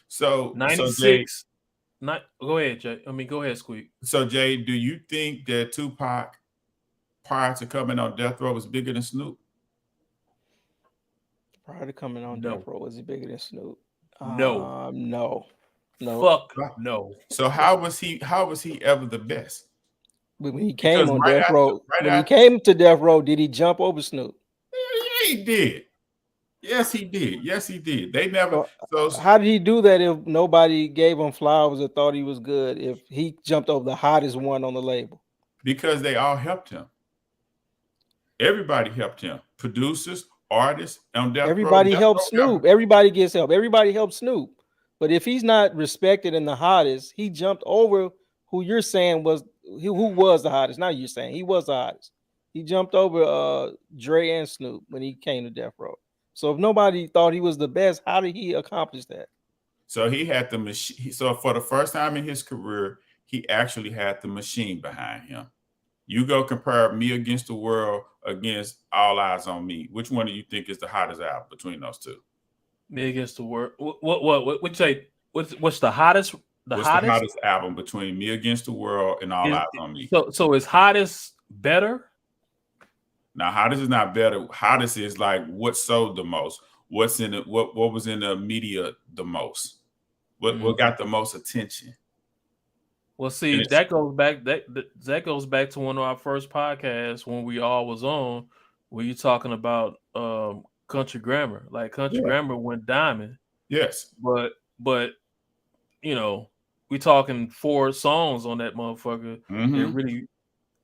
So 96. Go ahead, Jay. Go ahead, Squeak. So, Jay, do you think that Tupac, prior to coming on death row, was bigger than Snoop? Prior to coming on death row, was he bigger than Snoop? No. Fuck no. So how was he ever the best? When he came on death row, he came to death row, did he jump over Snoop? Yeah, he did. Yes, he did. They never. So how did he do that if nobody gave him flowers or thought he was good? If he jumped over the hottest one on the label? Because they all helped him. Everybody helped him. Producers, artists, on death row. Everybody helped Snoop. Everybody gets help. Everybody helps Snoop. But if he's not respected and the hottest, he jumped over who you're saying was who was the hottest. Now you're saying he was the hottest. He jumped over Dre and Snoop when he came to death row. So if nobody thought he was the best, how did he accomplish that? So he had the machine. So for the first time in his career, he actually had the machine behind him. You go compare Me Against the World against All Eyes on Me. Which one do you think is the hottest album between those two? Me Against the World. What's the hottest? The hottest album between Me Against the World and All Eyes on Me? So is hottest better? Now, hottest is not better. Hottest is like what sold the most. What's in it? What was in the media the most? What got the most attention? Well, see, that goes back. That goes back to one of our first podcasts when we all was on, where you're talking about Country Grammar. Like Country Grammar went diamond. Yes, but you know, we talking 4 songs on that motherfucker. It really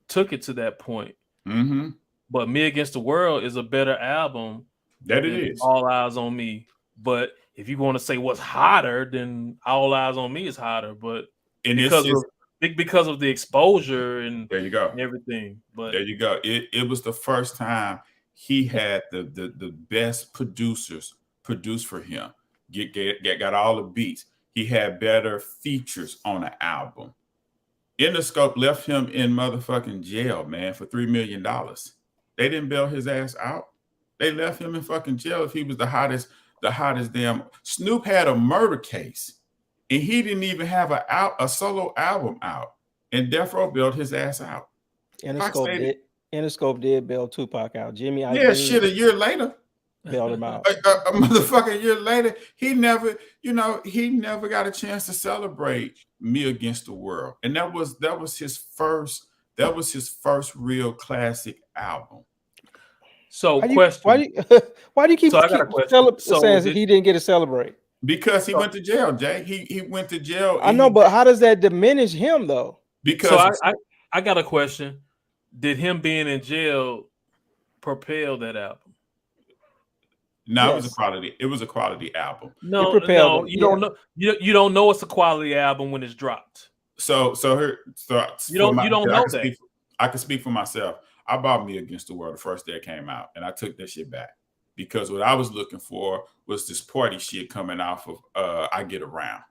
took it to that point. Mm-hmm. But Me Against the World is a better album. That it is. All Eyes on Me. But if you want to say what's hotter, then All Eyes on Me is hotter. But because of the exposure and There you go. everything. But There you go. It was the first time he had the best producers produce for him. Got all the beats. He had better features on the album. Interscope left him in motherfucking jail, man, for $3 million. They didn't bail his ass out. They left him in fucking jail if he was the hottest damn. Snoop had a murder case, and he didn't even have a solo album out. And Death Row bailed his ass out. Interscope did bail Tupac out. Jimmy, yeah, shit. A year later, bailed him out. A motherfucking year later, he never got a chance to celebrate Me Against the World, and that was his first real classic album. So, why do you keep saying that he didn't get to celebrate? Because he went to jail, Jay. He went to jail. I know, but how does that diminish him, though? Because I got a question. Did him being in jail propel that album? No, Yes. It was a quality album. No, you don't know. You don't know it's a quality album when it's dropped. So you don't know that. I can speak for myself. I bought Me Against the World the first day it came out, and I took that shit back because what I was looking for was this party shit coming off of I Get Around.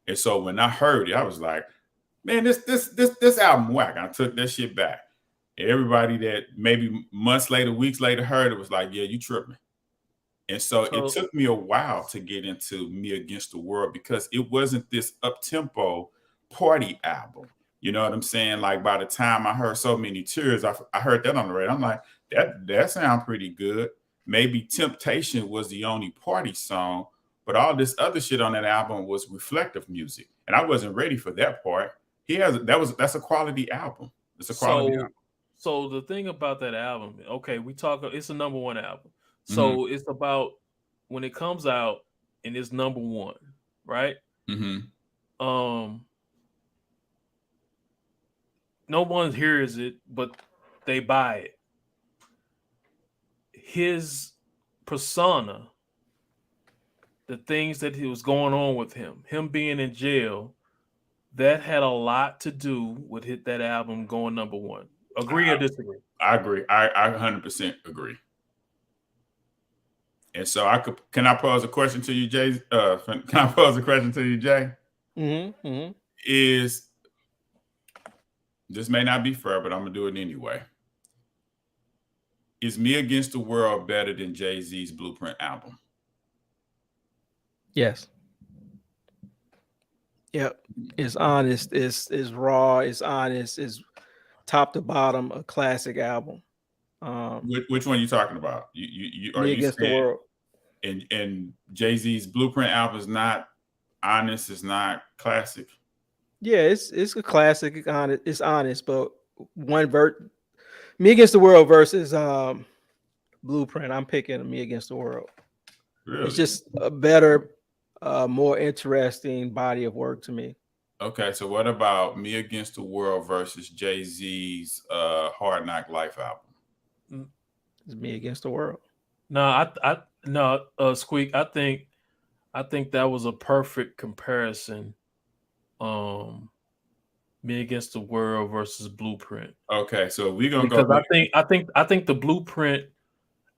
And so when I heard it, I was like, man, this album whack. I took that shit back. And everybody that maybe months later, weeks later heard it was like, yeah, you tripping. And so it took me a while to get into Me Against the World because it wasn't this up-tempo party album. You know what I'm saying? Like by the time I heard So Many Tears, I heard that on the radio. I'm like, that sounds pretty good. Maybe Temptation was the only party song, but all this other shit on that album was reflective music. And I wasn't ready for that part. That's a quality album. It's a quality album. So the thing about that album, okay, it's a number one album. So it's about when it comes out and it's number one, right? Mm-hmm. No one hears it, but they buy it. His persona, the things that was going on with him being in jail, that had a lot to do with that album going number one. Agree or disagree? I agree. I 100% agree. And so can I pose a question to you, Jay? Can I pose a question to you, Jay? Mm-hmm. This may not be fair, but I'm gonna do it anyway. Is Me Against the World better than Jay-Z's Blueprint album? Yes. Yep. It's honest. It's raw. It's honest. It's top to bottom a classic album. Which one are you talking about? You Me Against the World. And Jay-Z's Blueprint album is not honest. It's not classic. Yeah, it's a classic. It's honest, but Me Against the World versus Blueprint. I'm picking Me Against the World. Really? It's just a better, more interesting body of work to me. Okay, so what about Me Against the World versus Jay-Z's Hard Knock Life album? It's Me Against the World. No, Squeak. I think that was a perfect comparison. Me Against the World versus Blueprint. Okay, so we're gonna go. I think the Blueprint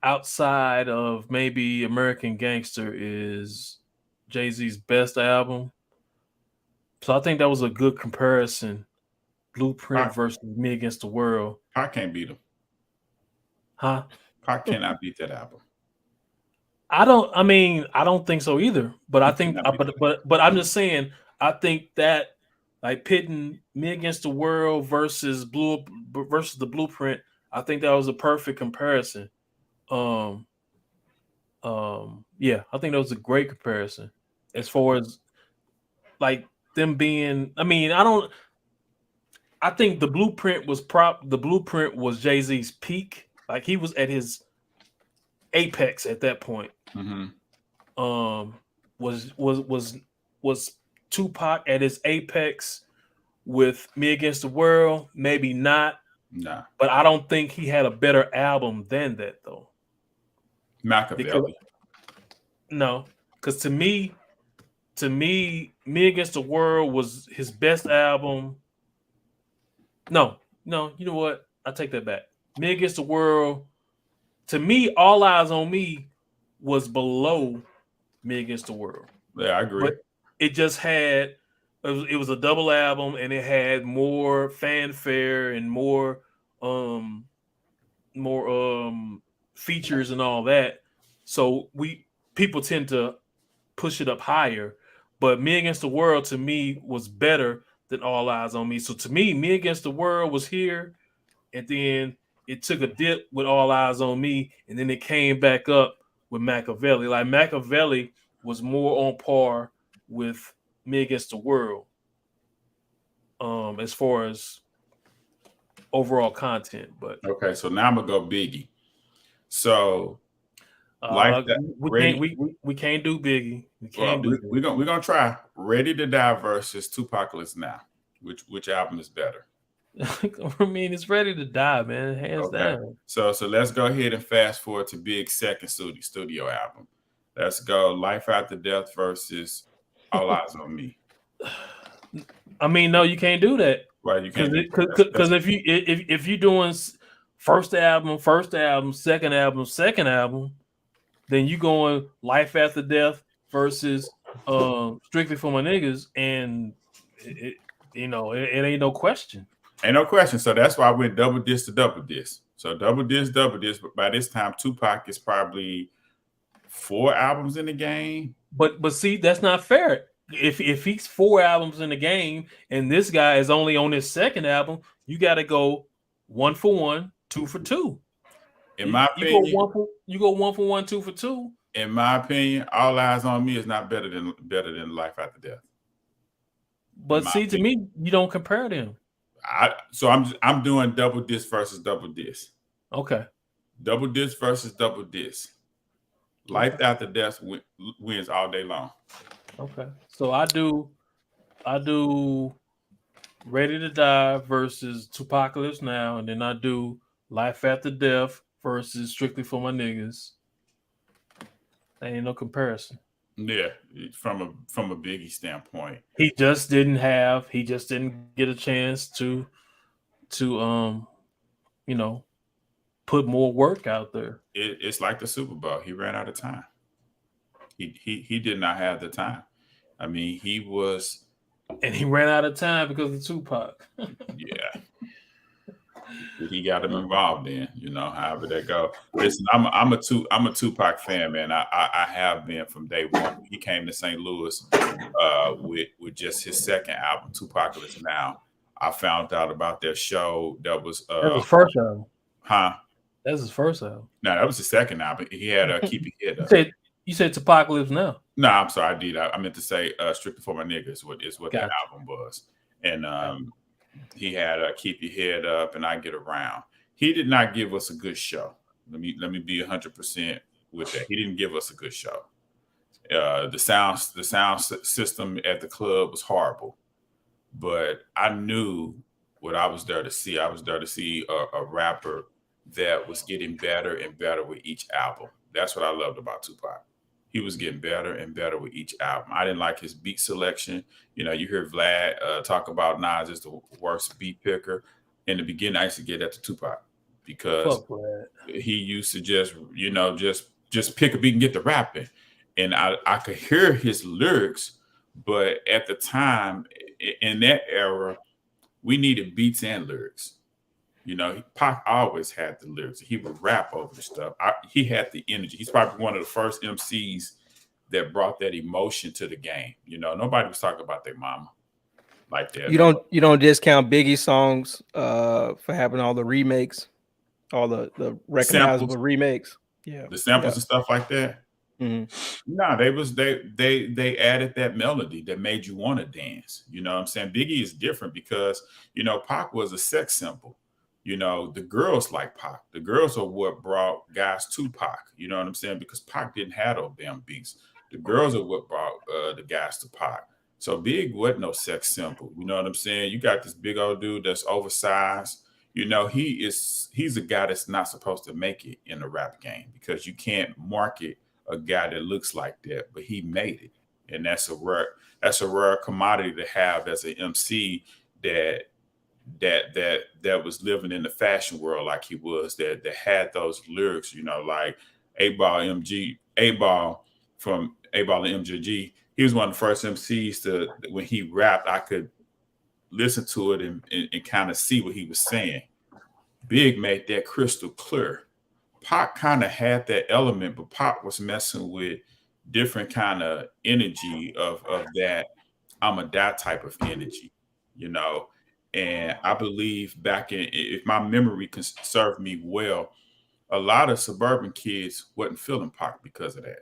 outside of maybe American Gangster is Jay-Z's best album. So I think that was a good comparison. Blueprint versus Me Against the World. Pac can't beat him. Huh? Pac cannot beat that album. I don't think so either. But I think, but I'm just saying, I think that like pitting Me Against the World versus the Blueprint, I think that was a perfect comparison. Yeah, I think that was a great comparison as far as like them being. I think the Blueprint was Jay-Z's peak. Like he was at his apex at that point. Mm-hmm. Was Tupac at his apex with Me Against the World? Maybe not. Nah. But I don't think he had a better album than that though. Machiavelli. No, because to me, Me Against the World was his best album No, you know what? I take that back. Me Against the World, to me, All Eyes on Me was below Me Against the World. Yeah, I agree. But it just had it was a double album and it had more fanfare and more more features and all that. So people tend to push it up higher. But Me Against the World to me was better than All Eyes on Me. So to me, Me Against the World was here, and then it took a dip with All Eyes on Me, and then it came back up with Machiavelli. Like Machiavelli was more on par with Me Against the World, as far as overall content. But Okay, so now I'm gonna go Biggie. So like that, we can't do Biggie. We can't do we're gonna try Ready to Die versus Tupacalypse Now. Which album is better? I mean, it's Ready to Die, man, hands down. So let's go ahead and fast forward to Big's second studio album. Let's go Life After Death versus All Eyes on Me. I mean, no, you can't do that. Right, you can't because if you're doing first album, second album, then you going Life After Death versus Strictly for My Niggas, and it ain't no question. Ain't no question. So that's why I went double disc to double disc. So double disc. But by this time, Tupac is probably 4 albums in the game. But see, that's not fair. If he's 4 albums in the game and this guy is only on his second album, you got to go 1 for 1, 2 for 2. In my opinion, you go 1 for 1, 2 for 2. In my opinion, All Eyes on Me is not better than Life After Death. But see, to me, you don't compare them. So I'm doing double disc versus double disc. Okay. Double disc versus double disc. Life After Death wins all day long. Okay. So I do Ready to Die versus Tupacalypse Now, and then I do Life After Death versus Strictly for My Niggas. There ain't no comparison. Yeah, from a Biggie standpoint, he just didn't get a chance to put more work out there. It's like the Super Bowl. He ran out of time. He did not have the time. I mean, he ran out of time because of Tupac. Yeah. He got him involved in, however that go. Listen, I'm a Tupac fan, man. I have been from day one. He came to St. Louis with just his second album, Tupacalypse Now. I found out about their show that was his first album. Huh? That's his first album. No, that was his second album. He had Keep Your Head Up. You said Tupacalypse Now. No, I'm sorry, I did. I meant to say Strictly for My Niggas is what Gotcha. that album was. And he had Keep Your Head Up and I Get Around. He did not give us a good show. Let me be 100% with that. He didn't give us a good show. The sound system at the club was horrible, but I knew what I was there to see. I was there to see a rapper that was getting better and better with each album. That's what I loved about Tupac. He was getting better and better with each album. I didn't like his beat selection. You hear Vlad talk about Nas as the worst beat picker. In the beginning, I used to get that to Tupac because he used to just pick a beat and get the rapping. And I could hear his lyrics, but at the time, in that era, we needed beats and lyrics. Pac always had the lyrics. He would rap over the stuff. He had the energy. He's probably one of the first MCs that brought that emotion to the game. Nobody was talking about their mama like that. You don't discount Biggie songs for having all the remakes, all the recognizable remakes. Yeah, the samples and stuff like that. Mm-hmm. No, they added that melody that made you want to dance. You know what I'm saying? Biggie is different because Pac was a sex symbol. The girls like Pac. The girls are what brought guys to Pac. You know what I'm saying? Because Pac didn't have those damn beats. The girls are what brought the guys to Pac. So Big wasn't no sex symbol. You know what I'm saying? You got this big old dude that's oversized. He's a guy that's not supposed to make it in the rap game because you can't market a guy that looks like that, but he made it. And that's a rare commodity to have as an MC that that was living in the fashion world like he was, that had those lyrics, like 8Ball from 8Ball and MJG. He was one of the first MCs to, when he rapped, I could listen to it and kind of see what he was saying. Big made that crystal clear. Pac kind of had that element, but Pac was messing with different kind of energy of that I'm a die type of energy, And I believe back in, if my memory can serve me well, a lot of suburban kids wasn't feeling Pac because of that.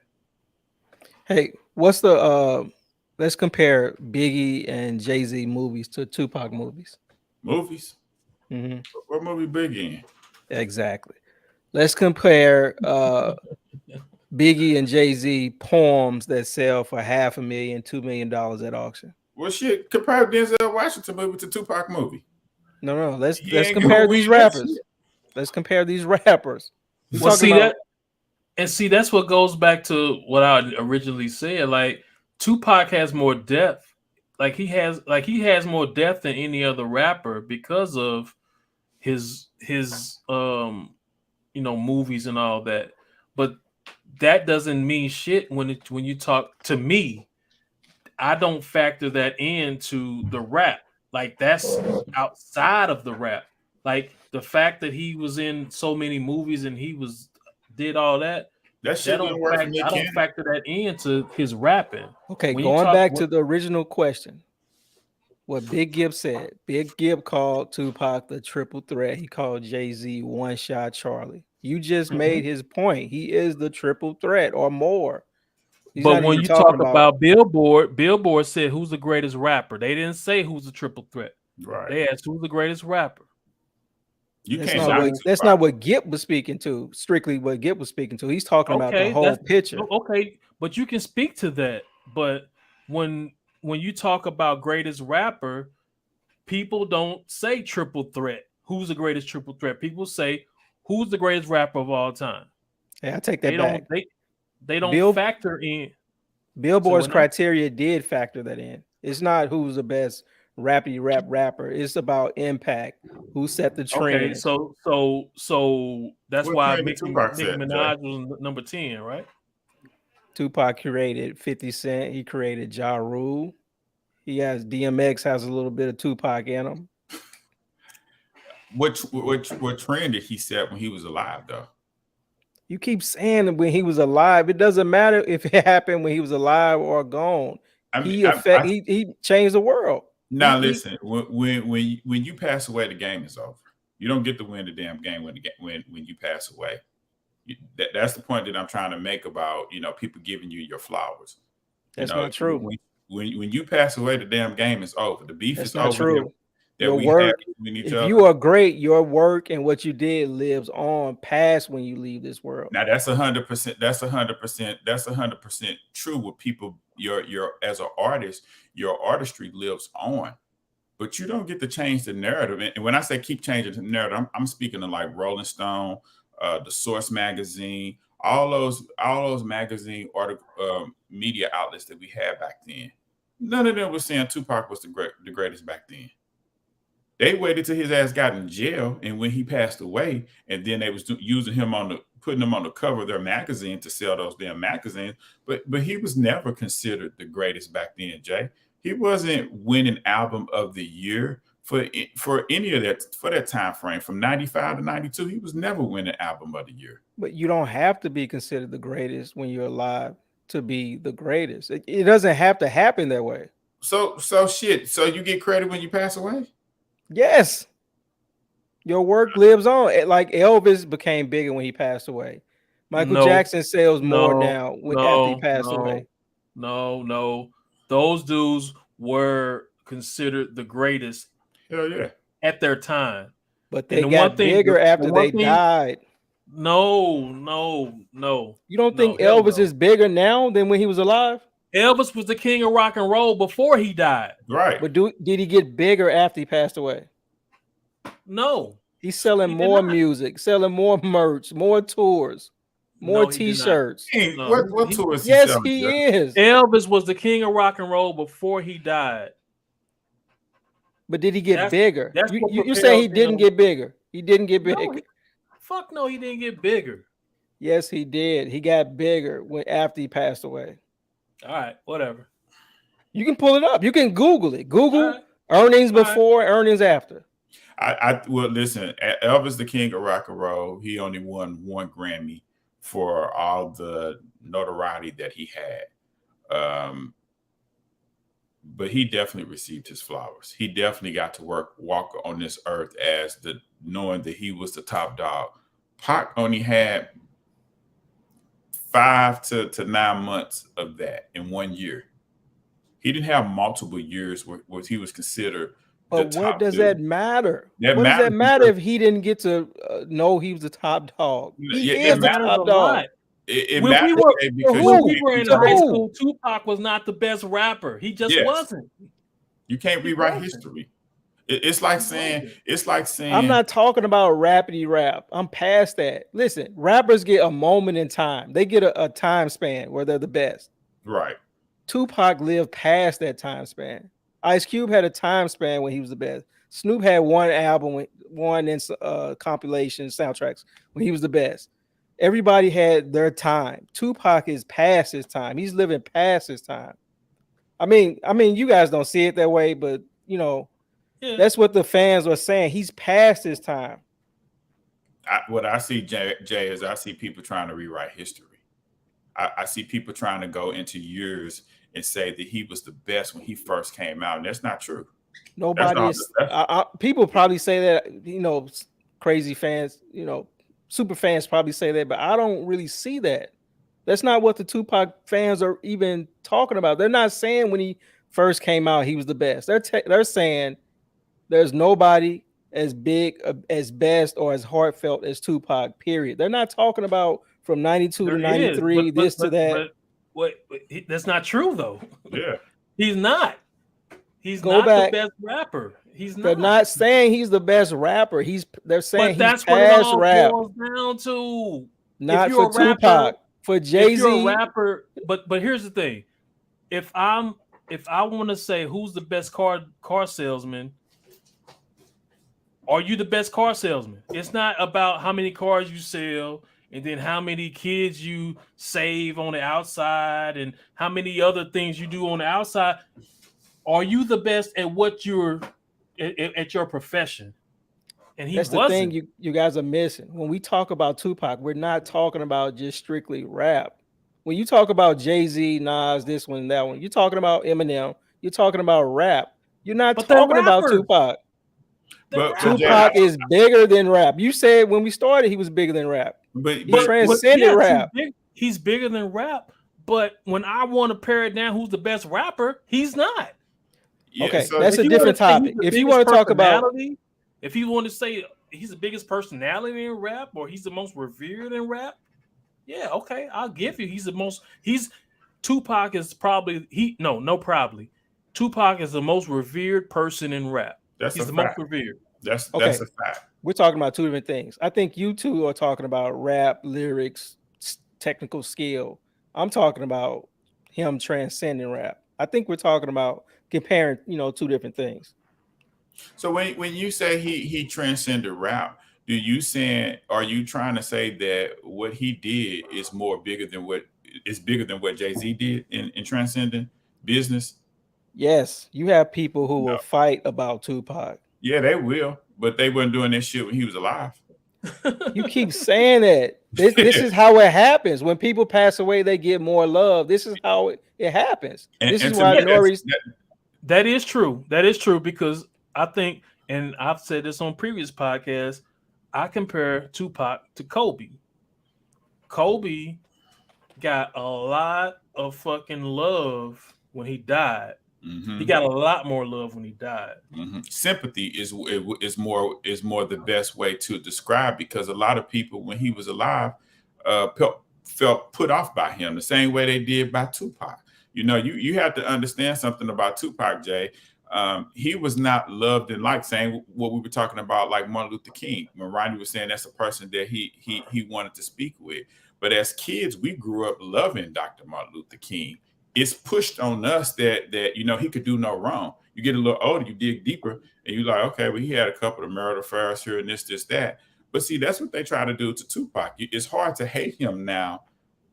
Hey, what's the let's compare Biggie and Jay-Z movies to Tupac movies. Movies? Mm-hmm. What movie Biggie in? Exactly. Let's compare Biggie and Jay-Z poems that sell for $500,000, $2 million at auction. Well, shit, compare Denzel Washington movie to Tupac movie. No. Let's compare these rappers. Let's compare these rappers. Well, that's what goes back to what I originally said. Like, Tupac has more depth. Like he has more depth than any other rapper because of his movies and all that. But that doesn't mean shit when you talk to me. I don't factor that into the rap. Like, that's outside of the rap. Like, the fact that he was in so many movies and did all that. I don't factor that into his rapping. Okay, going back to the original question, what Big Gibb said. Big Gibb called Tupac the triple threat. He called Jay-Z One Shot Charlie. You just made his point. He is the triple threat or more. But when you talk about Billboard said who's the greatest rapper. They didn't say who's the triple threat. Right. They asked who's the greatest rapper. That's not what Gibb was speaking to. Strictly what Gibb was speaking to. He's talking about the whole picture. Okay, but you can speak to that. But when you talk about greatest rapper, people don't say triple threat. Who's the greatest triple threat? People say who's the greatest rapper of all time. Yeah, I take that back. They don't factor in. Billboard's criteria did factor that in. It's not who's the best rapper. It's about impact. Who set the trend? Okay, so that's why Nicki Minaj was number 10, right? Tupac created 50 Cent. He created Ja Rule. DMX has a little bit of Tupac in him. What trend did he set when he was alive, though? You keep saying when he was alive. It doesn't matter if it happened when he was alive or gone. He changed the world. Now listen, when you pass away, the game is over. You don't get to win the damn game when you pass away. That's the point that I'm trying to make about people giving you your flowers. That's not true. When you pass away, the damn game is over. The beef is over. That's not true. Your work, if you are great, your work and what you did lives on past when you leave this world. Now that's 100%. That's 100%. That's 100% true. With people, your as an artist, your artistry lives on, but you don't get to change the narrative. And when I say keep changing the narrative, I'm speaking of like Rolling Stone, the Source magazine, all those magazine article media outlets that we had back then. None of them was saying Tupac was the greatest back then. They waited till his ass got in jail, and when he passed away, and then they was using him putting him on the cover of their magazine to sell those damn magazines. But he was never considered the greatest back then, Jay. He wasn't winning album of the year for any of that for that time frame from 95 to 92. He was never winning album of the year. But you don't have to be considered the greatest when you're alive to be the greatest. It doesn't have to happen that way. So shit. So you get credit when you pass away? Yes. Your work lives on. Like Elvis became bigger when he passed away. Michael Jackson sells more now after he passed away. No. Those dudes were considered the greatest. Hell yeah. At their time. But they got bigger after they died. No. You don't think Elvis is bigger now than when he was alive? Elvis was the king of rock and roll before he died. Right. But did he get bigger after he passed away? No. He's selling more music, selling more merch, more tours, more T-shirts. What tours? Yes, he is. Elvis was the king of rock and roll before he died. But did he get That's- bigger? that's what You saying he propels didn't him. get bigger? He didn't get No, bigger. Fuck no, he didn't get bigger. Yes, he did. He got bigger after he passed away. All right, whatever. You can pull it up. You can Google it. Google All right. earnings All right. before, earnings after. Well, listen, Elvis the King of Rock and Roll, he only won 1 Grammy for all the notoriety that he had. But he definitely received his flowers. He definitely got to walk on this earth as knowing that he was the top dog. Pac only had 5 to 9 months of that in 1 year. He didn't have multiple years where he was considered. But what does dude. that matter? That what does that matters matter because- if he didn't get to know he was the top dog? He Yeah, is it the matters top a dog. lot. It When we matters were- because Who? When you we can't were in rewrite- high Who? school, Tupac was not the best rapper. He just Yes. wasn't. You can't He rewrite wasn't. history. It's like saying I'm not talking about rapidy rap. I'm past that. Listen, rappers get a moment in time. They get a time span where they're the best. right. Tupac lived past that time span. Ice Cube had a time span when he was the best. Snoop had one album, one compilation soundtracks when he was the best. Everybody had their time. Tupac is past his time. He's living past his time. I mean, you guys don't see it that way, but you know, Yeah. that's what the fans are saying. He's past his time. What I see, Jay, is I see people trying to rewrite history. I see people trying to go into years and say that he was the best when he first came out, and that's not true. Nobody is. People probably say that, you know, crazy fans, you know, super fans probably say that, but I don't really see that. That's not what the Tupac fans are even talking about. They're not saying when he first came out he was the best. They're saying there's nobody as big, as best, or as heartfelt as Tupac. Period. They're not talking about from 92 to There 93, is, this to that. That's not true though. Yeah. He's not. He's Go not back. the best rapper. He's They're not. not saying he's the best rapper. They're saying But he's that's what it past all rap. boils down to. Not If you're for a rapper- Tupac. For If Jay-Z. you're a rapper, but here's the thing: if I want to say who's the best car salesman, are you the best car salesman? It's not about how many cars you sell and then how many kids you save on the outside and how many other things you do on the outside. Are you the best at what you're at your profession? And he That's wasn't. the thing you guys are missing. When we talk about Tupac, we're not talking about just strictly rap. When you talk about Jay-Z, Nas, this one, that one, you're talking about Eminem, you're talking about rap. You're not But they're talking about rappers. Tupac. But Tupac is bigger than rap. You said when we started he was bigger than rap. But transcended rap. He's bigger than rap. But when I want to pare it down, who's the best rapper? He's not. yeah, Okay, so that's If a you different wanna say topic. he's the If you biggest want to talk about, personality, if you want to say he's the biggest personality in rap or he's the most revered in rap, yeah, okay, I'll give you. Tupac is probably probably. Tupac is the most revered person in rap. that's He's a the fact. most revered. That's Okay. a fact. we're talking about two different things. I think you two are talking about rap, lyrics, technical skill. I'm talking about him transcending rap. I think we're talking about comparing, two different things. So when you say he transcended rap, are you trying to say that what he did is bigger than what Jay-Z did in transcending business? Yes, you have people who No. will fight about Tupac. Yeah, they will, but they weren't doing that shit when he was alive. You keep saying that. This is how it happens. When people pass away, they get more love. This is how it happens. This is to why me, Nori's. That is true. That is true because I think, and I've said this on previous podcasts, I compare Tupac to Kobe. Kobe got a lot of fucking love when he died. Mhm. He got a lot more love when he died. Mhm. Sympathy is more the best way to describe, because a lot of people when he was alive felt put off by him the same way they did by Tupac. You have to understand something about Tupac, Jay. He was not loved and liked. Saying what we were talking about, like Martin Luther King, when Ronnie was saying that's a person that he wanted to speak with. But as kids, we grew up loving Dr. Martin Luther King. It's pushed on us that he could do no wrong. you get a little older, you dig deeper, and you're like, okay, well, he had a couple of marital affairs here and this, that. But see, that's what they try to do to Tupac. It's hard to hate him now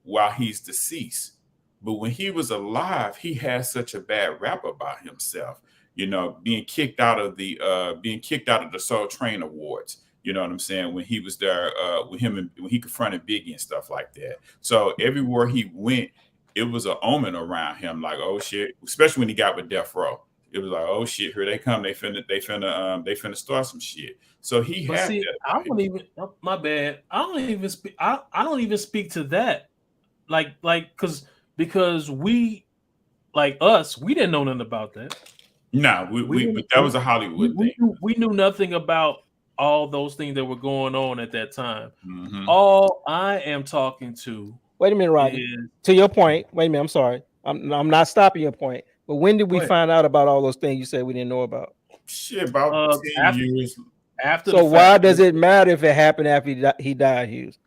while he's deceased. But when he was alive, he had such a bad rap about himself. Being kicked out of the Soul Train Awards. You know what I'm saying? When he was there with him and when he confronted Biggie and stuff like that. So everywhere he went, it was an omen around him, like, oh shit, especially when he got with Death Row. It was like, oh shit, here they come. They finna start some shit. So he But had see, that. I don't even. My bad. I don't even speak. I don't even speak to that. Because we, like us, we didn't know nothing about that. No, that was a Hollywood thing. We knew nothing about all those things that were going on at that time. Mhm. All I am talking to. Wait a minute, Rodney. is- To your point, wait a minute. I'm sorry. I'm not stopping your point. But when did we Go ahead. find out about all those things you said we didn't know about? Shit, about 10 years. After So the why fact, does it matter if it happened after he died, Hughes?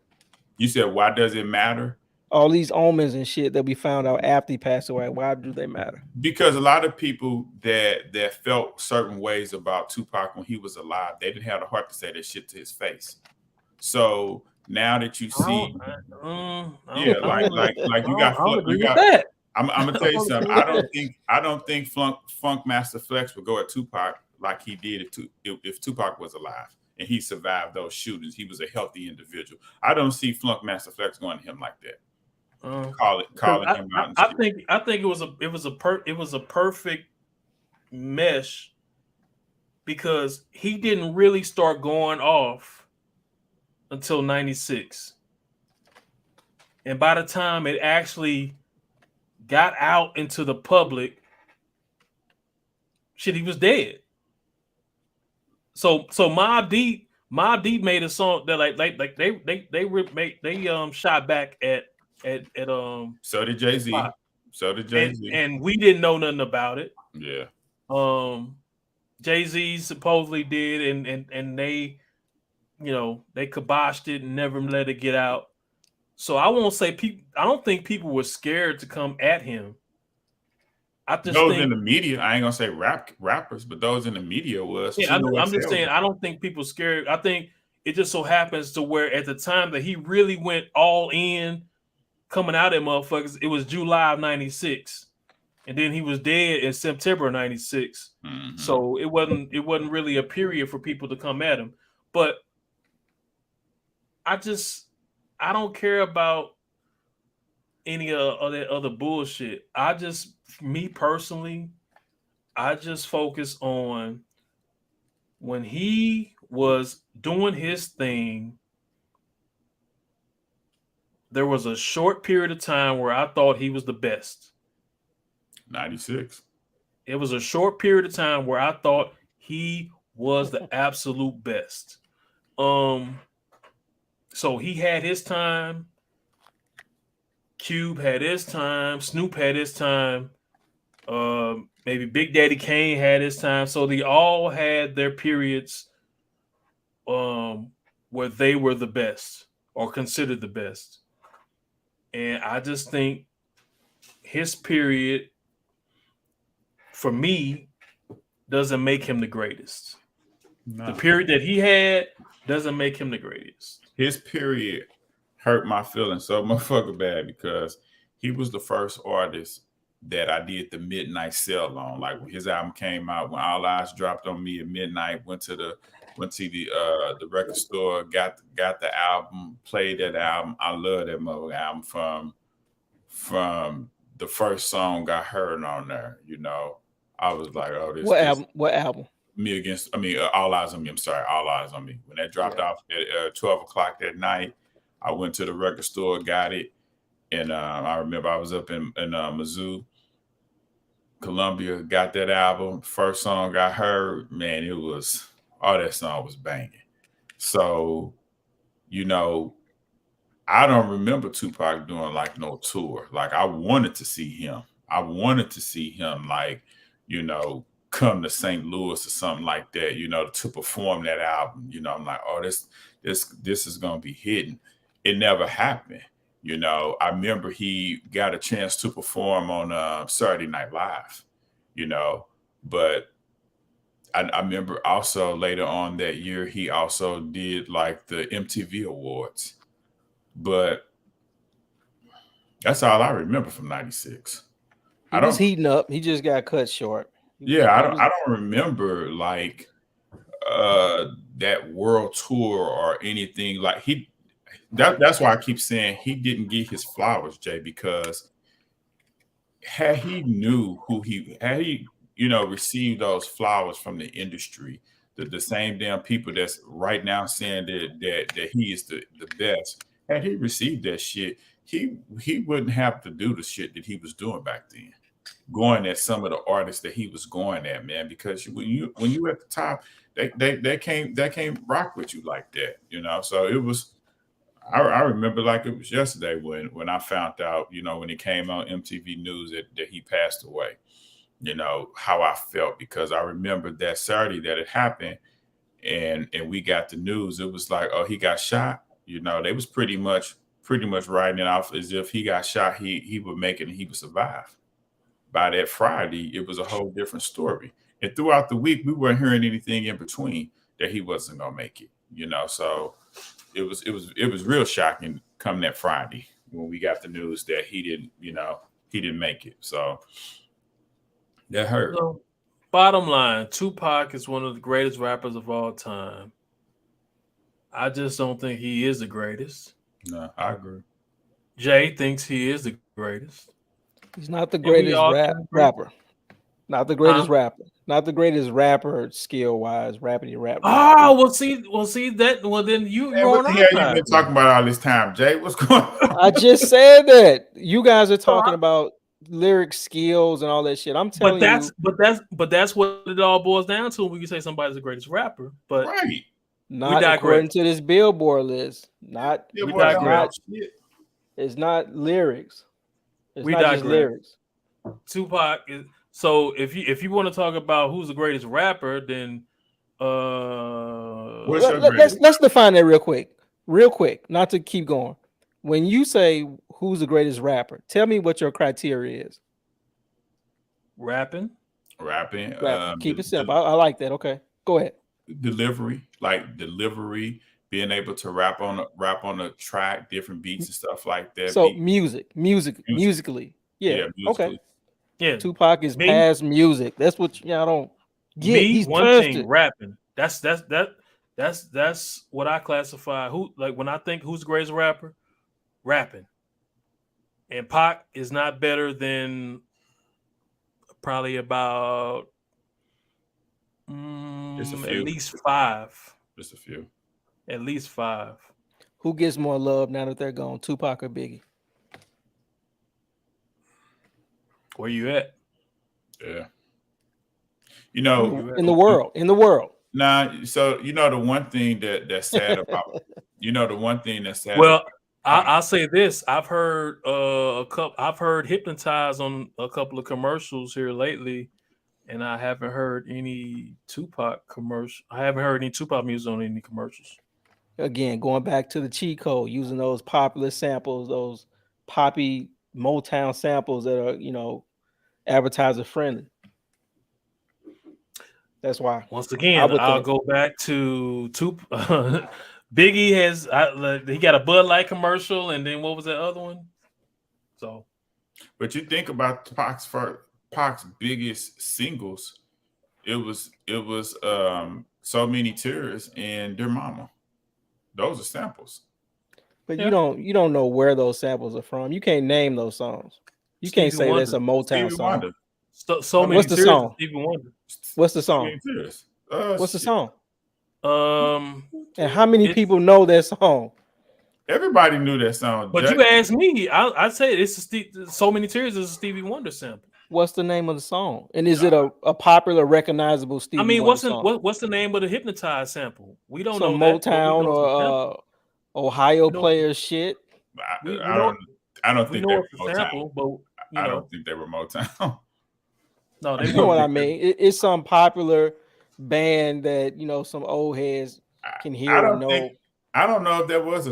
You said, why does it matter? All these omens and shit that we found out after he passed away, why do they matter? Because a lot of people that felt certain ways about Tupac when he was alive, they didn't have the heart to say that shit to his face. So now that you see, you got that. I'm gonna tell you something. I don't think Funk Master Flex would go at Tupac like he did if Tupac was alive and he survived those shootings. He was a healthy individual. I don't see Funk Master Flex going to him like that. Calling him out. I think it was a perfect mesh because he didn't really start going off until 96. And by the time it actually got out into the public, shit, he was dead. So Mobb Deep made a song that they shot back at so did Jay-Z. And we didn't know nothing about it. Yeah. Jay-Z supposedly did, and they, they kiboshed it and never let it get out. So I won't say I don't think people were scared to come at him. Those in the media, I ain't gonna say rappers, but those in the media was. Yeah, I'm just saying, I don't think people scared. I think it just so happens to where at the time that he really went all in, coming out at motherfuckers, it was July of 96. And then he was dead in September of 96. Mm-hmm. So it wasn't really a period for people to come at him. But I don't care about any of that other bullshit. Me personally, I just focus on when he was doing his thing. There was a short period of time where I thought he was the best. 96. It was a short period of time where I thought he was the absolute best. So he had his time. Cube had his time. Snoop had his time. Maybe Big Daddy Kane had his time. So they all had their periods where they were the best or considered the best. And I just think his period, for me, doesn't make him the greatest. No. The period that he had doesn't make him the greatest. His period hurt my feelings so motherfucker bad because he was the first artist that I did the midnight sell on. Like when his album came out, when All Eyes dropped on me at midnight, went to the record store, got the album, played that album. I love that mother album from the first song I heard on there. I was like, oh, this. What album? All Eyes on Me. I'm sorry, All Eyes on Me. When that dropped off at 12 o'clock that night, I went to the record store, got it, and I remember I was up in Mizzou, Columbia, got that album. First song I heard, man, that song was banging. So, I don't remember Tupac doing like no tour. Like I wanted to see him. Come to St. Louis or something like that, to perform that album. I'm like, oh, this is gonna be hidden. It never happened. I remember he got a chance to perform on Saturday Night Live. But I remember also later on that year he also did like the MTV Awards. But that's all I remember from '96. He I was don't. heating up. He just got cut short. Yeah, He was I don't remember like that world tour or anything like that's why I keep saying he didn't get his flowers, Jay, because had he knew who he had he received those flowers from the industry, the same damn people that's right now saying that he is the best, had he received that shit, he wouldn't have to do the shit that he was doing back then, going at some of the artists that he was going at, man. Because when you at the top, they can't rock with you like that, So it was. I remember like it was yesterday when I found out, when it came on MTV News that he passed away. How I felt, because I remember that Saturday that it happened, and we got the news. It was like, oh, he got shot. They was pretty much writing it off as if he got shot. He would make it and he would survive. By that Friday, it was a whole different story. And throughout the week, we weren't hearing anything in between that he wasn't gonna make it. So it was real shocking come that Friday when we got the news that he didn't make it. So that hurt. So, bottom line, Tupac is one of the greatest rappers of all time. I just don't think he is the greatest. No, I agree. Jay thinks he is the greatest. He's not the And we greatest all can agree. rapper. Not the greatest Huh? rapper. Not the greatest rapper skill wise. Rappity rap. Oh, we'll see that. Well, then you're Man, on what the our hell you side. been talking about all this time, Jay? What's going on? I just said that. You guys are talking about lyric skills and all that shit. I'm telling you. But that's what it all boils down to when you say somebody's the greatest rapper. But Right. Not digress. according to this Billboard list. Not Yeah, We boy, I digress. don't know shit. it's not lyrics. It's We not just digress. lyrics. Tupac is so if you want to talk about who's the greatest rapper, then What's your Let's define that real quick, not to keep going. When you say who's the greatest rapper, tell me what your criteria is. rapping. rapping? Keep it simple. I like that. Okay, go ahead. Delivery, being able to rap on a track, different beats and stuff like that. So musically, yeah. musically. Okay. Yeah, Tupac is Me? past music. That's what y'all don't get. me He's one past thing it. rapping. That's what I classify. Who like when I think who's the greatest rapper, rapping. And Pac is not better than probably about Just a at few. least five. Just a few. At least five. Who gets more love now that they're gone, Tupac or Biggie? Where you at? Yeah. In the world. Nah, so the one thing that's sad about the one thing that's sad. Well, I'll say this. I've heard I've heard Hypnotize on a couple of commercials here lately, and I haven't heard any Tupac commercial. I haven't heard any Tupac music on any commercials. Again, going back to the cheat code, using those popular samples, those poppy Motown samples that are, advertiser friendly. That's why. Once again, I'll go back to Tupac. Biggie has he got a Bud Light commercial, and then what was that other one? So, but you think about Pac's biggest singles, it was So Many Tears and Dear Mama. Those are samples. But you don't know where those samples are from. You can't name those songs. You can't say that's a Motown song. So Many What's the Tears song? Stevie Wonder. What's the song? What's the song? And how many people know that song? Everybody knew that song. But you asked me, I'd say it's So Many Tears is a Stevie Wonder sample. What's the name of the song? And is it a popular, recognizable Stevie Wonder song? What's the name of the Hypnotize sample? We don't know Motown or Ohio Players shit. I don't think they were Motown. Sample, but I don't think they were Motown. No, you know what I mean. It's some popular band that some old heads can hear and know. I don't know if there was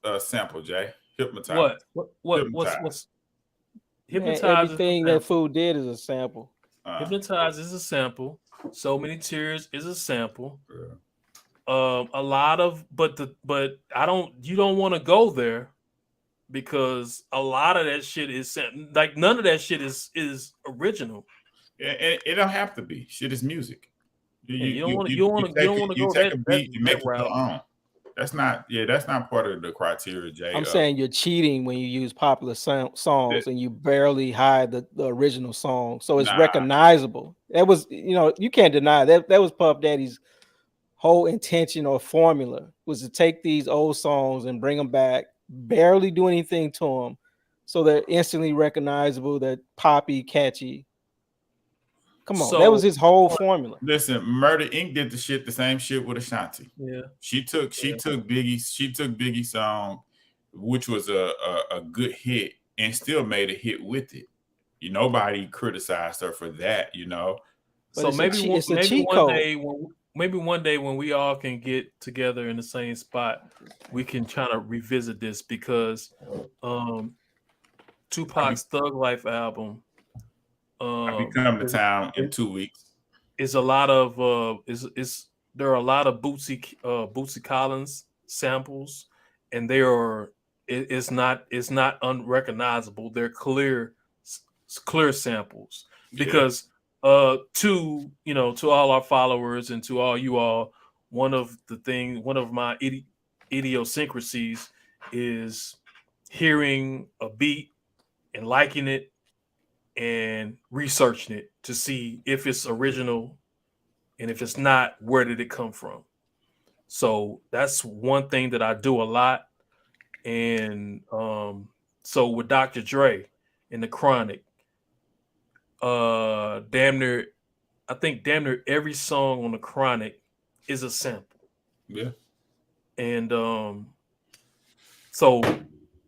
a sample, Jay. Hypnotize. What's Hypnotize? Everything that fool did is a sample. Hypnotize is a sample. So Many Tears is a sample. Yeah. A lot of, but you don't want to go there because a lot of that shit is like none of that shit is original. It don't have to be. Shit is music. You don't want to go take a beat, you make it route. your own. That's not part of the criteria, Jay. I'm saying you're cheating when you use popular songs and you barely hide the original song, so it's recognizable. That was, you can't deny that. That was Puff Daddy's whole intention or formula, was to take these old songs and bring them back, barely do anything to them, so they're instantly recognizable, they're poppy, catchy. Come on, that was his whole formula. Listen, Murder Inc. did the same shit with Ashanti. Yeah, she took Biggie's song, which was a good hit, and still made a hit with it. Nobody criticized her for that, But so maybe one day when we all can get together in the same spot, we can try to revisit this, because Tupac's Thug Life album. I'll be coming to town in 2 weeks. Is a lot of there are a lot of Bootsy Collins samples, and it's not unrecognizable. They're clear samples, because to all our followers and to all you all, one of my idiosyncrasies is hearing a beat and liking it and researching it to see if it's original, and if it's not, where did it come from. So that's one thing that I do a lot. And so with Dr. Dre and the Chronic, damn near every song on the Chronic is a sample. Yeah. And so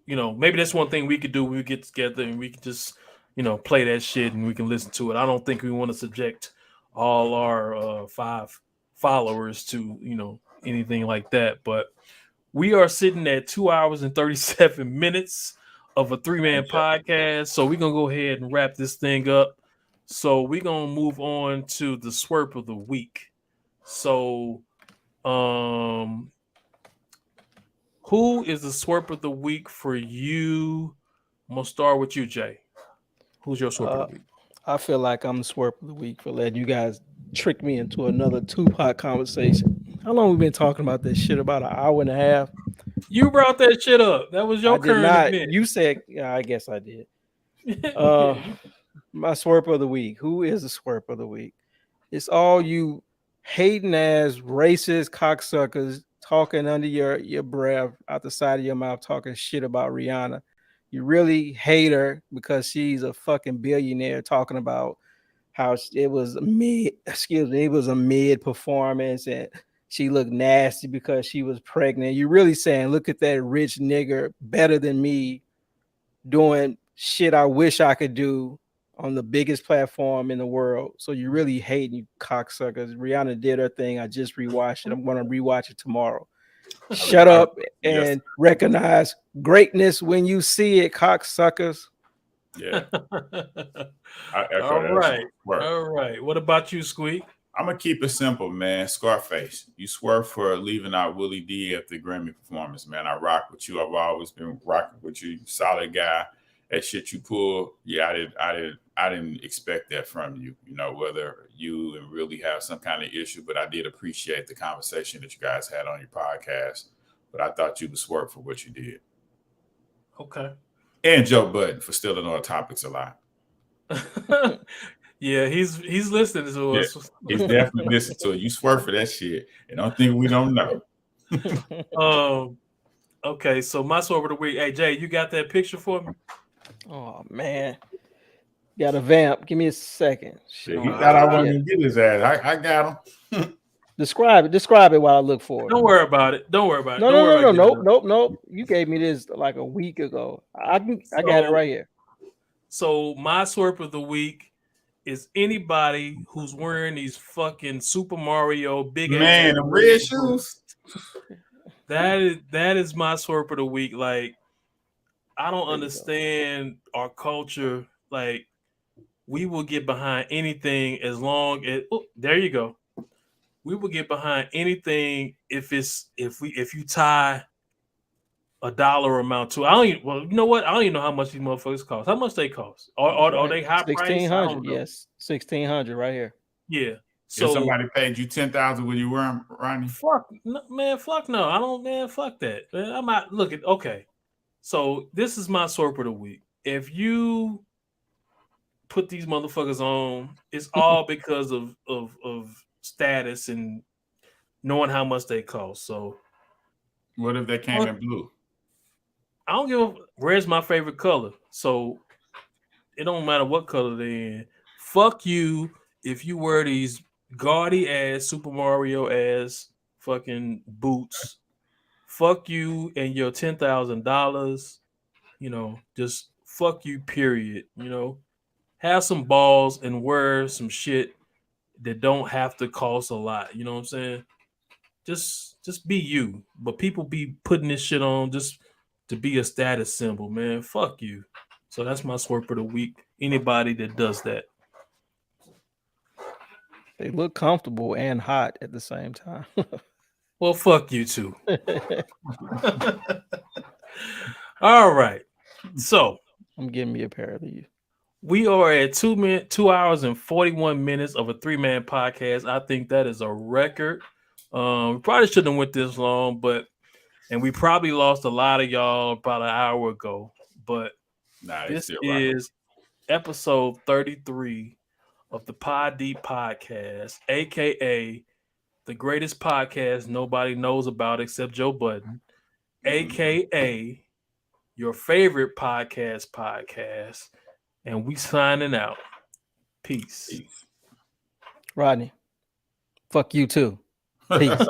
maybe that's one thing we could do. We get together and we could just play that shit and we can listen to it. I don't think we want to subject all our 5 followers to anything like that. But we are sitting at 2 hours and 37 minutes of a 3-man podcast. So we're gonna go ahead and wrap this thing up. So we're gonna move on to the Swerp of the week. So who is the Swerp of the week for you? I'm gonna start with you, Jay. Who's your Swerp of the week? I feel like I'm the Swerp of the week for letting you guys trick me into another Tupac conversation. How long we been talking about this shit? About an hour and a half. You brought that shit up. That was your current event. You said, yeah, I guess I did. My Swerp of the week. Who is the Swerp of the week? It's all you hating ass racist cocksuckers talking under your breath out the side of your mouth, talking shit about Rihanna. You really hate her because she's a fucking billionaire, talking about how it was a mid performance and she looked nasty because she was pregnant. You're really saying, look at that rich nigger, better than me, doing shit I wish I could do on the biggest platform in the world. So you really hate you cocksuckers. Rihanna did her thing. I just rewatched it. I'm going to rewatch it tomorrow. Shut up and recognize greatness when you see it, cocksuckers. Yeah. All right. What about you, Squeak? I'm gonna keep it simple, man. Scarface, you swerve for leaving out Willie D at the Grammy performance, man. I rock with you. I've always been rocking with you. Solid guy. That shit you pull, yeah, I didn't expect that from you. Whether you and really have some kind of issue, but I did appreciate the conversation that you guys had on your podcast. But I thought you was swerve for what you did. Okay. And Joe Budden for stealing our topics a lot. Yeah, he's listening to us. He's definitely listening to it. You swerve for that shit, and don't think we don't know. Okay, so my swerve of the week. Hey Jay, you got that picture for me? Oh man, got a vamp. Give me a second. Shit, he thought I wasn't gonna get his ass. I got him. Describe it while I look for it. Don't worry about it. No. Nope. You gave me this like a week ago. I got it right here. So my swerve of the week is anybody who's wearing these fucking Super Mario big man the red shoes. That is my swerve of the week. Like, I don't understand our culture. Like, we will get behind anything as long as there you go. We will get behind anything if you tie a dollar amount to. I don't even, well, you know what? I don't even know how much these motherfuckers cost. How much they cost? Are they high price? 1,600. Yes, 1,600 right here. Yeah. So So somebody paid you $10,000 when you were Ronnie. fuck no. I don't, man. Fuck that. Man, I'm not looking. Okay. So this is my swerve of the week. If you put these motherfuckers on, it's all because of status and knowing how much they cost. So what if they came in blue? I don't give a red's my favorite color. So it don't matter what color they're in. Fuck you if you wear these gaudy ass Super Mario ass fucking boots. Fuck you and your $10,000. You know, just fuck you, period. You know, have some balls and wear some shit that don't have to cost a lot. You know what I'm saying? Just be you. But people be putting this shit on just to be a status symbol, man. Fuck you. So that's my swerve of the week. Anybody that does that. They look comfortable and hot at the same time. Well, fuck you too. All right. So I'm giving me a pair of these. we are at 2 hours and 41 minutes of a 3-man podcast. I think that is a record. We probably shouldn't have went this long, and we probably lost a lot of y'all about an hour ago. But this is episode 33 of the Pod Deep Podcast, aka the greatest podcast nobody knows about except Joe Budden, aka your favorite podcast. And we signing out. Peace. Rodney, fuck you too. Peace.